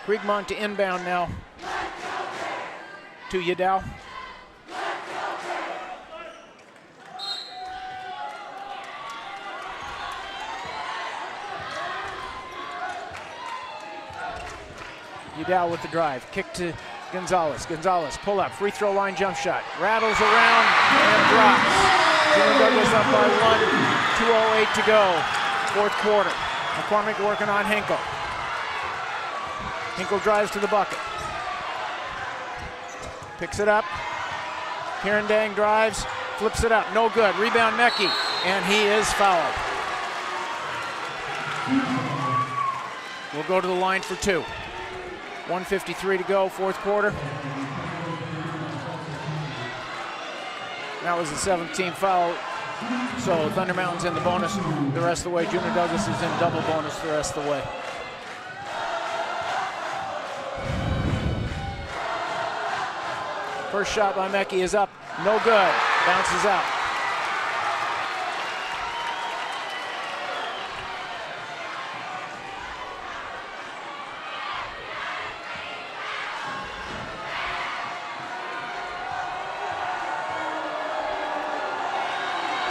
Kriegmont to inbound now to Yadal. Yadal with the drive. Kick to Gonzalez. Gonzalez pull up. Free throw line jump shot. Rattles around and drops. Juneau Douglas up by 1. 2:08 to go. Fourth quarter. McCormick working on Hinkle. Hinkle drives to the bucket. Picks it up. Kieran Dang drives, flips it up. No good. Rebound Mecki, and he is fouled. We'll go to the line for 2. 1:53 to go, fourth quarter. That was the 17th foul. So Thunder Mountain's in the bonus the rest of the way. Juneau Douglas is in double bonus the rest of the way. First shot by Mecki is up, no good, bounces out.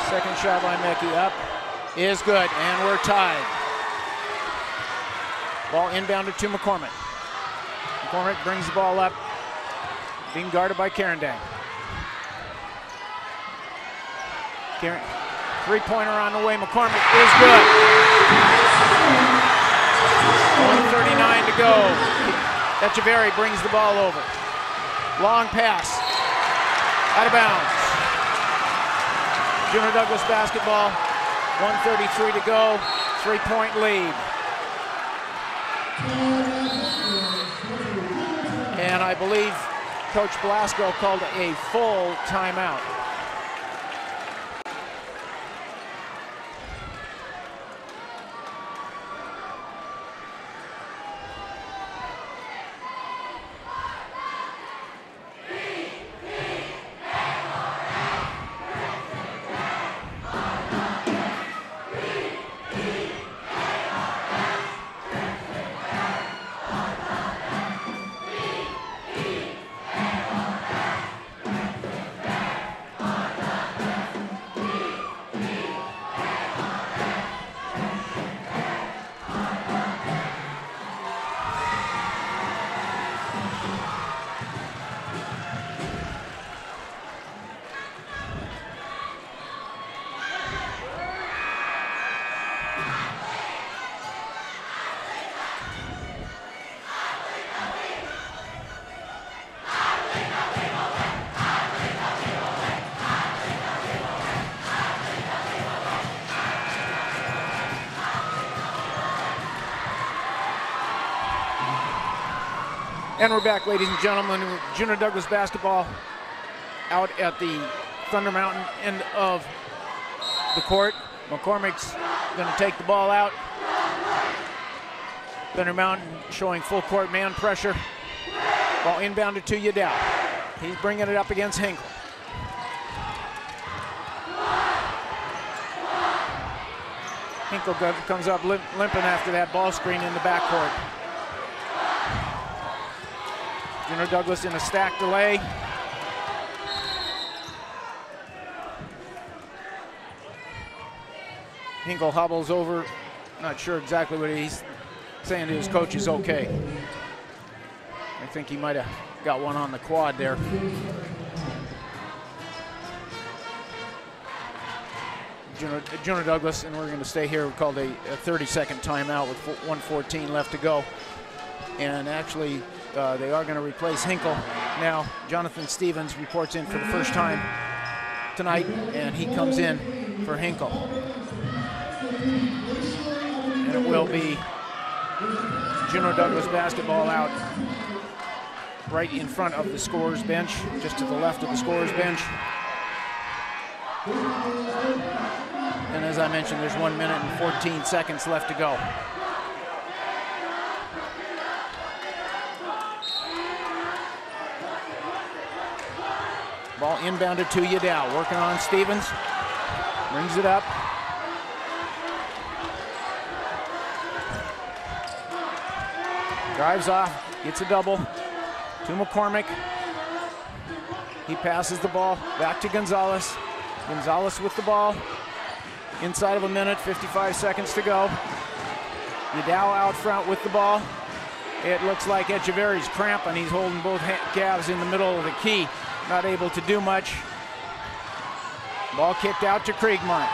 Second shot by Mecki up, is good, and we're tied. Ball inbounded to McCormick. McCormick brings the ball up, being guarded by Kieran Dang. Kieran, three-pointer on the way. McCormick is good. 1:39 to go. Echeverry brings the ball over. Long pass. Out of bounds. Juneau Douglas basketball. 1:33 to go. 3-point lead. And I believe Coach Blasco called a full timeout. And we're back, ladies and gentlemen. Juneau Douglas basketball out at the Thunder Mountain end of the court. McCormick's going to take the ball out. Thunder Mountain showing full court man pressure. Ball inbounded to Yadel. He's bringing it up against Hinkle. Hinkle comes up limping after that ball screen in the backcourt. Juneau Douglas in a stack delay. Hinkle hobbles over. Not sure exactly what he's saying to his coach is okay. I think he might have got one on the quad there. Juneau Douglas, and we're going to stay here. We called a 30-second timeout with 1:14 left to go. And actually, they are going to replace Hinkle. Now, Jonathan Stevens reports in for the first time tonight, and he comes in for Hinkle. And it will be Juneau Douglas basketball out right in front of the scorer's bench, just to the left of the scorer's bench. And as I mentioned, there's 1 minute and 14 seconds left to go. Ball inbounded to Yadel, working on Stevens, brings it up. Drives off, gets a double to McCormick. He passes the ball back to Gonzalez. Gonzalez with the ball. Inside of a minute, 55 seconds to go. Yadel out front with the ball. It looks like Echeverry's cramping. He's holding both calves in the middle of the key. Not able to do much. Ball kicked out to Kriegmont.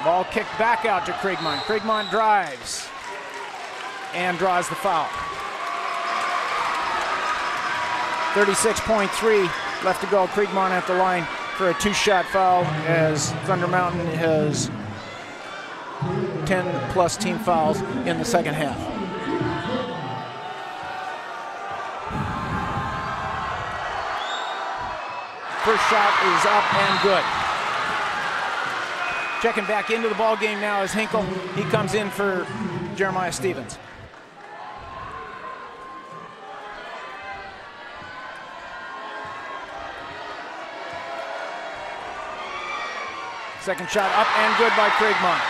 Ball kicked back out to Kriegmont. Kriegmont drives and draws the foul. 36.3 left to go. Kriegmont at the line for a two-shot foul as Thunder Mountain has 10-plus team fouls in the second half. First shot is up and good. Checking back into the ball game now is Hinkle. He comes in for Jeremiah Stevens. Second shot up and good by Kriegmont.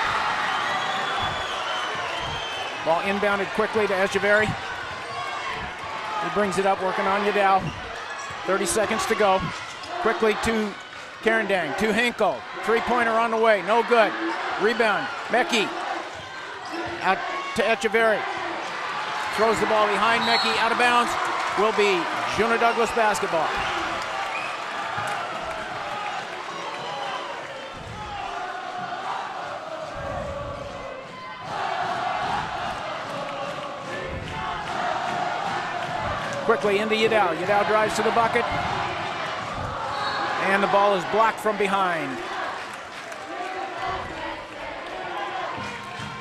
Ball inbounded quickly to Echeverry. He brings it up, working on Yadel. 30 seconds to go. Quickly to Carindang, to Hinkle. Three-pointer on the way, no good. Rebound, Mecki. Out to Echeverry. Throws the ball behind Mecki, out of bounds. Will be Juneau Douglas basketball. Quickly into Yadel. Yadel drives to the bucket. And the ball is blocked from behind.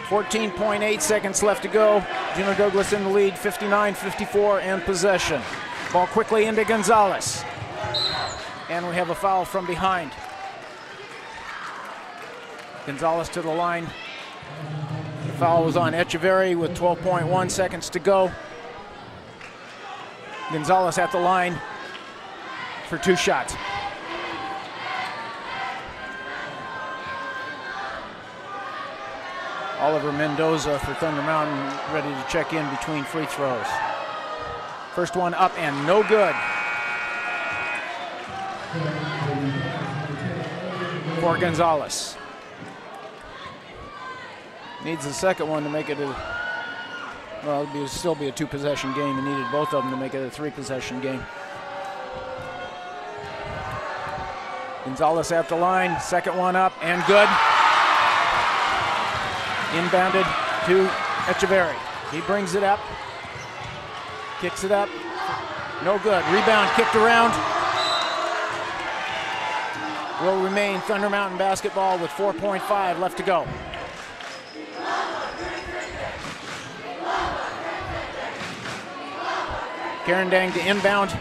14.8 seconds left to go. Juneau Douglas in the lead, 59-54 and possession. Ball quickly into Gonzalez. And we have a foul from behind. Gonzalez to the line. The foul was on Echeverry with 12.1 seconds to go. Gonzalez at the line for two shots. Oliver Mendoza for Thunder Mountain ready to check in between free throws. First one up and no good. For Gonzalez. Needs the second one to make it a, well, it'll still be a two-possession game. He needed both of them to make it a three-possession game. Gonzalez at the line, second one up and good. Inbounded to Echeverry. He brings it up. Kicks it up. No good. Rebound kicked around. Will remain Thunder Mountain basketball with 4.5 left to go. Carindang to inbound.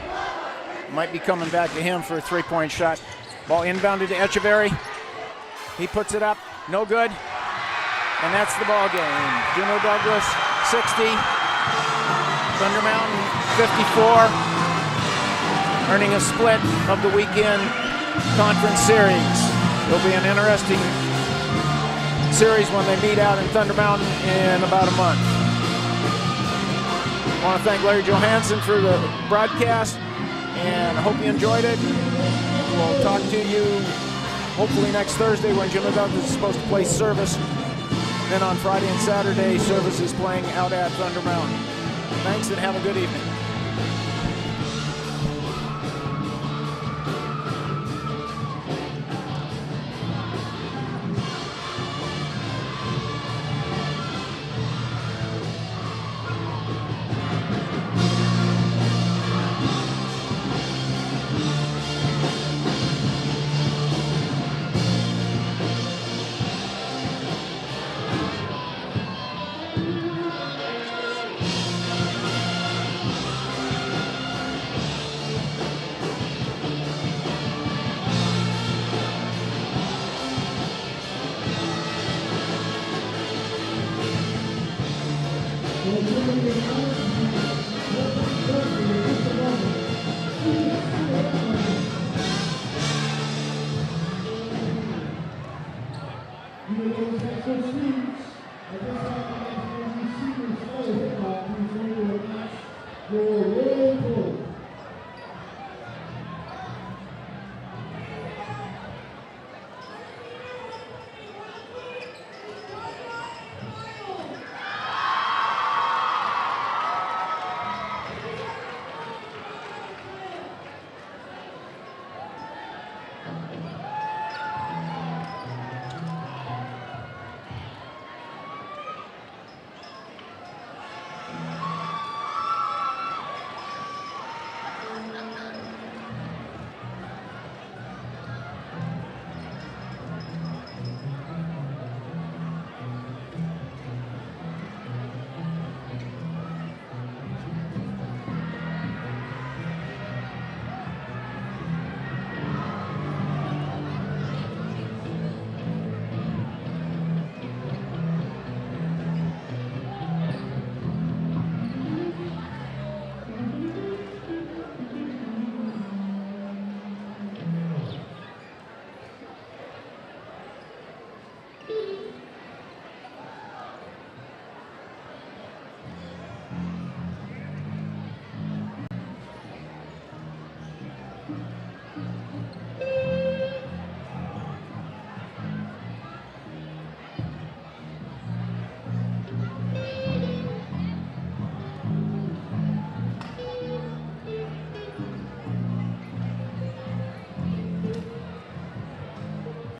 Might be coming back to him for a three-point shot. Ball inbounded to Echeverry. He puts it up. No good. And that's the ball game. Juneau Douglas 60. Thunder Mountain 54. Earning a split of the weekend conference series. It'll be an interesting series when they meet out in Thunder Mountain in about a month. I want to thank Larry Johansson for the broadcast, and I hope you enjoyed it. We'll talk to you hopefully next Thursday when Juneau Douglas is supposed to play Service. Then on Friday and Saturday, Service is playing out at Thunder Mountain. Thanks and have a good evening. Your roll call.